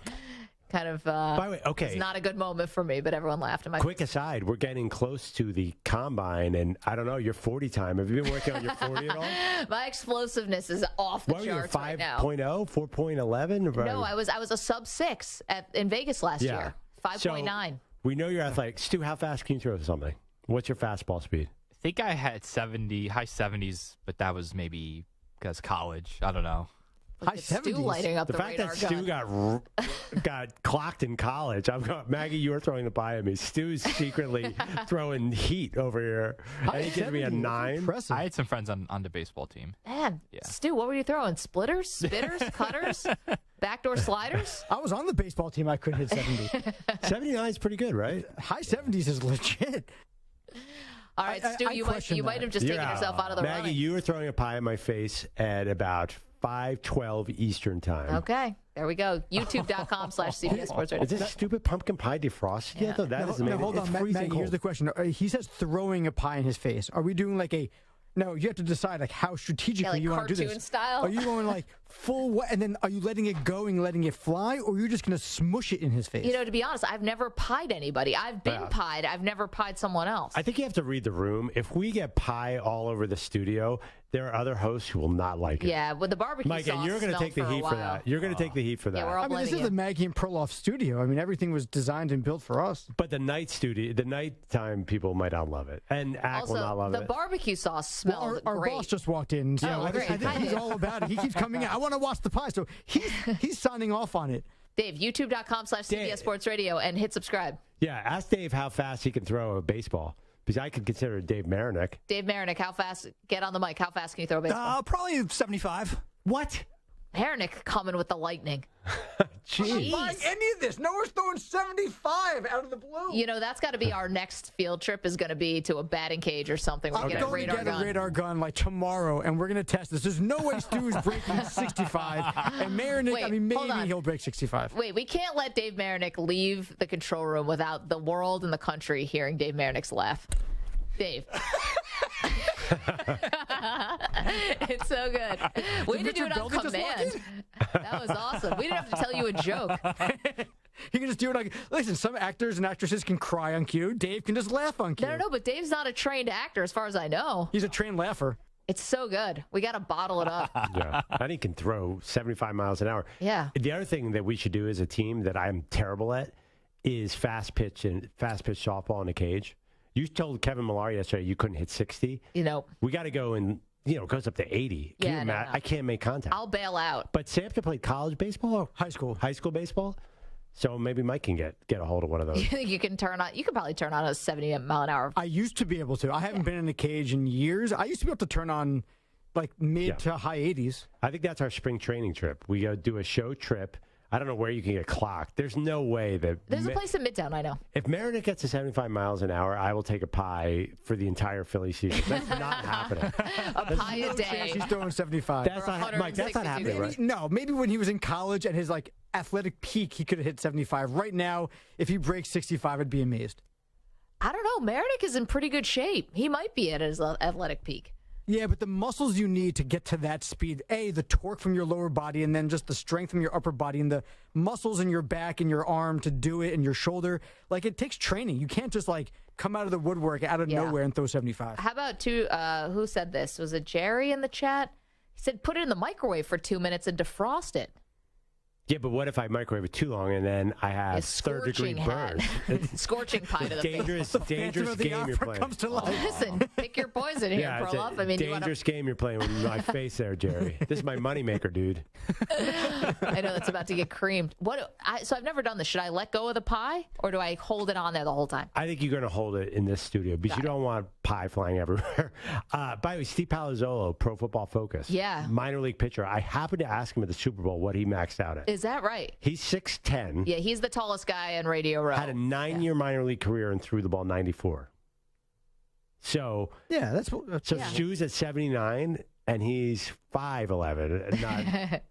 Kind of, By the way, okay. It's not a good moment for me, but everyone laughed at my Quick aside, we're getting close to the combine, and I don't know, your 40 time. Have you been working on your 40 at all? My explosiveness is off the charts right now. What were you, 5.0, 4.11? No, I was a sub 6 in Vegas last year. 5.9. So, we know you're athletic. Stu, how fast can you throw something? What's your fastball speed? I think I had high 70s, but that was maybe because college. I don't know. High 70s. Stu lighting up the fact that Stu got clocked in college. I'm going, Maggie, you were throwing the pie at me. Stu's secretly throwing heat over here. I think it'd be a 9. I had some friends on the baseball team. Man, Stu, what were you throwing? Splitters, spitters, cutters, backdoor sliders? I was on the baseball team. I couldn't hit 70. 79 is pretty good, right? High 70s is legit. All right, Stu, you might have just taken yourself out of the Maggie, running. you were throwing a pie in my face at about 5:12 Eastern time. Okay, there we go. YouTube.com/CBS Sports Radio. Is this stupid pumpkin pie defrosted yet? Though that is amazing. No, hold on, Maggie, here's the question. He says throwing a pie in his face. Are we doing like a... No, you have to decide like how strategically you want to do this. Cartoon style? Are you going like full and then are you letting it go and letting it fly, or are you just going to smush it in his face? You know, to be honest, I've never pied anybody. I've been pied. I've never pied someone else. I think you have to read the room. If we get pie all over the studio, there are other hosts who will not like it. Yeah, with the barbecue Mike, sauce and you're going to take the heat for that. You're going to take the heat for that. Yeah, we're all this is the Maggie and Perloff studio. I mean, everything was designed and built for us. But the nighttime people might not love it, and Ack will not love the it. barbecue sauce smells our great. boss just walked in, so I think he's all about it. He keeps coming in. I want to watch the pie, so he's signing off on it. Dave, YouTube.com/CBS Sports Radio, and hit subscribe. Yeah, ask Dave how fast he can throw a baseball. Because I could consider Dave Marinick. Dave Marinick, how fast? Get on the mic. How fast can you throw a baseball? Probably 75. What? Marinick coming with the lightning. I'm not buying any of this. No one's throwing 75 out of the blue. You know, that's got to be our next field trip is going to be to a batting cage or something. I'm going to get a radar gun like tomorrow, and we're going to test this. There's no way Stu's breaking 65. And Marinick, maybe he'll break 65. Wait, we can't let Dave Marinick leave the control room without the world and the country hearing Dave Marinick's laugh. Dave. It's so good. Way to do it on command. That was awesome. We didn't have to tell you a joke. He can just do it like, listen, some actors and actresses can cry on cue. Dave can just laugh on cue. No, but Dave's not a trained actor as far as I know. He's a trained laugher. It's so good. We got to bottle it up. Yeah, and he can throw 75 miles an hour. Yeah. The other thing that we should do as a team that I'm terrible at is fast pitch softball in the cage. You told Kevin Millar yesterday you couldn't hit 60. You know. We got to go and, it goes up to 80. Yeah, no. I can't make contact. I'll bail out. But Samka played college baseball or high school baseball? So maybe Mike can get a hold of one of those. You think you can probably turn on a 70 mile an hour? I used to be able to. I haven't been in a cage in years. I used to be able to turn on like mid to high 80s. I think that's our spring training trip. We go do a show trip. I don't know where you can get clocked. There's no way that... There's a place in Midtown, I know. If Marinick gets to 75 miles an hour, I will take a pie for the entire Philly season. That's not happening. A pie a day. He's throwing 75. That's not, Mike, that's not happening, right? No, maybe when he was in college at his like athletic peak, he could have hit 75. Right now, if he breaks 65, I'd be amazed. I don't know. Marinick is in pretty good shape. He might be at his athletic peak. Yeah, but the muscles you need to get to that speed, the torque from your lower body and then just the strength from your upper body and the muscles in your back and your arm to do it and your shoulder, like it takes training. You can't just like come out of the woodwork out of nowhere and throw 75. How about who said this? Was it Jerry in the chat? He said put it in the microwave for 2 minutes and defrost it. Yeah, but what if I microwave it too long and then I have third-degree burns? Scorching pie to the dangerous game you're playing. Comes to life. Listen, pick your poison here, Perloff. I mean, dangerous game you're playing with my face there, Jerry. This is my moneymaker, dude. I know that's about to get creamed. So I've never done this. Should I let go of the pie or do I hold it on there the whole time? I think you're going to hold it in this studio because you don't want pie flying everywhere. By the way, Steve Palazzolo, Pro Football Focus. Yeah. Minor league pitcher. I happened to ask him at the Super Bowl what he maxed out at. Is that right? He's 6'10". Yeah, he's the tallest guy in Radio Row. Had a 9-year minor league career and threw the ball 94. So yeah, that's Stu's at 79 and he's 5'11".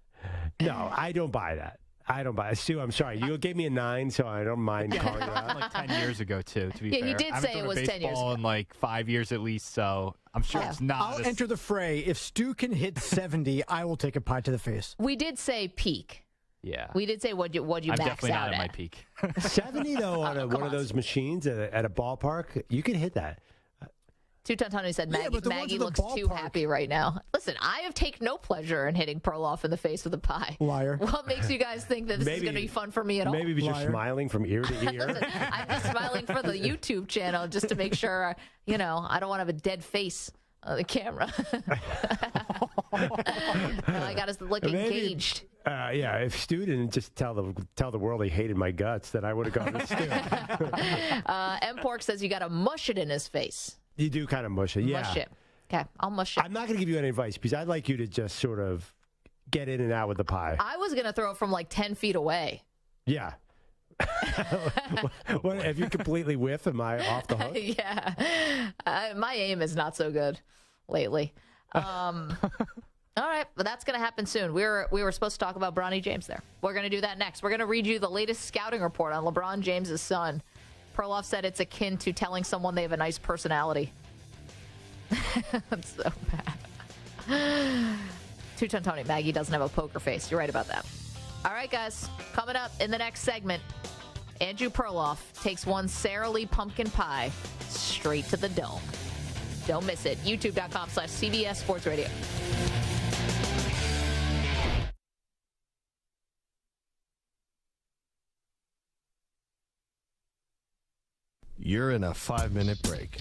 No, I don't buy that. I don't buy it. Stu, I'm sorry. You gave me a 9, so I don't mind calling you out. Like 10 years ago, too, to be fair. Yeah, he did say it was 10 years ago. In like 5 years at least, so I'm sure it's not. I'll enter the fray. If Stu can hit 70, I will take a pie to the face. We did say peak. Yeah. We did say what'd you max out at. I'm definitely not at my peak. 70, though, on one of those machines at a ballpark, you can hit that. Tony said Maggie looks too happy right now. Listen, I have taken no pleasure in hitting Perloff in the face with a pie. Liar. What makes you guys think that this is going to be fun for me at all? Maybe because you're smiling from ear to ear. Listen, I'm just smiling for the YouTube channel just to make sure, I don't want to have a dead face on the camera. I got to look engaged. If Stu didn't just tell the world he hated my guts, then I would have gone with Stu. M Pork says you got to mush it in his face. You do kind of mush it, yeah. Mush it. Okay, I'll mush it. I'm not going to give you any advice because I'd like you to just sort of get in and out with the pie. I was going to throw it from like 10 feet away. Yeah. What, if you completely whiff, am I off the hook? Yeah. My aim is not so good lately. All right, but that's going to happen soon. We were supposed to talk about Bronny James there. We're going to do that next. We're going to read you the latest scouting report on LeBron James' son. Perloff said it's akin to telling someone they have a nice personality. That's so bad. Two-Ton Tony, Maggie doesn't have a poker face. You're right about that. All right, guys. Coming up in the next segment, Andrew Perloff takes one Sara Lee pumpkin pie straight to the dome. Don't miss it. YouTube.com/CBS Sports Radio. You're in a 5-minute break.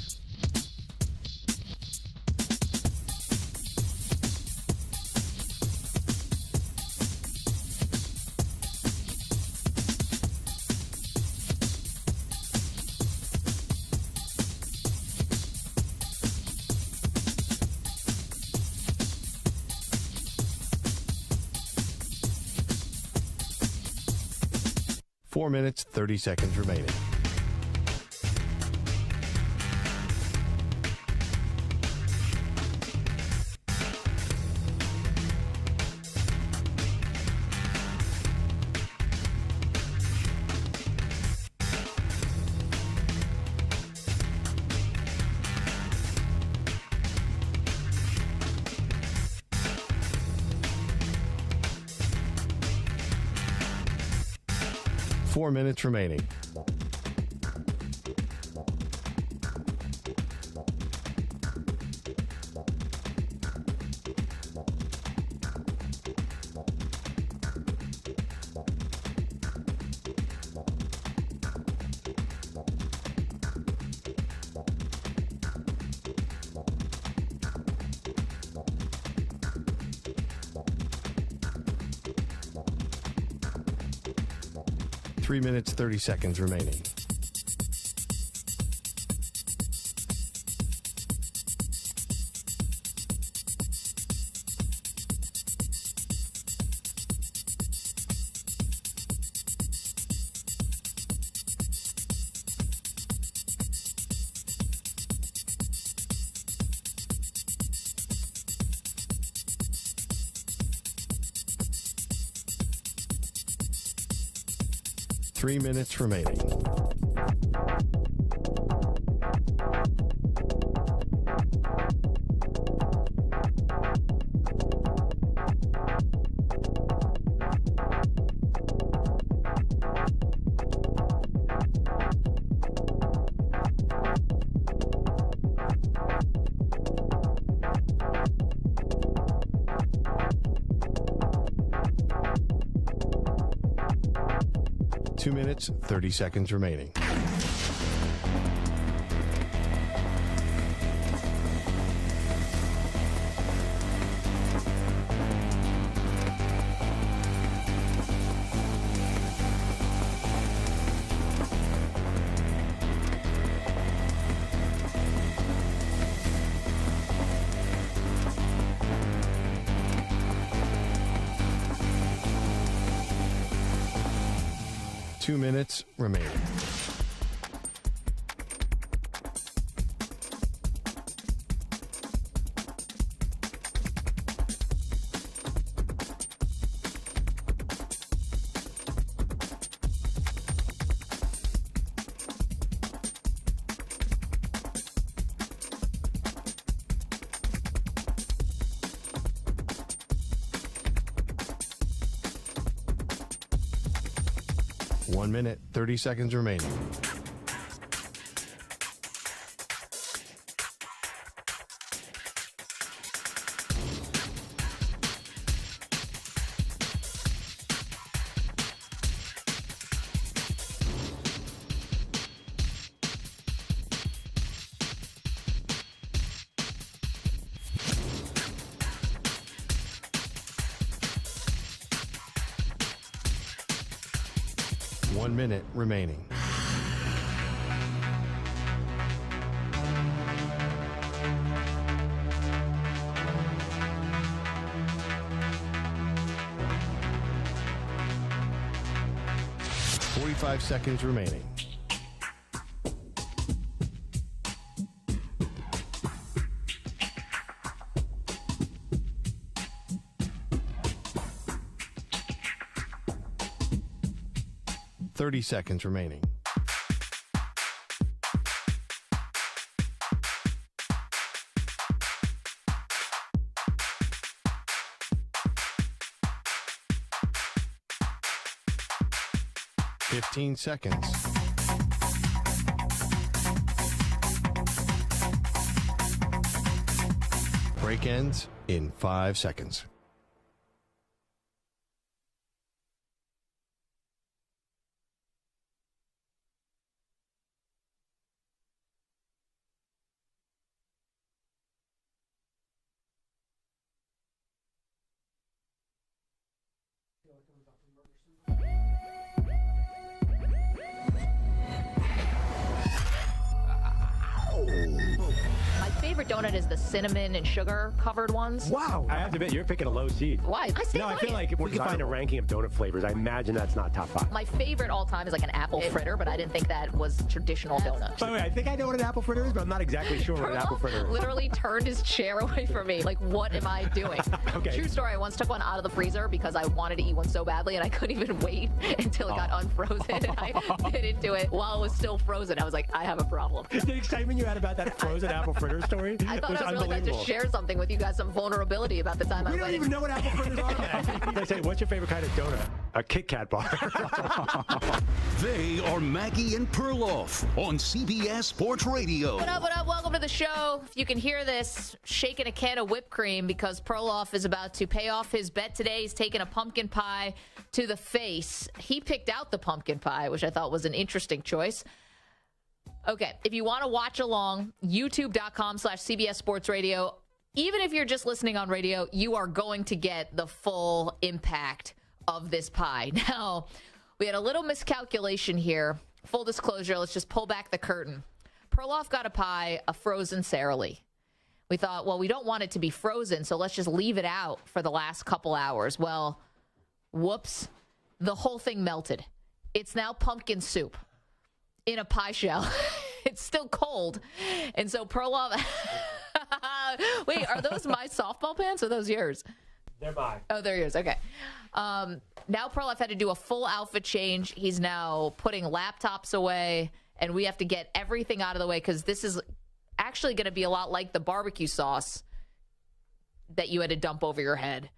4 minutes, 30 seconds remaining. Four minutes remaining. Three minutes, 30 seconds remaining. Three minutes remaining. Two minutes, 30 seconds remaining. Two minutes remaining. One minute, 30 seconds remaining. One minute remaining. Five seconds remaining. Seconds remaining. Fifteen seconds. Break ends in 5 seconds. My favorite donut is the cinnamon and sugar covered ones. Wow. I have to admit, you're picking a low seed. Why? I stay No, I feel like if we could find a ranking of donut flavors, I imagine that's not top 5. My favorite all time is like an apple fritter, but I didn't think that was traditional donut. By the way, I think I know what an apple fritter is, but I'm not exactly sure what an apple fritter is. Literally turned his chair away from me. Like, what am I doing? Okay. True story. I once took one out of the freezer because I wanted to eat one so badly, and I couldn't even wait until it got unfrozen. And I bit into it while it was still frozen. I was like, I have a problem. The excitement you had about that frozen apple fritter story I thought was I was really glad to share something with you guys, some vulnerability about the time I We went. don't even know what apple fritters are yet. They say, what's your favorite kind of donut? A Kit Kat bar. They are Maggie and Perloff on CBS Sports Radio. What up, what up? Welcome to the show. If you can hear this, shaking a can of whipped cream because Perloff is about to pay off his bet today. He's taking a pumpkin pie to the face. He picked out the pumpkin pie, which I thought was an interesting choice. Okay, if you want to watch along, youtube.com/CBS Sports Radio. Even if you're just listening on radio, you are going to get the full impact of this pie. Now, we had a little miscalculation here. Full disclosure, let's just pull back the curtain. Perloff got a pie, a frozen Sara Lee. We thought, well, we don't want it to be frozen, so let's just leave it out for the last couple hours. Well, whoops, the whole thing melted. It's now pumpkin soup in a pie shell. It's still cold. And so Perloff... Wait, are those my softball pants or those yours? They're mine. Oh, they're yours. Okay. Now Perloff had to do a full outfit change. He's now putting laptops away, and we have to get everything out of the way because this is actually going to be a lot like the barbecue sauce that you had to dump over your head.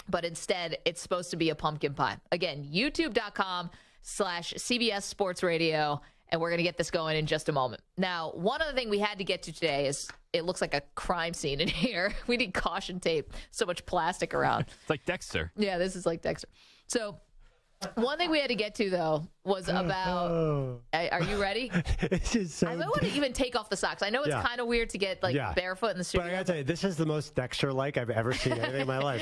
But instead, it's supposed to be a pumpkin pie. Again, youtube.com/CBS Sports Radio. And we're going to get this going in just a moment. Now, one other thing we had to get to today is it looks like a crime scene in here. We need caution tape. So much plastic around. It's like Dexter. Yeah, this is like Dexter. So one thing we had to get to, though, was about... Are you ready? This is so... I don't want to even take off the socks. I know it's kind of weird to get barefoot in the studio. But I got to tell you, this is the most Dexter-like I've ever seen anything in my life.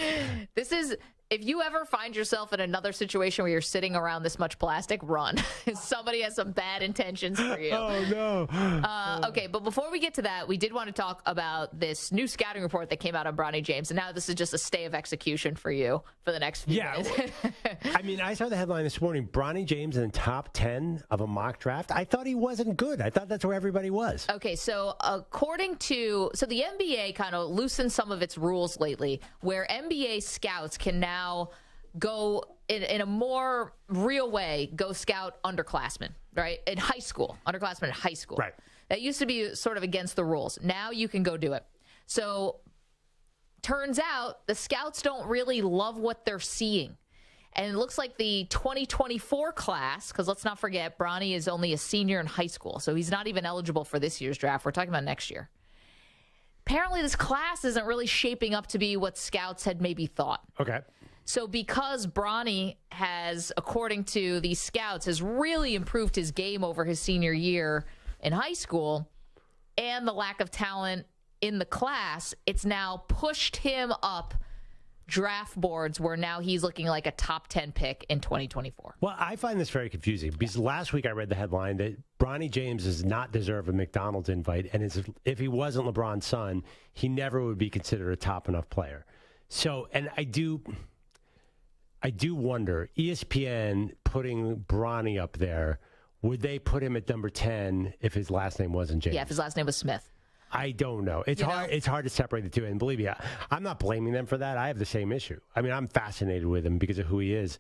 This is... If you ever find yourself in another situation where you're sitting around this much plastic, run. Somebody has some bad intentions for you. Oh, no. Okay, but before we get to that, we did want to talk about this new scouting report that came out on Bronny James. And now this is just a stay of execution for you for the next few minutes. I mean, I saw the headline this morning, Bronny James in the top 10 of a mock draft. I thought he wasn't good. I thought that's where everybody was. Okay, so according to... So the NBA kind of loosened some of its rules lately where NBA scouts can now go in a more real way, go scout underclassmen, right? In high school, underclassmen in high school. Right. That used to be sort of against the rules. Now you can go do it. So turns out the scouts don't really love what they're seeing. And it looks like the 2024 class, because let's not forget, Bronny is only a senior in high school, so he's not even eligible for this year's draft. We're talking about next year. Apparently this class isn't really shaping up to be what scouts had maybe thought. Okay. So because Bronny has, according to these scouts, has really improved his game over his senior year in high school and the lack of talent in the class, it's now pushed him up draft boards where now he's looking like a top 10 pick in 2024. Well, I find this very confusing because last week I read the headline that Bronny James does not deserve a McDonald's invite, and if he wasn't LeBron's son, he never would be considered a top enough player. So, and I do wonder, ESPN putting Bronny up there, would they put him at number 10 if his last name wasn't James? Yeah, if his last name was Smith. I don't know. It's hard. It's hard to separate the two. And believe me, I'm not blaming them for that. I have the same issue. I mean, I'm fascinated with him because of who he is.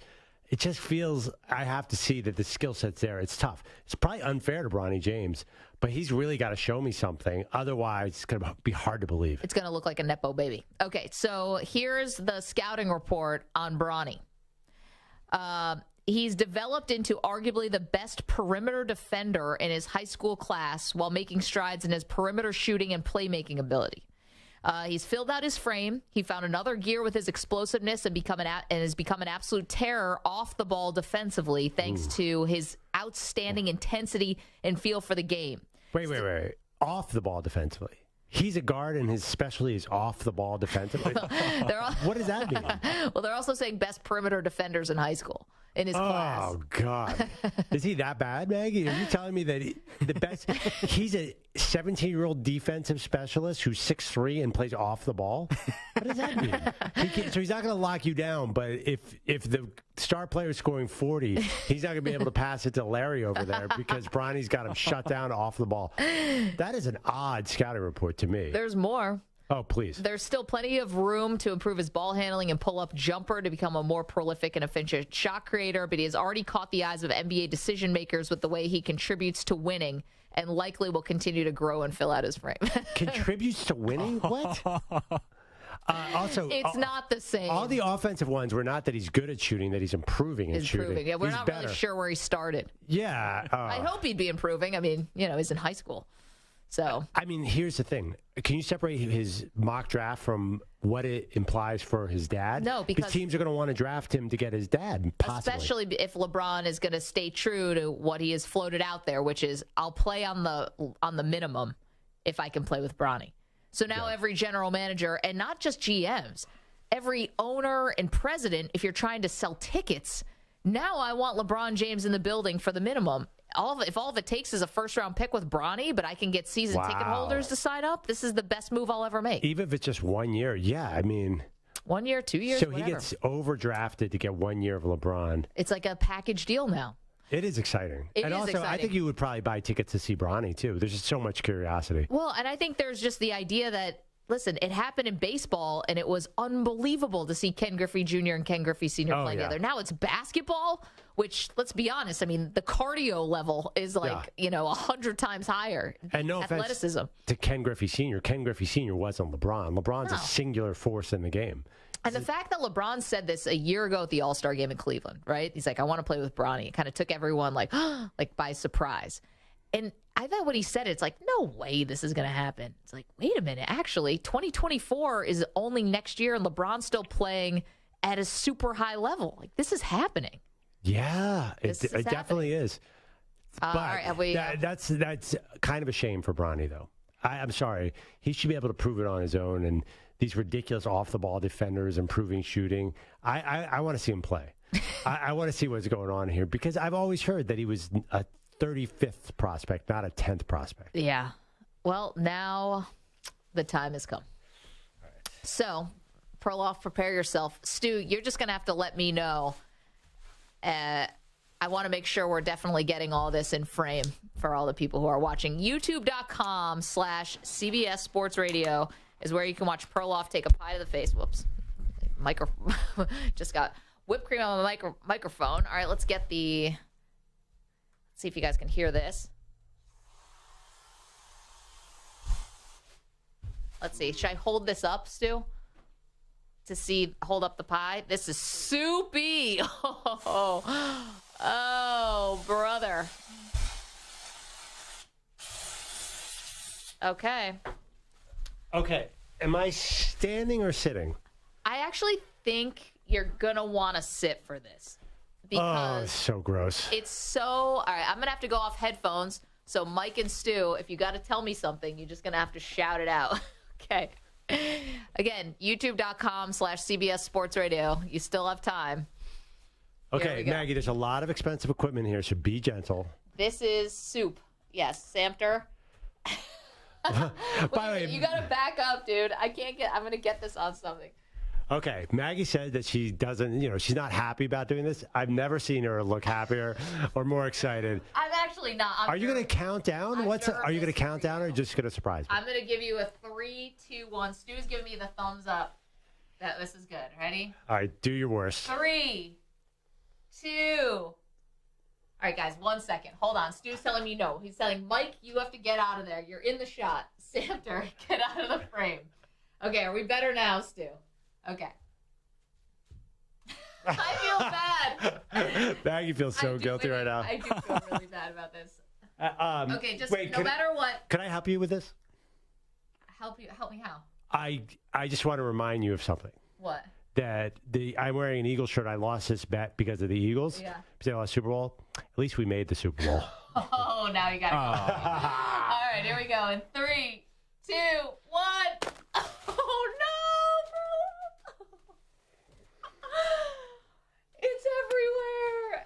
It just feels I have to see that the skill set's there. It's tough. It's probably unfair to Bronny James, but he's really got to show me something. Otherwise, it's going to be hard to believe. It's going to look like a Nepo baby. Okay, so here's the scouting report on Bronny. He's developed into arguably the best perimeter defender in his high school class while making strides in his perimeter shooting and playmaking ability. He's filled out his frame. He found another gear with his explosiveness and has become an absolute terror off the ball defensively thanks to his outstanding intensity and feel for the game. Wait. Off the ball defensively? He's a guard and his specialty is off the ball defensively? What does that mean? Well, they're also saying best perimeter defenders in high school in his class. Oh, God. Is he that bad, Maggie? Are you telling me that he's a 17-year-old defensive specialist who's 6'3" and plays off the ball? What does that mean? So he's not going to lock you down, but if the star player is scoring 40, he's not going to be able to pass it to Larry over there because Bronny's got him shut down off the ball. That is an odd scouting report to me. There's more. Oh, please. There's still plenty of room to improve his ball handling and pull-up jumper to become a more prolific and efficient shot creator, but he has already caught the eyes of NBA decision-makers with the way he contributes to winning and likely will continue to grow and fill out his frame. Contributes to winning? What? Also, it's not the same. All the offensive ones were not that he's good at shooting, that he's improving at shooting. Yeah, we're he's not better. really sure where he started. Yeah. I hope he'd be improving. I mean, he's in high school. So, I mean, here's the thing. Can you separate his mock draft from what it implies for his dad? No, because teams are going to want to draft him to get his dad, possibly. Especially if LeBron is going to stay true to what he has floated out there, which is I'll play on the minimum if I can play with Bronny. So now every general manager, and not just GMs, every owner and president, if you're trying to sell tickets, now I want LeBron James in the building for the minimum. If all of it takes is a first-round pick with Bronny, but I can get season ticket holders to sign up, this is the best move I'll ever make. Even if it's just 1 year, yeah, I mean. 1 year, 2 years, So whatever. he gets overdrafted to get 1 year of LeBron. It's like a package deal now. It is exciting. It and is also, exciting. I think you would probably buy tickets to see Bronny, too. There's just so much curiosity. Well, and I think there's just the idea that, listen, it happened in baseball, and it was unbelievable to see Ken Griffey Jr. and Ken Griffey Sr. play together. Now it's basketball, which, let's be honest, I mean, the cardio level is 100 times higher. And no athleticism. offense to Ken Griffey Sr. Ken Griffey Sr. wasn't LeBron. LeBron's a singular force in the game. And the fact that LeBron said this a year ago at the All-Star game in Cleveland, right? He's like, I want to play with Bronny. It kind of took everyone like by surprise. And I thought when he said it, it's like, no way this is going to happen. It's like, wait a minute. Actually, 2024 is only next year, and LeBron's still playing at a super high level. Like, this is happening. Yeah, it definitely is. But all right, that's kind of a shame for Bronny, though. I'm sorry. He should be able to prove it on his own. And these ridiculous off-the-ball defenders improving shooting. I want to see him play. I want to see what's going on here because I've always heard that he was a 35th prospect, not a 10th prospect. Yeah. Well, now the time has come. All right. So, Perloff, prepare yourself. Stu, you're just going to have to let me know. I want to make sure we're definitely getting all this in frame for all the people who are watching. YouTube.com/CBS Sports Radio is where you can watch Perloff take a pie to the face. Whoops. Just got whipped cream on my microphone. All right, let's get the... See if you guys can hear this. Let's see. Should I hold this up, Stu? Hold up the pie? This is soupy. Oh, brother. Okay. Okay. Am I standing or sitting? I actually think you're going to want to sit for this. Because it's so gross. It's so... All right, I'm going to have to go off headphones. So Mike and Stu, if you got to tell me something, you're just going to have to shout it out. Okay. Again, youtube.com/CBS Sports Radio. You still have time. Okay, Maggie, there's a lot of expensive equipment here, so be gentle. This is soup. Yes, Samter. By the way, you got to back up, dude. I'm going to get this on something. Okay, Maggie said that she doesn't, she's not happy about doing this. I've never seen her look happier or more excited. I'm actually not. Are you going to count down? Are you going to count down or are you just going to surprise me? I'm going to give you a 3, 2, 1. Stu's giving me the thumbs up that this is good. Ready? All right, do your worst. 3, 2. All right, guys, 1 second. Hold on. Stu's telling me no. He's telling Mike, you have to get out of there. You're in the shot. Samter, get out of the frame. Okay, are we better now, Stu? Okay. I feel bad. Maggie feels so guilty right now. I do feel really bad about this. Okay, just wait, no matter what. Can I help you with this? Help me how? I just want to remind you of something. What? That I'm wearing an Eagles shirt. I lost this bet because of the Eagles. Yeah. Because they lost Super Bowl. At least we made the Super Bowl. Oh, now you got to go. All right, here we go. In 3, 2, 1. Oh, no. It's everywhere.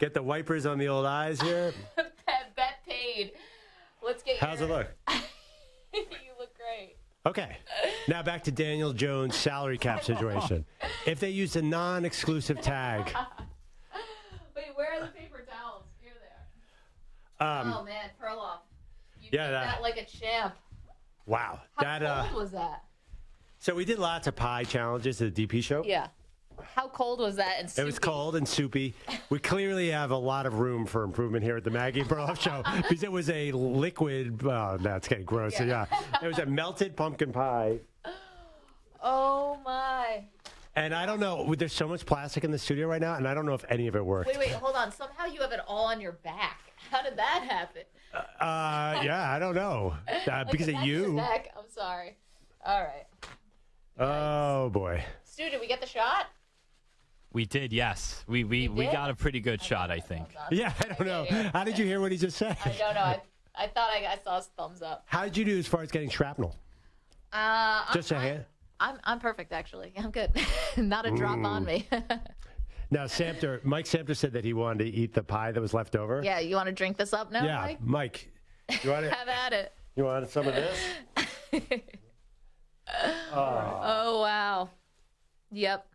Get the wipers on the old eyes here. Bet paid. Let's get How's it look? You look great. Okay. Now back to Daniel Jones' salary cap situation. If they use a non-exclusive tag. Wait, where are the paper towels? Here they are. Oh, man, Perloff. You did that like a champ. Wow. How cold was that? So we did lots of pie challenges at the DP show. Yeah. How cold was that and soupy? It was cold and soupy. We clearly have a lot of room for improvement here at the Maggie Perloff show because it was a liquid. Oh, that's getting gross. Yeah. It was a melted pumpkin pie. Oh, my. And I don't know. There's so much plastic in the studio right now, and I don't know if any of it worked. Wait, hold on. Somehow you have it all on your back. How did that happen? Yeah, I don't know. Because of you. Back. I'm sorry. All right. Oh, boy. Stu, did we get the shot? We did, yes. We got a pretty good shot, I think. Yeah, I don't know. How did you hear what he just said? I don't know. I thought I saw his thumbs up. How did you do as far as getting shrapnel? Just a hand? I'm perfect, actually. I'm good. Not a drop on me. Now, Mike Samter said that he wanted to eat the pie that was left over. Yeah, you want to drink this up now, Yeah, Mike. You want Have at it. You want some of this? Oh, wow. Yep.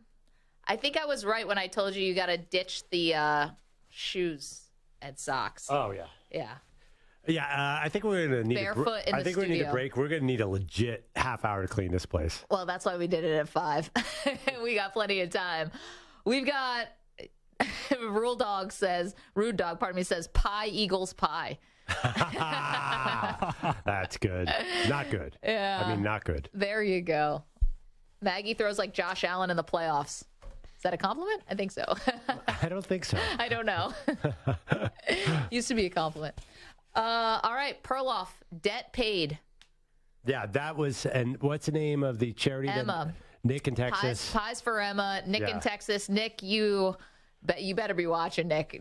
I think I was right when I told you got to ditch the shoes and socks. Oh, yeah. Yeah. Yeah, I think we're going to need Barefoot in the I think we're going to need a studio. break. We're going to need a legit half hour to clean this place. Well, that's why we did it at 5. We got plenty of time. We've got Rude Dog says pie equals pie. That's good. Not good. Yeah. I mean, not good. There you go. Maggie throws like Josh Allen in the playoffs. Is that a compliment? I think so. I don't think so. I don't know. Used to be a compliment. All right, Perloff, debt paid. Yeah, that was, and what's the name of the charity? Emma. Nick in Texas. Pies for Emma. Nick in Texas. Nick, you better be watching, Nick.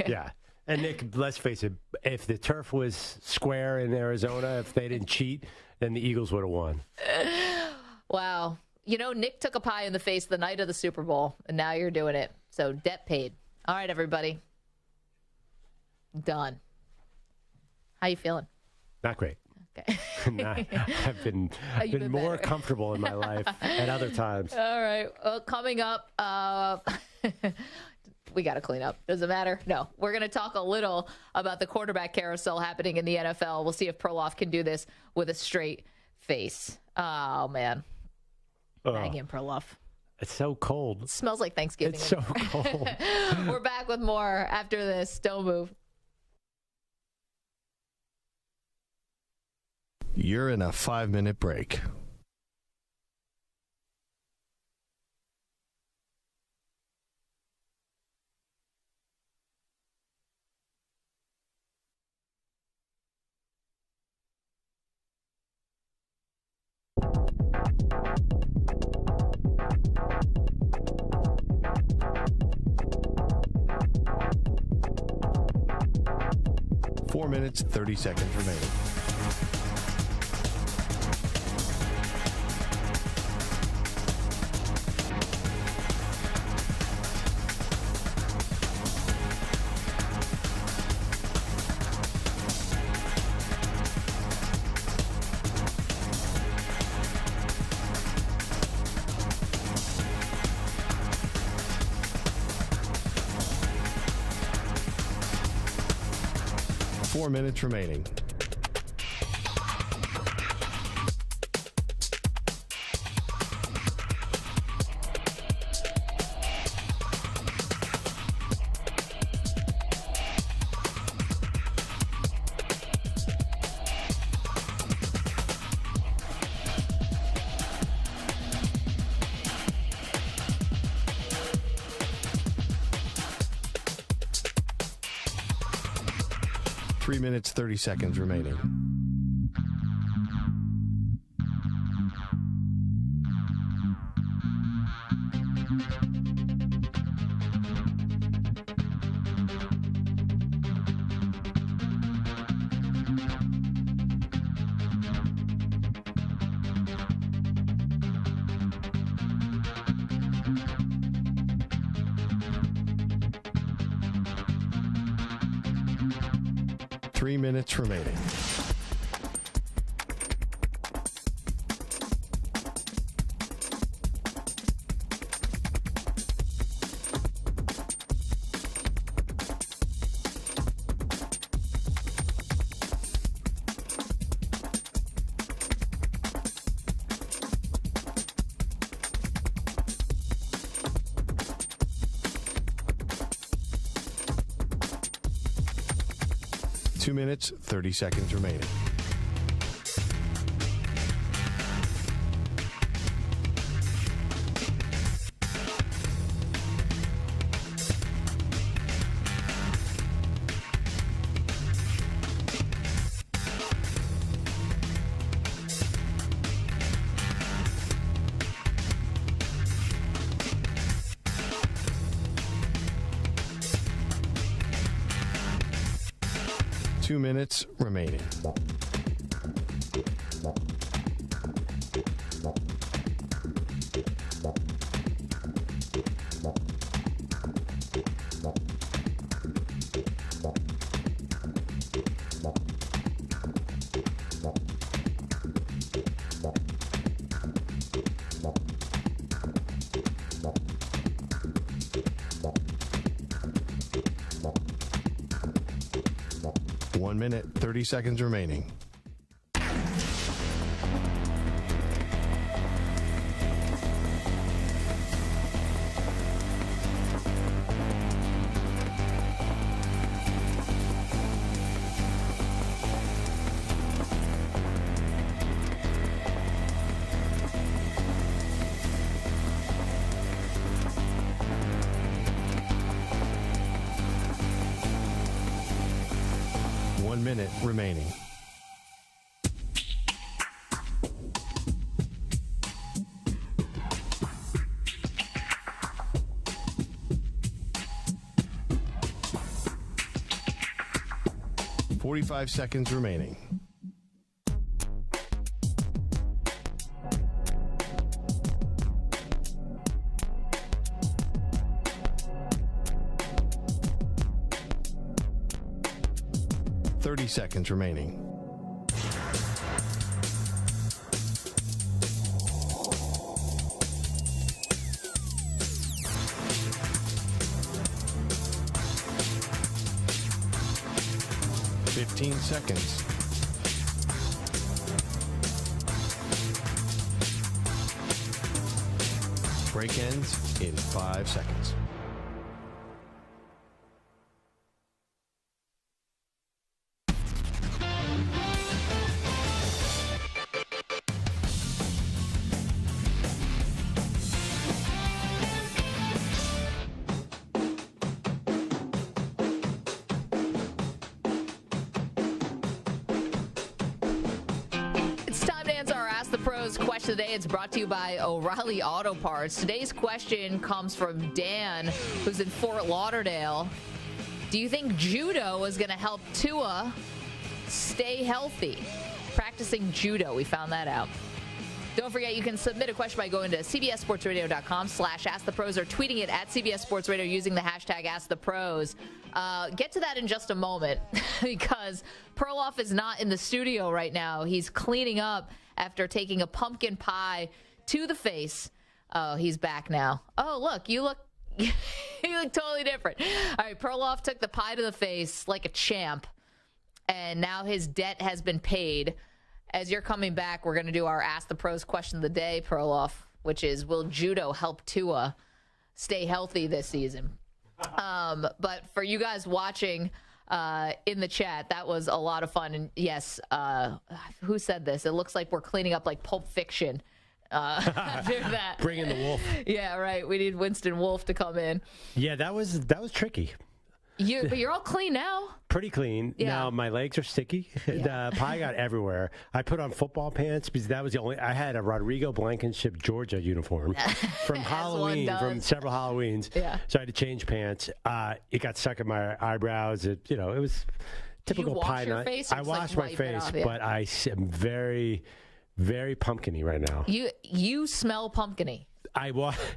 Yeah. And Nick, let's face it, if the turf was square in Arizona, if they didn't cheat, then the Eagles would have won. Wow. You know, Nick took a pie in the face the night of the Super Bowl, and now you're doing it. So debt paid. All right, everybody. Done. How you feeling? Not great. Okay. I've been more better. comfortable in my life at other times. All right. Well, coming up, we got to clean up. Does it matter? No. We're going to talk a little about the quarterback carousel happening in the NFL. We'll see if Perloff can do this with a straight face. Oh, man. Maggie and Perloff. It's so cold. It smells like Thanksgiving. It's so cold. We're back with more after this. Don't move. You're in a 5-minute break. Four minutes, 30 seconds remaining. Four minutes remaining. Three minutes, 30 seconds remaining. 3 minutes remaining. Two minutes, 30 seconds remaining. Two minutes remaining. One minute, 30 seconds remaining. One minute remaining. .45 seconds remaining. .30 seconds remaining. .15 seconds. Break ends in 5 seconds. Question today, it's brought to you by O'Reilly Auto Parts. Today's question comes from Dan, who's in Fort Lauderdale. Do you think judo is going to help Tua stay healthy? Practicing judo, we found that out. Don't forget, you can submit a question by going to cbssportsradio.com/askthepros or tweeting it at CBS Sports Radio using the hashtag AskThePros. Get to that in just a moment because Perloff is not in the studio right now. He's cleaning up after taking a pumpkin pie to the face. Oh, he's back now. Oh, look, you look totally different. All right, Perloff took the pie to the face like a champ, and now his debt has been paid. As you're coming back, we're going to do our Ask the Pros question of the day, Perloff, which is, will judo help Tua stay healthy this season? But for you guys watching in the chat, that was a lot of fun. And yes, who said this? It looks like we're cleaning up like Pulp Fiction. After that. Bring in the wolf. Yeah, right. We need Winston Wolf to come in. Yeah, that was tricky. But you're all clean now. Pretty clean. Yeah. Now my legs are sticky. Yeah. The pie got everywhere. I put on football pants because that was the only. I had a Rodrigo Blankenship Georgia uniform from Halloween, from several Halloweens. Yeah. So I had to change pants. It got stuck in my eyebrows. It was typical pie night. Face I washed my face, off, yeah. but I am very, very pumpkin-y right now. You smell pumpkin-y.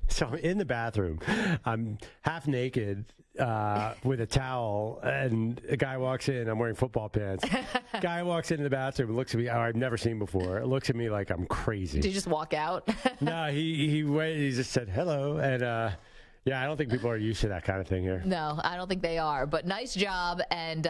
So I'm in the bathroom. I'm half naked with a towel, and a guy walks in. I'm wearing football pants. Guy walks into the bathroom and looks at me. Oh, I've never seen before. Looks at me like I'm crazy. Did you just walk out? No, he waited. He just said hello, and yeah, I don't think people are used to that kind of thing here. No, I don't think they are. But nice job. And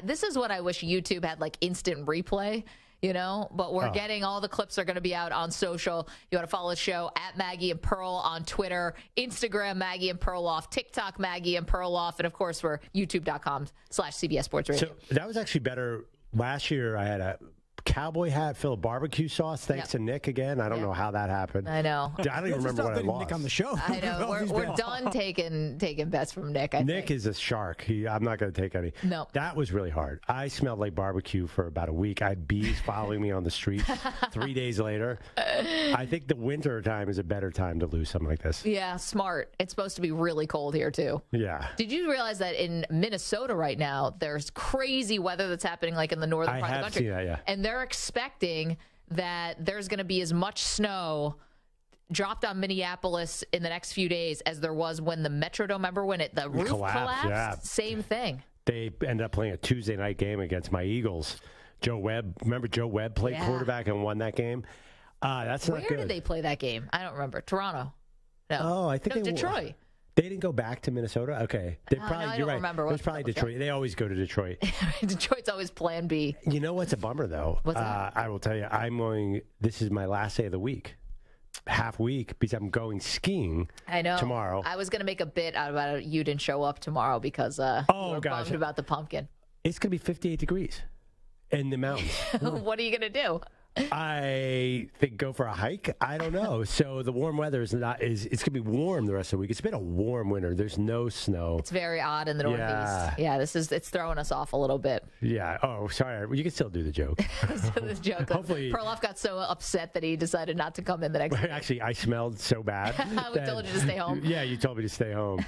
this is what I wish YouTube had, like instant replay. You know, but we're getting all the clips are going to be out on social. You want to follow the show at Maggie and Pearl on Twitter, Instagram, Maggie and Perloff, TikTok, Maggie and Perloff. And of course, we're youtube.com/CBS Sports Radio. So that was actually better. Last year, I had a cowboy hat full of barbecue sauce, thanks to Nick again. I don't know how that happened. I know. I don't even remember what I lost. Nick on the show. I know. We're done taking bets from Nick. Nick is a shark. I'm not going to take any. No. That was really hard. I smelled like barbecue for about a week. I had bees following me on the street 3 days later. I think the winter time is a better time to lose something like this. Yeah, smart. It's supposed to be really cold here, too. Yeah. Did you realize that in Minnesota right now, there's crazy weather that's happening like in the northern part of the country? I have seen that, yeah. And they're expecting that there's going to be as much snow dropped on Minneapolis in the next few days as there was when the Metrodome, remember when the roof collapsed? Yeah. Same thing. They ended up playing a Tuesday night game against my Eagles. Joe Webb, remember Joe Webb played quarterback and won that game? That's not good. Where did they play that game? I don't remember. Toronto. No. Oh, I think Detroit. They didn't go back to Minnesota? Okay. They probably, I you're don't right. remember. It was probably Detroit. They always go to Detroit. Detroit's always plan B. You know what's a bummer, though? What's that? I will tell you, this is my last day of the week. Half week, because I'm going skiing tomorrow. I was going to make a bit out about it. You didn't show up tomorrow because you were bummed about the pumpkin. It's going to be 58 degrees in the mountains. What are you going to do? I think go for a hike. I don't know. So the warm weather it's going to be warm the rest of the week. It's been a warm winter. There's no snow. It's very odd in the Northeast. Yeah, it's throwing us off a little bit. Yeah. Oh, sorry. You can still do the joke. This joke. Hopefully, Perloff got so upset that he decided not to come in the next week. Actually, I smelled so bad. We told you to stay home. Yeah, you told me to stay home.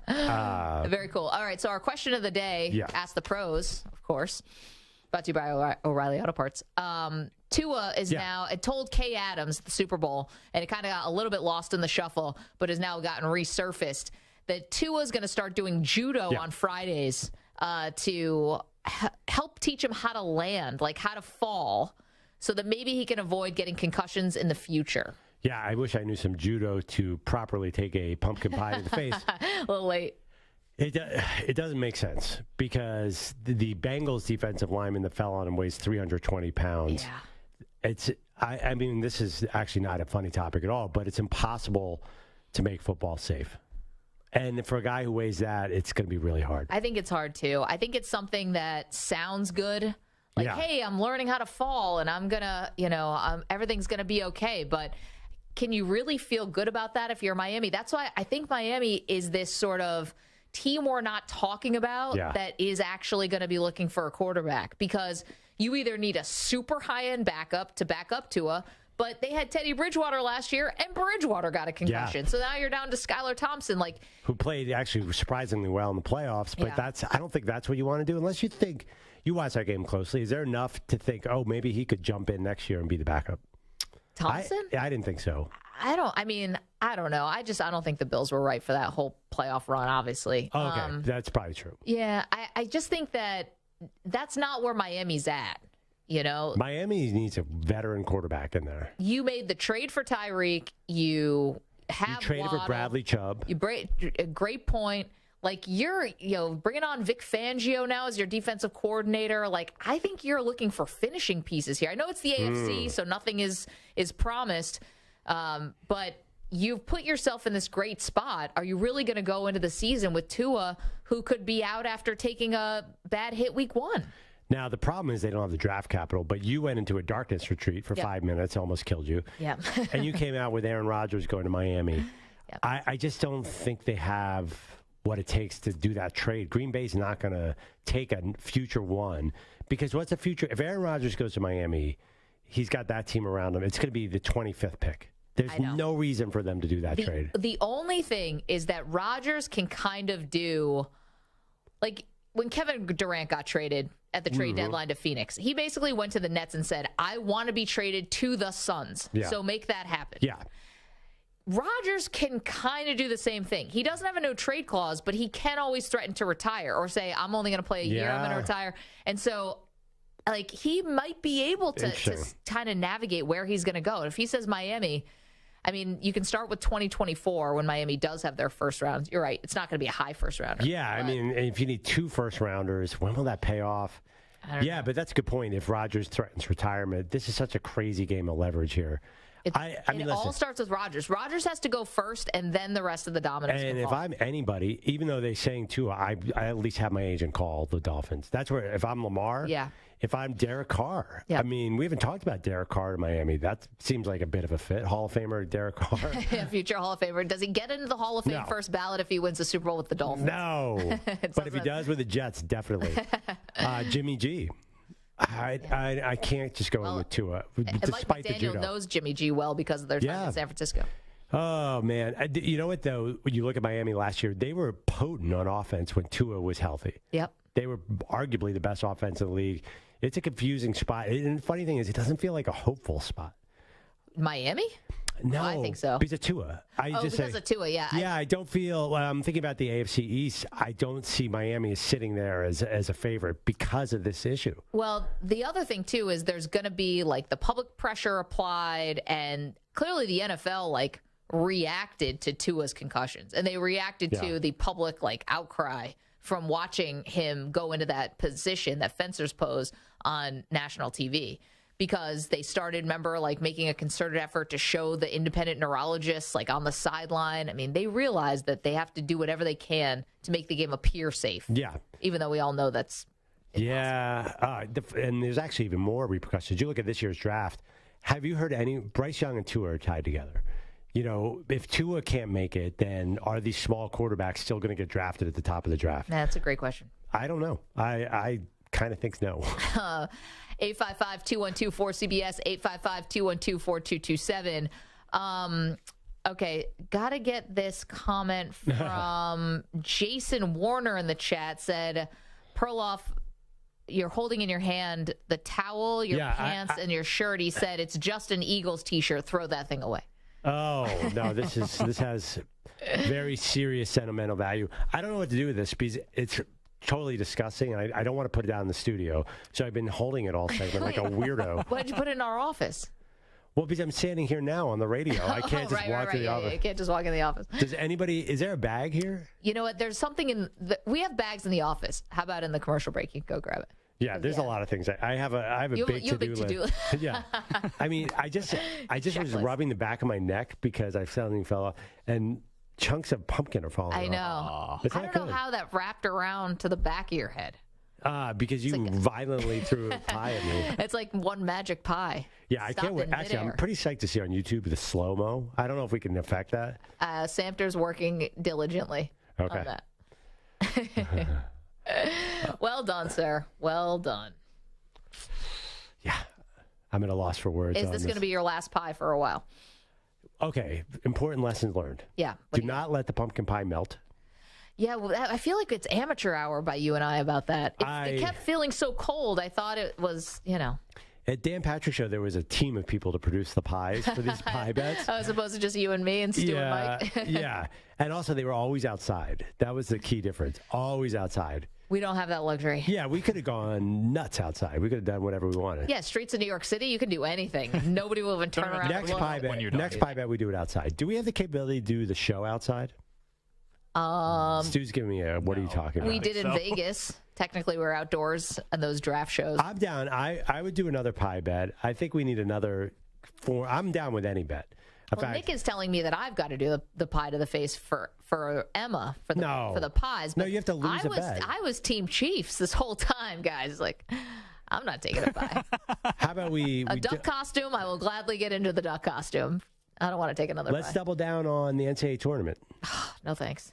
Very cool. All right. So our question of the day, Ask the Pros, of course, brought to you by O'Reilly Auto Parts. Tua is now, it told Kay Adams at the Super Bowl, and it kind of got a little bit lost in the shuffle, but has now gotten resurfaced, that Tua is going to start doing judo on Fridays to help teach him how to land, like how to fall, so that maybe he can avoid getting concussions in the future. Yeah, I wish I knew some judo to properly take a pumpkin pie to the face. A little late. It doesn't make sense because the Bengals defensive lineman that fell on him weighs 320 pounds. Yeah. I mean, this is actually not a funny topic at all, but it's impossible to make football safe. And for a guy who weighs that, it's going to be really hard. I think it's hard, too. I think it's something that sounds good. Like, hey, I'm learning how to fall, and I'm going to, everything's going to be okay. But can you really feel good about that if you're Miami? That's why I think Miami is this sort of team we're not talking about that is actually going to be looking for a quarterback, because you either need a super high-end backup to back up Tua, but they had Teddy Bridgewater last year, and Bridgewater got a concussion. So now you're down to Skylar Thompson, who played actually surprisingly well in the playoffs. But I don't think that's what you want to do unless you think you watch that game closely. Is there enough to think, oh, maybe he could jump in next year and be the backup? Thompson? I didn't think so. I don't know. I don't think the Bills were right for that whole playoff run, obviously. Oh, okay. That's probably true. Yeah, I just think that's not where Miami's at, Miami needs a veteran quarterback in there. You made the trade for Tyreek. You traded for Bradley Chubb. A great point. You're bringing on Vic Fangio now as your defensive coordinator. I think you're looking for finishing pieces here. I know it's the AFC, so nothing is promised. But you've put yourself in this great spot. Are you really going to go into the season with Tua, who could be out after taking a bad hit week 1? Now, the problem is they don't have the draft capital, but you went into a darkness retreat for 5 minutes, almost killed you. Yeah. And you came out with Aaron Rodgers going to Miami. Yep. I just don't think they have what it takes to do that trade. Green Bay's not going to take a future one, because what's the future? If Aaron Rodgers goes to Miami, he's got that team around him. It's going to be the 25th pick. There's no reason for them to do that trade. The only thing is that Rodgers can kind of do, when Kevin Durant got traded at the trade deadline to Phoenix, he basically went to the Nets and said, I want to be traded to the Suns. Yeah. So make that happen. Yeah. Rodgers can kind of do the same thing. He doesn't have a no trade clause, but he can always threaten to retire or say, I'm only going to play a year, I'm going to retire. And so, like, he might be able to kind of navigate where he's going to go. If he says Miami, I mean, you can start with 2024 when Miami does have their first round. You're right. It's not going to be a high first rounder. Yeah, I mean, if you need 2 first rounders, when will that pay off? Yeah, but that's a good point. If Rodgers threatens retirement, this is such a crazy game of leverage here. I mean, it all starts with Rodgers. Rodgers has to go first, and then the rest of the dominoes. And if I'm anybody, even though they're saying too, I at least have my agent call the Dolphins. That's where, if I'm Lamar, if I'm Derek Carr, I mean, we haven't talked about Derek Carr in Miami. That seems like a bit of a fit. Hall of Famer Derek Carr. Future Hall of Famer. Does he get into the Hall of Fame first ballot if he wins the Super Bowl with the Dolphins? No. But if he does with the Jets, definitely. Jimmy G. I can't just go in with Tua, despite the judo. Knows Jimmy G well because of their time in San Francisco. Oh, man. You know what, though? When you look at Miami last year, they were potent on offense when Tua was healthy. Yep. They were arguably the best offense in the league. It's a confusing spot. And the funny thing is, it doesn't feel like a hopeful spot. Miami? No, I think so. Because of Tua. Because of Tua, yeah. Yeah, I don't feel. I'm thinking about the AFC East. I don't see Miami as sitting there as a favorite because of this issue. Well, the other thing too is there's going to be like the public pressure applied, and clearly the NFL reacted to Tua's concussions, and they reacted to the public outcry from watching him go into that position, that fencer's pose on national TV. Because they started, making a concerted effort to show the independent neurologists, on the sideline. I mean, they realize that they have to do whatever they can to make the game appear safe. Yeah. Even though we all know that's impossible. Yeah. And there's actually even more repercussions. You look at this year's draft. Have you heard Bryce Young and Tua are tied together? You know, if Tua can't make it, then are these small quarterbacks still going to get drafted at the top of the draft? That's a great question. I don't know. I kind of think no. 855-212-4CBS, 855-212-4227. Okay, got to get this comment from Jason Warner in the chat. Said, Perloff, you're holding in your hand the towel, your pants, and your shirt. He said, it's just an Eagles T-shirt. Throw that thing away. Oh, no, this has very serious sentimental value. I don't know what to do with this because it's totally disgusting, and I don't want to put it down in the studio. So I've been holding it all segment like a weirdo. Why'd you put it in our office? Well, because I'm standing here now on the radio. I can't just walk to the office. You can't just walk in the office. Is there a bag here? You know what? There's something we have bags in the office. How about in the commercial break? You can go grab it. Yeah, there's a lot of things. I have a big to-do list. Yeah. I mean, I just was rubbing the back of my neck because I suddenly fell off, and chunks of pumpkin are falling off. I know. I don't know how that wrapped around to the back of your head. Because you violently threw a pie at me. It's like one magic pie. Yeah, I can't wait. Actually, I'm pretty psyched to see on YouTube the slow-mo. I don't know if we can affect that. Samter's working diligently on that. Well done, sir. Well done. Yeah. I'm at a loss for words. Is this going to be your last pie for a while? Okay. Important lessons learned. Yeah. Do not let the pumpkin pie melt. Yeah, well, I feel like it's amateur hour by you and I about that. It kept feeling so cold. I thought it was, At Dan Patrick's show, there was a team of people to produce the pies for these pie bets. As opposed to just you and me and Stu and Mike. Yeah. And also, they were always outside. That was the key difference. Always outside. We don't have that luxury. Yeah, we could have gone nuts outside. We could have done whatever we wanted. Yeah, streets of New York City, you can do anything. Nobody will even turn around. Next pie bet, we do it outside. Do we have the capability to do the show outside? Stu's giving me what are you talking about? We did in Vegas. Technically, we're outdoors and those draft shows. I'm down. I would do another pie bet. I think we need another four. I'm down with any bet. Nick is telling me that I've got to do the pie to the face for Emma for the pies. No, you have to lose a bet. I was Team Chiefs this whole time, guys. I'm not taking a pie. How about a duck costume? I will gladly get into the duck costume. I don't want to take another Let's pie. double down on the NCAA tournament. No, thanks.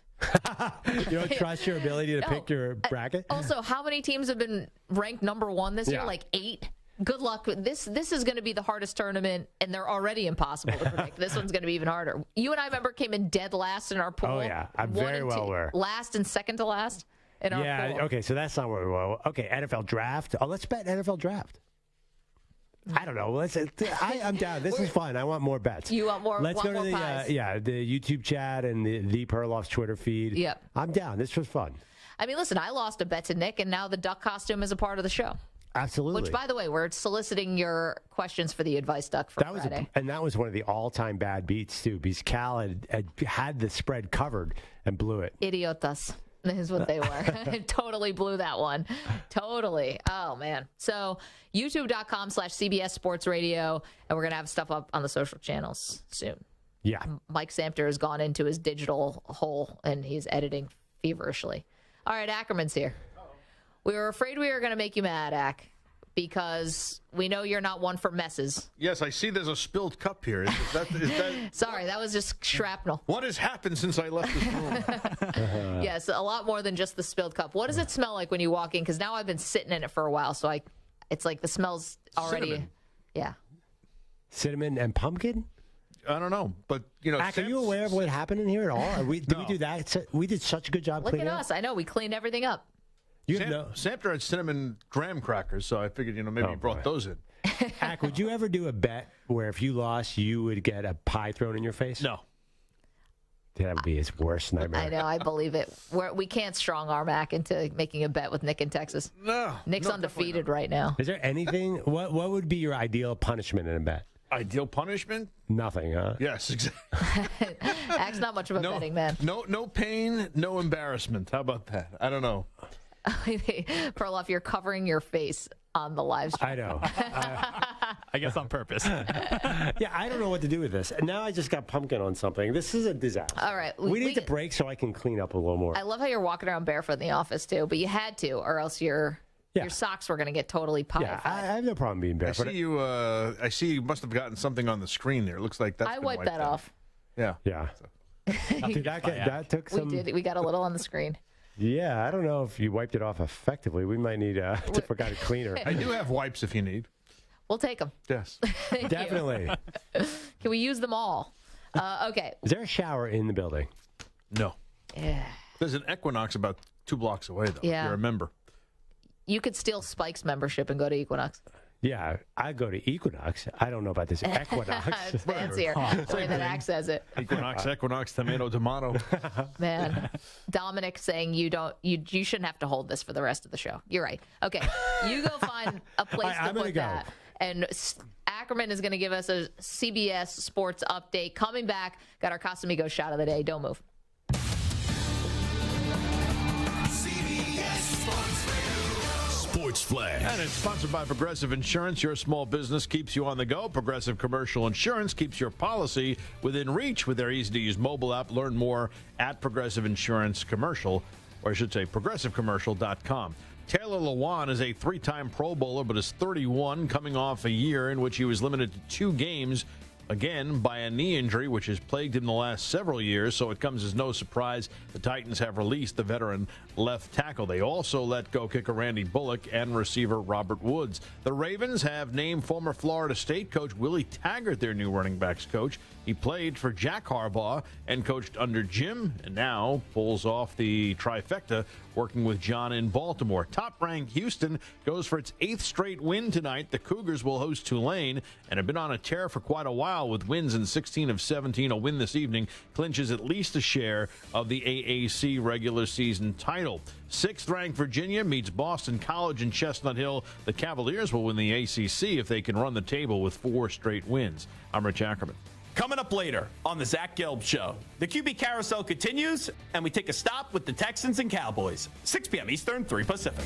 You don't trust your ability to pick your bracket? Also, how many teams have been ranked number one this year? Like 8? Good luck. This is going to be the hardest tournament, and they're already impossible to predict. This one's going to be even harder. You and I, remember, came in dead last in our pool. Oh, yeah. I'm very well aware. Last and second to last in our pool. Okay, so that's not where we were. Okay, NFL draft. Oh, let's bet NFL draft. I don't know. I'm down. This is fun. I want more bets. You want more? Let's go to the pies. the YouTube chat and the Perloff's Twitter feed. Yep. I'm down. This was fun. I mean, listen, I lost a bet to Nick, and now the duck costume is a part of the show. Absolutely. Which, by the way, we're soliciting your questions for the advice duck for Friday. And that was one of the all-time bad beats, too, because Cal had the spread covered and blew it. Idiotas is what they were. Totally blew that one. Totally. Oh, man. So youtube.com/CBS Sports Radio, and we're going to have stuff up on the social channels soon. Yeah. Mike Samter has gone into his digital hole, and he's editing feverishly. All right, Ackerman's here. We were afraid we were going to make you mad, Ack, because we know you're not one for messes. Yes, I see there's a spilled cup here. Is that... Sorry, that was just shrapnel. What has happened since I left this room? Yes, a lot more than just the spilled cup. What does it smell like when you walk in? Because now I've been sitting in it for a while, so it's like the smell's already... Cinnamon. Yeah. Cinnamon and pumpkin? I don't know, but, Ack, are you aware of what happened in here at all? Did we do that? We did such a good job Look cleaning at up. us. I know. We cleaned everything up. Samter had cinnamon graham crackers, so I figured, maybe he brought those in. Ack, would you ever do a bet where if you lost, you would get a pie thrown in your face? No. That would be his worst nightmare. I know. I believe it. We can't strong arm Ack into making a bet with Nick in Texas. No. Nick's undefeated right now. Is there anything? What would be your ideal punishment in a bet? Ideal punishment? Nothing, huh? Yes, exactly. Ack's not much of a betting man. No pain, no embarrassment. How about that? I don't know. Perloff, you're covering your face on the live stream. I know. I guess on purpose. Yeah, I don't know what to do with this. Now I just got pumpkin on something. This is a disaster. All right. We need to break so I can clean up a little more. I love how you're walking around barefoot in the office, too, but you had to, or else your socks were going to get totally pied. Yeah, I have no problem being barefoot. I see you must have gotten something on the screen there. It looks like that's I been wiped that out. off. Yeah. Yeah. Did that took some... We got a little on the screen. Yeah, I don't know if you wiped it off effectively. We might need a different cleaner. I do have wipes if you need. We'll take them. Yes. Thank Definitely. you. Can we use them all? Okay. Is there a shower in the building? No. Yeah. There's an Equinox about 2 blocks away, though. Yeah. If you're a member. You could steal Spike's membership and go to Equinox. Yeah, I go to Equinox. I don't know about this Equinox. It's fancier. The way that Ack says it. Equinox, tomato. Man, Dominic saying you shouldn't have to hold this for the rest of the show. You're right. Okay, you go find a place to put that. And Ackerman is going to give us a CBS Sports update. Coming back, got our Casamigos shot of the day. Don't move. Sports Flash. And it's sponsored by Progressive Insurance. Your small business keeps you on the go. Progressive Commercial Insurance keeps your policy within reach with their easy-to-use mobile app. Learn more at Progressive Insurance Commercial, or I should say progressivecommercial.com. Taylor Lewan is a 3-time Pro Bowler, but is 31, coming off a year in which he was limited to 2 games, again by a knee injury, which has plagued him the last several years, so it comes as no surprise the Titans have released the veteran left tackle. They also let go kicker Randy Bullock and receiver Robert Woods. The Ravens have named former Florida State coach Willie Taggart their new running backs coach. He played for Jack Harbaugh and coached under Jim, and now pulls off the trifecta working with John in Baltimore. Top-ranked Houston goes for its 8th straight win tonight. The Cougars will host Tulane and have been on a tear for quite a while with wins in 16 of 17. A win this evening clinches at least a share of the AAC regular season title. 6th-ranked Virginia meets Boston College in Chestnut Hill. The Cavaliers will win the ACC if they can run the table with 4 straight wins. I'm Rich Ackerman. Coming up later on the Zach Gelb Show, the QB carousel continues, and we take a stop with the Texans and Cowboys. 6 p.m. Eastern, 3 Pacific.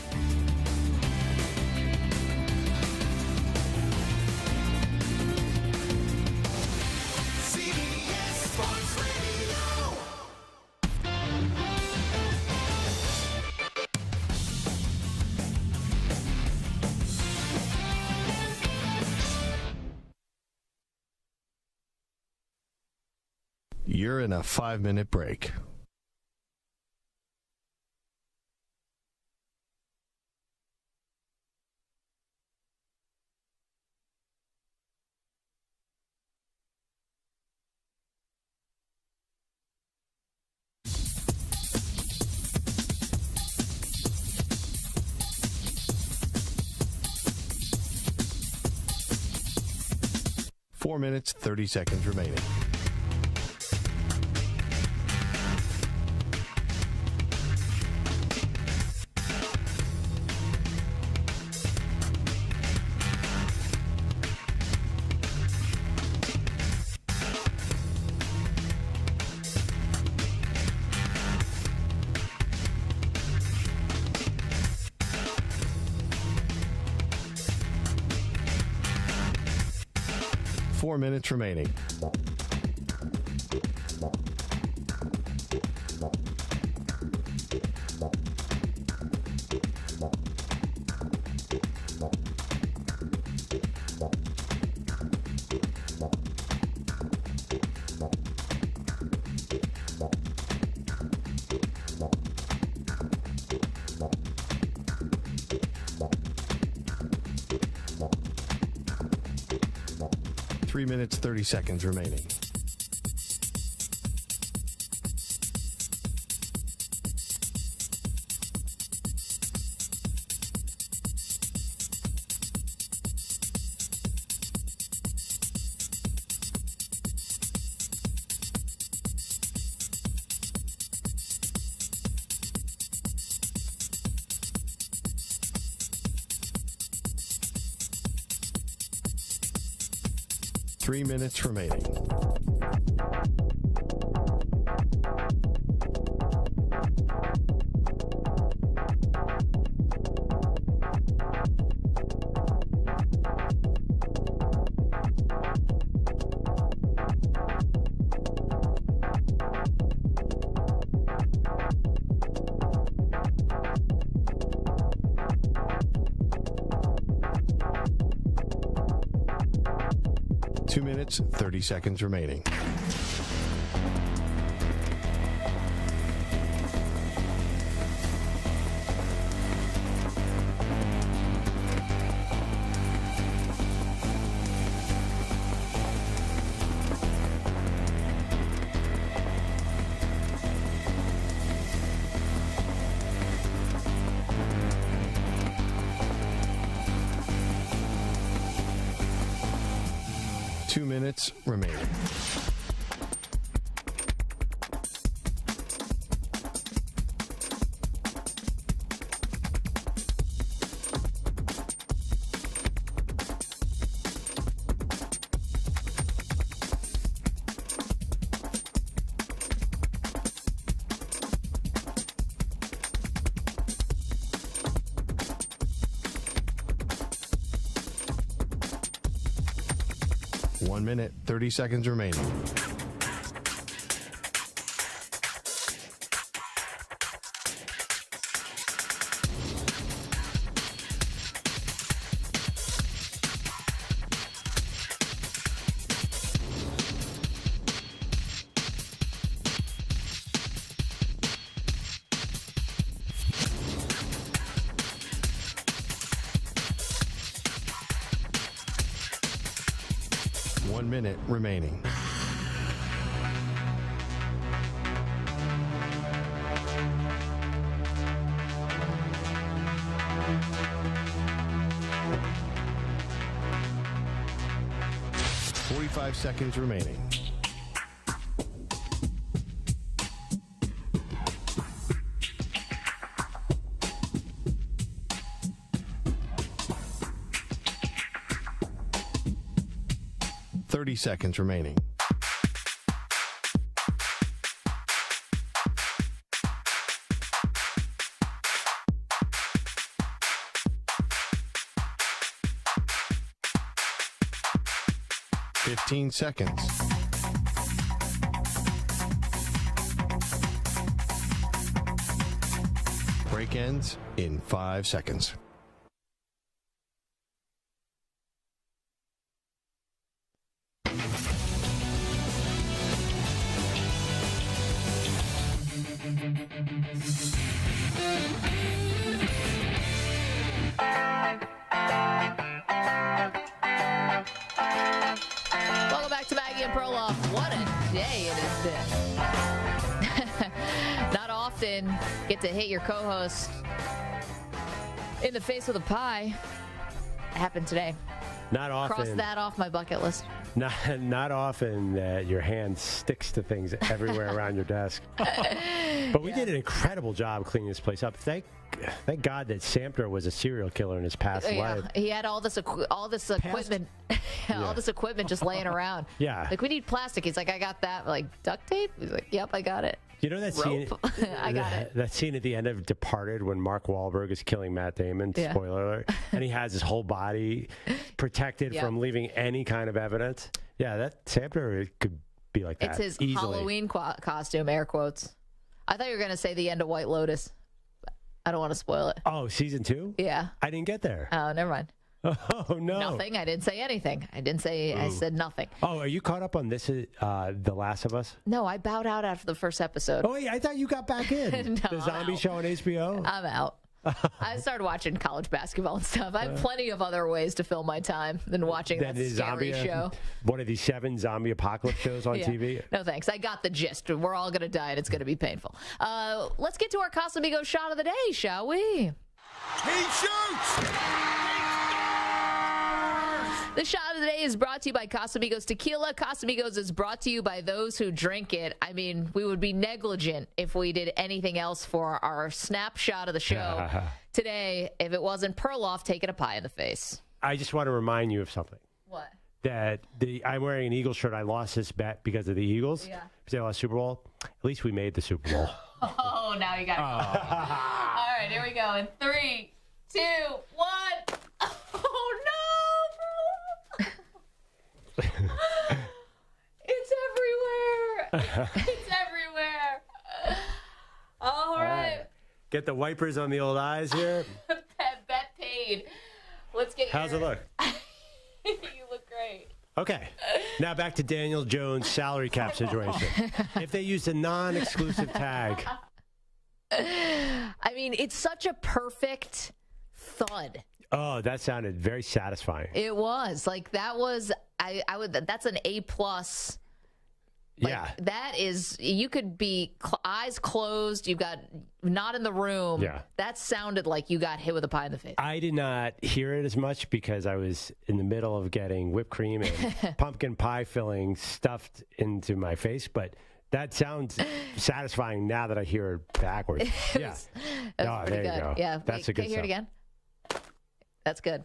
You're in a 5-minute break. 4 minutes, 30 seconds remaining. Four minutes remaining. Three minutes, 30 seconds remaining. Three minutes remaining. Two minutes, 30 seconds remaining. Two minutes remaining. One minute, 30 seconds remaining. One minute remaining. Five seconds remaining. Seconds remaining. Fifteen seconds. Break ends in 5 seconds. Welcome back to Maggie and Perloff. What a day it has been. Not often get to hit your co-host in the face with a pie. It happened today. Not often. Cross that off my bucket list. Not often that your hand sticks to things everywhere around your desk. But we did an incredible job cleaning this place up. Thank God that Samter was a serial killer in his past life. He had all this equipment, all this equipment just laying around. Yeah. Like, we need plastic. He's like, I got that. Like, duct tape? He's like, yep, I got it. You know that scene? I got it. That scene at the end of Departed when Mark Wahlberg is killing Matt Damon, spoiler alert, and he has his whole body protected from leaving any kind of evidence. Yeah, that Samter could be like that. It's his easily. Halloween costume, air quotes. I thought you were going to say the end of White Lotus. I don't want to spoil it. Oh, season 2? Yeah. I didn't get there. Oh, never mind. Oh, no. Nothing. I didn't say anything. I said nothing. Oh, are you caught up on this, The Last of Us? No, I bowed out after the first episode. Oh, wait, I thought you got back in. No, the zombie show on HBO? I'm out. I started watching college basketball and stuff. I have plenty of other ways to fill my time than watching that scary show. One of these 7 zombie apocalypse shows on TV? No, thanks. I got the gist. We're all going to die, and it's going to be painful. Let's get to our Casamigos shot of the day, shall we? He shoots! The shot of the day is brought to you by Casamigos Tequila. Casamigos is brought to you by those who drink it. I mean, we would be negligent if we did anything else for our snapshot of the show today if it wasn't Perloff taking a pie in the face. I just want to remind you of something. What? That I'm wearing an Eagles shirt. I lost this bet because of the Eagles. Yeah. Because they lost Super Bowl. At least we made the Super Bowl. Oh, now you got it. All right, here we go. In 3, 2, 1. Oh, no. It's everywhere. It's everywhere. All right. Get the wipers on the old eyes here. Bet paid. Let's get How's it look? You look great. Okay. Now back to Daniel Jones' salary cap situation. If they used a non-exclusive tag. I mean, it's such a perfect thud. Oh, that sounded very satisfying. It was. Like, that was, that's an A+. Like, yeah. That is, you could be eyes closed, you've got not in the room. Yeah. That sounded like you got hit with a pie in the face. I did not hear it as much because I was in the middle of getting whipped cream and pumpkin pie filling stuffed into my face, but that sounds satisfying now that I hear it backwards. Yeah. That was pretty there good. You go. Yeah. That's a good Can you hear it again? That's good.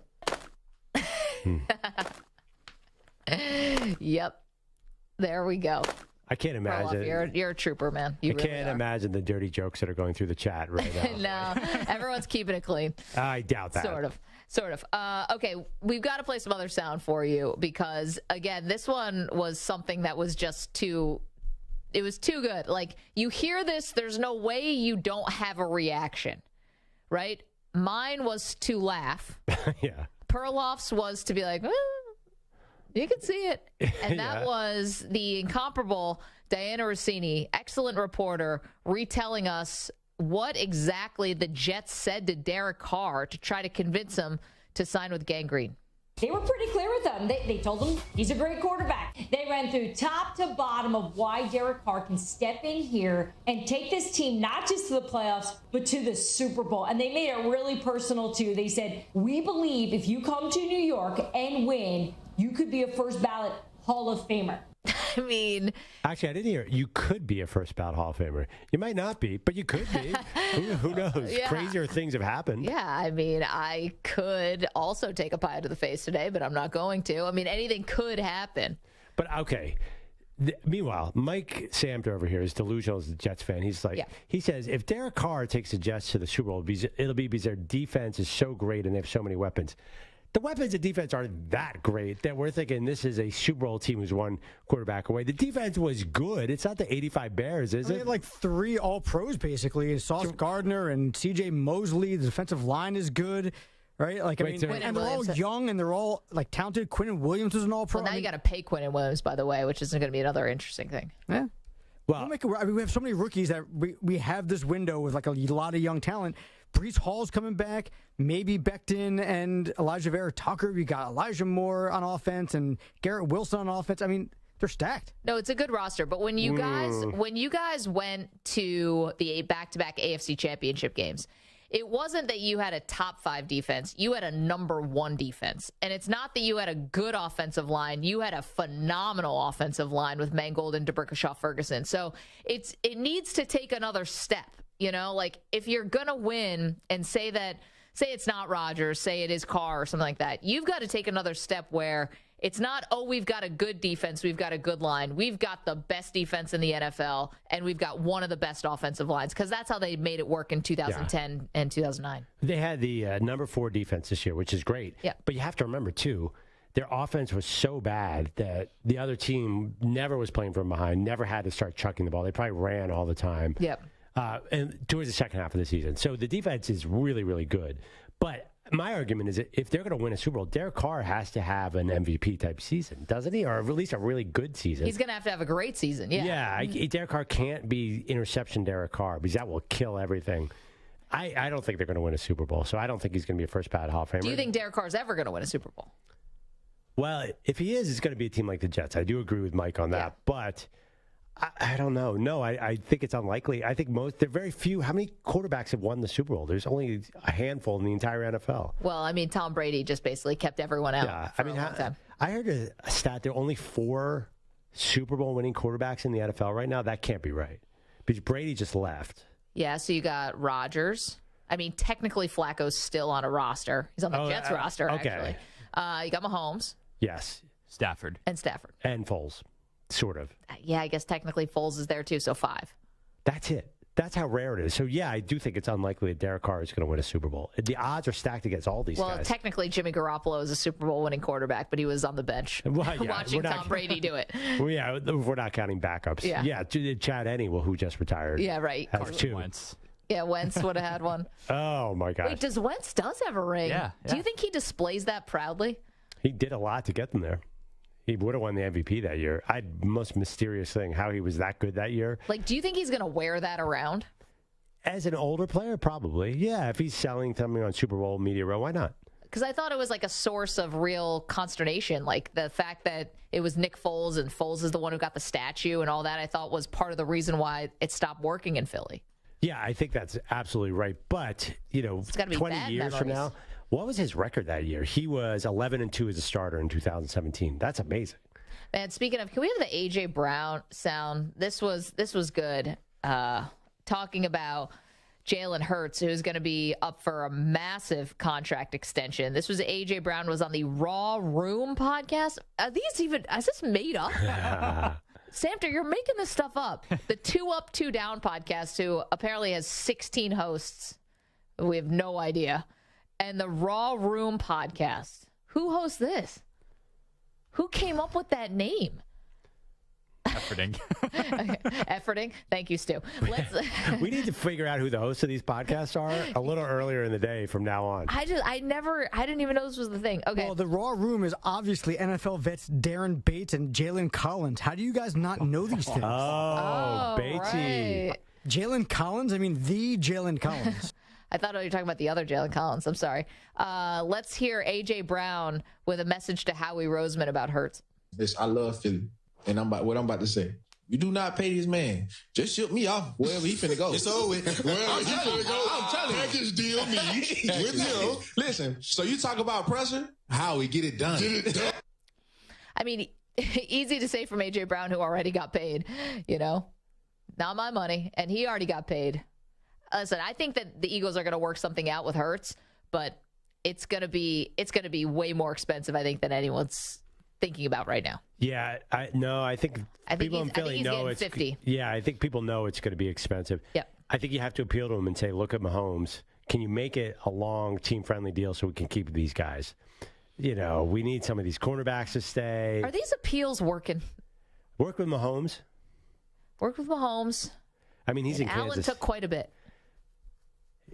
Yep. There we go. I can't imagine. You're a trooper, man. You really can't are. imagine the dirty jokes that are going through the chat right now. No, everyone's keeping it clean. I doubt that. Sort of. Okay, we've got to play some other sound for you because, again, this one was something that was just too... It was too good. Like, you hear this, there's no way you don't have a reaction, right? Mine was to laugh. Yeah. Perloff's was to be like, you can see it. And that was the incomparable Diana Rossini, excellent reporter, retelling us what exactly the Jets said to Derek Carr to try to convince him to sign with Gang Green. They were pretty clear with him. They told him he's a great quarterback. They ran through top to bottom of why Derek Carr can step in here and take this team not just to the playoffs, but to the Super Bowl. And they made it really personal, too. They said, we believe if you come to New York and win, you could be a first ballot Hall of Famer. I mean... Actually, I didn't hear it. You could be a first ballot Hall of Famer. You might not be, but you could be. Who knows? Yeah. Crazier things have happened. Yeah, I mean, I could also take a pie to the face today, but I'm not going to. I mean, anything could happen. But, okay. Meanwhile, Mike Samter over here is delusional as a Jets fan. He's like, he says, if Derek Carr takes the Jets to the Super Bowl, it'll be because their defense is so great and they have so many weapons. The weapons of defense aren't that great that we're thinking this is a Super Bowl team who's one quarterback away. The defense was good. It's not the 85 Bears, is it? They had like 3 All-Pros, basically. Sauce Gardner and C.J. Mosley. The defensive line is good, right? Like, and they're all young and they're all like talented. Quinnen Williams is an All-Pro. Well, now you got to pay Quinnen Williams, by the way, which is going to be another interesting thing. Yeah. Well, we have so many rookies that we have this window with like a lot of young talent. Breece Hall's coming back. Maybe Becton and Elijah Vera Tucker. We got Elijah Moore on offense and Garrett Wilson on offense. I mean, they're stacked. No, it's a good roster. But when you guys went to the back-to-back AFC Championship games, it wasn't that you had a top 5 defense. You had a number 1 defense. And it's not that you had a good offensive line. You had a phenomenal offensive line with Mangold and DeBrickashaw Ferguson. So it needs to take another step. You know, like if you're going to win and say it's not Rodgers, say it is Carr or something like that, you've got to take another step where it's not, oh, we've got a good defense, we've got a good line. We've got the best defense in the NFL, and we've got one of the best offensive lines, because that's how they made it work in 2010 and 2009. They had the number 4 defense this year, which is great. Yeah. But you have to remember, too, their offense was so bad that the other team never was playing from behind, never had to start chucking the ball. They probably ran all the time. Yep. And towards the second half of the season. So the defense is really, really good. But my argument is that if they're going to win a Super Bowl, Derek Carr has to have an MVP-type season, doesn't he? Or at least a really good season. He's going to have a great season, yeah. Yeah, Derek Carr can't be interception Derek Carr, because that will kill everything. I don't think they're going to win a Super Bowl, so I don't think he's going to be a first-ballot Hall of Famer. Do you think Derek Carr's ever going to win a Super Bowl? Well, if he is, it's going to be a team like the Jets. I do agree with Mike on that, yeah. But I don't know. No, I think it's unlikely. I think there are very few. How many quarterbacks have won the Super Bowl? There's only a handful in the entire NFL. Well, I mean, Tom Brady just basically kept everyone out for a long time. I heard a stat. There are only 4 Super Bowl winning quarterbacks in the NFL right now. That can't be right, because Brady just left. Yeah, so you got Rodgers. I mean, technically Flacco's still on a roster. He's on the Jets roster, actually. You got Mahomes. Yes. Stafford. And Foles. Sort of. Yeah, I guess technically Foles is there too, so 5. That's it. That's how rare it is. So, yeah, I do think it's unlikely that Derek Carr is going to win a Super Bowl. The odds are stacked against all these guys. Well, technically Jimmy Garoppolo is a Super Bowl winning quarterback, but he was on the bench watching Tom Brady do it. Well, yeah, we're not counting backups. Yeah, Chad Henne, who just retired. Yeah, right. Has 2. Wentz. Yeah, Wentz would have had one. Oh, my gosh. Wait, does Wentz have a ring? Yeah. Do you think he displays that proudly? He did a lot to get them there. He would have won the MVP that year. Most mysterious thing, how he was that good that year. Like, do you think he's going to wear that around? As an older player, probably. Yeah, if he's selling something on Super Bowl Media Row, why not? Because I thought it was like a source of real consternation. Like the fact that it was Nick Foles and Foles is the one who got the statue and all that, I thought was part of the reason why it stopped working in Philly. Yeah, I think that's absolutely right. But, 20 years from now, what was his record that year? He was 11-2 as a starter in 2017. That's amazing. Man, speaking of, can we have the A.J. Brown sound? This was good. Talking about Jalen Hurts, who's going to be up for a massive contract extension. This was A.J. Brown was on the Raw Room podcast. Is this made up? Samter, you're making this stuff up. The 2 Up, 2 Down podcast, who apparently has 16 hosts. We have no idea. And the Raw Room podcast. Who hosts this? Who came up with that name? Efforting. Efforting. Thank you, Stu. We need to figure out who the hosts of these podcasts are a little earlier in the day from now on. I didn't even know this was the thing. Okay. Well, the Raw Room is obviously NFL vets Darren Bates and Jalen Collins. How do you guys not know these things? Oh, Batesy. Right. Jalen Collins? I mean, the Jalen Collins. I thought you were talking about the other Jalen Collins. I'm sorry. Let's hear A.J. Brown with a message to Howie Roseman about Hurts. I love Philly. And what I'm about to say. You do not pay this man. Just ship me off wherever he finna go. It's over. Wherever he finna go, I'm telling you. package deal me with him. Listen, so you talk about pressure? Howie, get it done. Get it done. I mean, easy to say from A.J. Brown, who already got paid, Not my money, and he already got paid. Listen, I think that the Eagles are going to work something out with Hurts, but it's going to be way more expensive, I think, than anyone's thinking about right now. Yeah, I think people in Philly know it's 50. Yeah, I think people know it's going to be expensive. Yep. I think you have to appeal to them and say, look at Mahomes. Can you make it a long, team-friendly deal so we can keep these guys? We need some of these cornerbacks to stay. Are these appeals working? Work with Mahomes. I mean, he's in Kansas. Allen took quite a bit.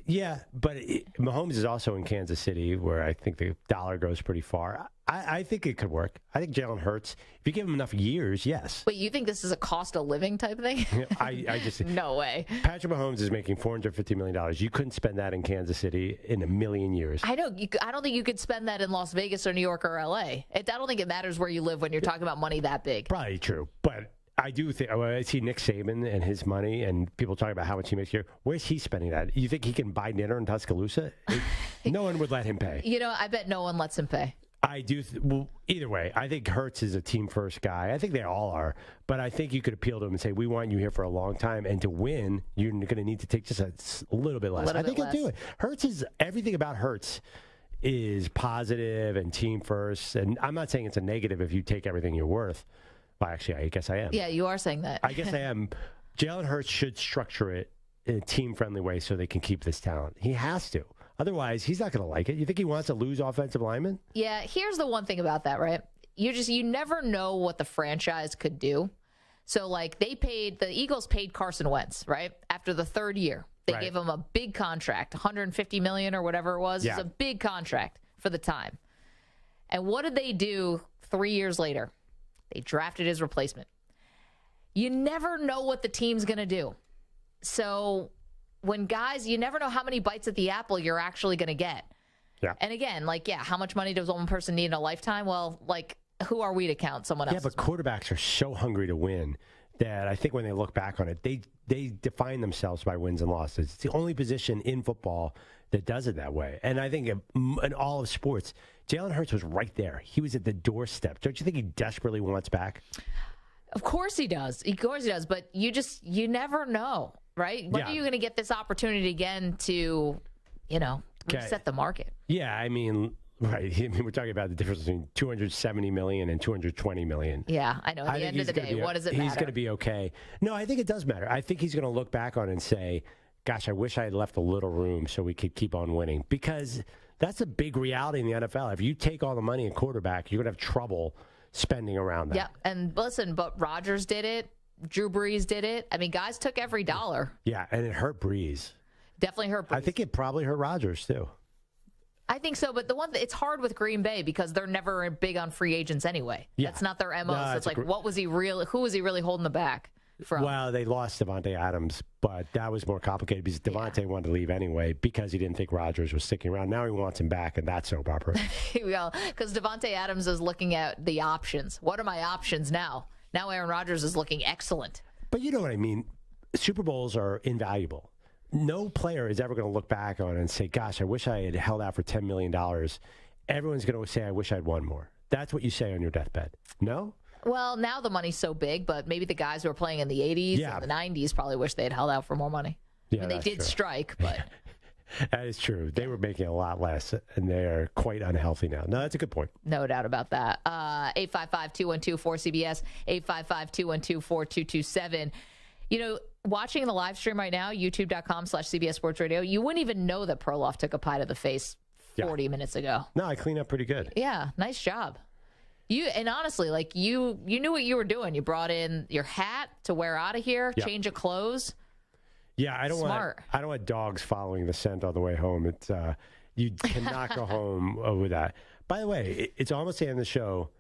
Yeah, but Mahomes is also in Kansas City, where I think the dollar goes pretty far. I think it could work. I think Jalen Hurts, if you give him enough years, yes. Wait, you think this is a cost of living type thing? I just no way. Patrick Mahomes is making $450 million. You couldn't spend that in Kansas City in a million years. I don't think you could spend that in Las Vegas or New York or L.A. I don't think it matters where you live when you're talking about money that big. Probably true, but I do think when I see Nick Saban and his money and people talking about how much he makes here. Where's he spending that? You think he can buy dinner in Tuscaloosa? No one would let him pay. I bet no one lets him pay. I do. Well, either way, I think Hurts is a team first guy. I think they all are. But I think you could appeal to him and say, we want you here for a long time. And to win, you're going to need to take just a little bit less. I think he'll do it. Hurts is everything about Hurts is positive and team first. And I'm not saying it's a negative if you take everything you're worth. Well, actually, I guess I am. Yeah, you are saying that. I guess I am. Jalen Hurts should structure it in a team-friendly way so they can keep this talent. He has to. Otherwise, he's not going to like it. You think he wants to lose offensive linemen? Yeah, here's the one thing about that, right? You never know what the franchise could do. So, like, the Eagles paid Carson Wentz, right? After the third year. They gave him a big contract, $150 million or whatever it was. Yeah. It was a big contract for the time. And what did they do 3 years later? They drafted his replacement. You never know what the team's going to do. So when guys, you never know how many bites at the apple you're actually going to get. Yeah. And again, how much money does one person need in a lifetime? Well, who are we to count someone else? Yeah, but quarterbacks are so hungry to win that I think when they look back on it, they define themselves by wins and losses. It's the only position in football that does it that way. And I think in all of sports, Jalen Hurts was right there. He was at the doorstep. Don't you think he desperately wants back? Of course he does. Of course he does. But you never know, right? When are you going to get this opportunity again to, reset the market? Yeah, I mean, right. I mean, we're talking about the difference between $270 million and $220 million. Yeah, I know. At the end of the day, what does it matter? He's going to be okay. No, I think it does matter. I think he's going to look back on it and say, gosh, I wish I had left a little room so we could keep on winning. Because that's a big reality in the NFL. If you take all the money in quarterback, you're going to have trouble spending around that. Yeah, and listen, but Rodgers did it. Drew Brees did it. I mean, guys took every dollar. Yeah, and it hurt Brees. Definitely hurt Brees. I think it probably hurt Rodgers, too. I think so, but it's hard with Green Bay because they're never big on free agents anyway. Yeah. That's not their MO. No, so it's who was he really holding the back from? Well, they lost Davante Adams, but that was more complicated because Davante wanted to leave anyway because he didn't think Rodgers was sticking around. Now he wants him back, and that's soap opera. Well, because Davante Adams is looking at the options. What are my options now? Now Aaron Rodgers is looking excellent. But you know what I mean? Super Bowls are invaluable. No player is ever going to look back on it and say, gosh, I wish I had held out for $10 million. Everyone's going to say, I wish I'd won more. That's what you say on your deathbed. No? Well, now the money's so big, but maybe the guys who were playing in the 80s and the 90s probably wish they had held out for more money. Yeah, I mean, they did strike, but... That is true. They were making a lot less, and they are quite unhealthy now. No, that's a good point. No doubt about that. 855-212-4CBS, 855-212-4227. Watching the live stream right now, youtube.com/CBS Sports Radio, you wouldn't even know that Perloff took a pie to the face 40 minutes ago. No, I cleaned up pretty good. Yeah, nice job. And honestly, you knew what you were doing. You brought in your hat to wear out of here, change of clothes. Yeah, I don't want dogs following the scent on the way home. It's you cannot go home with that. By the way, it's almost the end of the show.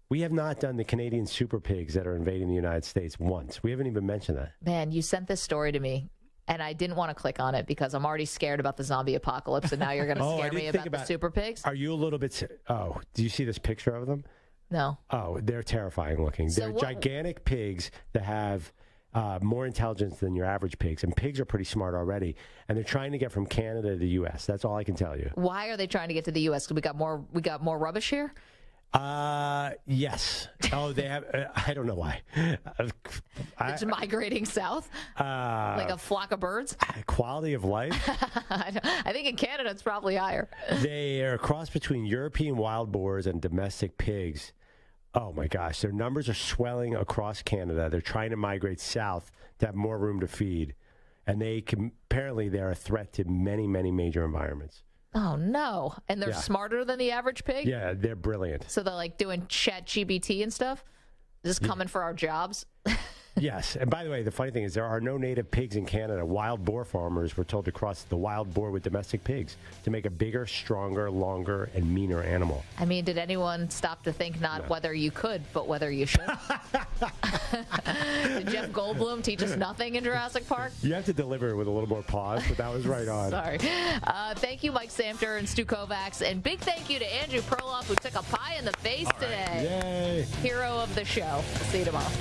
We have not done the Canadian super pigs that are invading the United States once. We haven't even mentioned that. Man, you sent this story to me, and I didn't want to click on it because I'm already scared about the zombie apocalypse, and now you're going to scare me about the super pigs? Are you a little bit... Oh, do you see this picture of them? No. Oh, they're terrifying looking. So they're gigantic pigs that have... more intelligence than your average pigs. And pigs are pretty smart already. And they're trying to get from Canada to the U.S. That's all I can tell you. Why are they trying to get to the U.S.? Because we got more rubbish here? Yes. Oh, they have. I don't know why. It's migrating south? Like a flock of birds? Quality of life? I think in Canada it's probably higher. They are a cross between European wild boars and domestic pigs. Oh, my gosh. Their numbers are swelling across Canada. They're trying to migrate south to have more room to feed. And apparently they're a threat to many, many major environments. Oh, no. And they're smarter than the average pig? Yeah, they're brilliant. So they're doing ChatGPT and stuff? Just coming for our jobs? Yes. And by the way, the funny thing is there are no native pigs in Canada. Wild boar farmers were told to cross the wild boar with domestic pigs to make a bigger, stronger, longer, and meaner animal. I mean, did anyone stop to think not whether you could, but whether you should? Did Jeff Goldblum teach us nothing in Jurassic Park? You have to deliver with a little more pause, but that was right on. Sorry. Thank you, Mike Samter and Stu Kovacs. And big thank you to Andrew Perloff, who took a pie in the face today. Yay. Hero of the show. We'll see you tomorrow.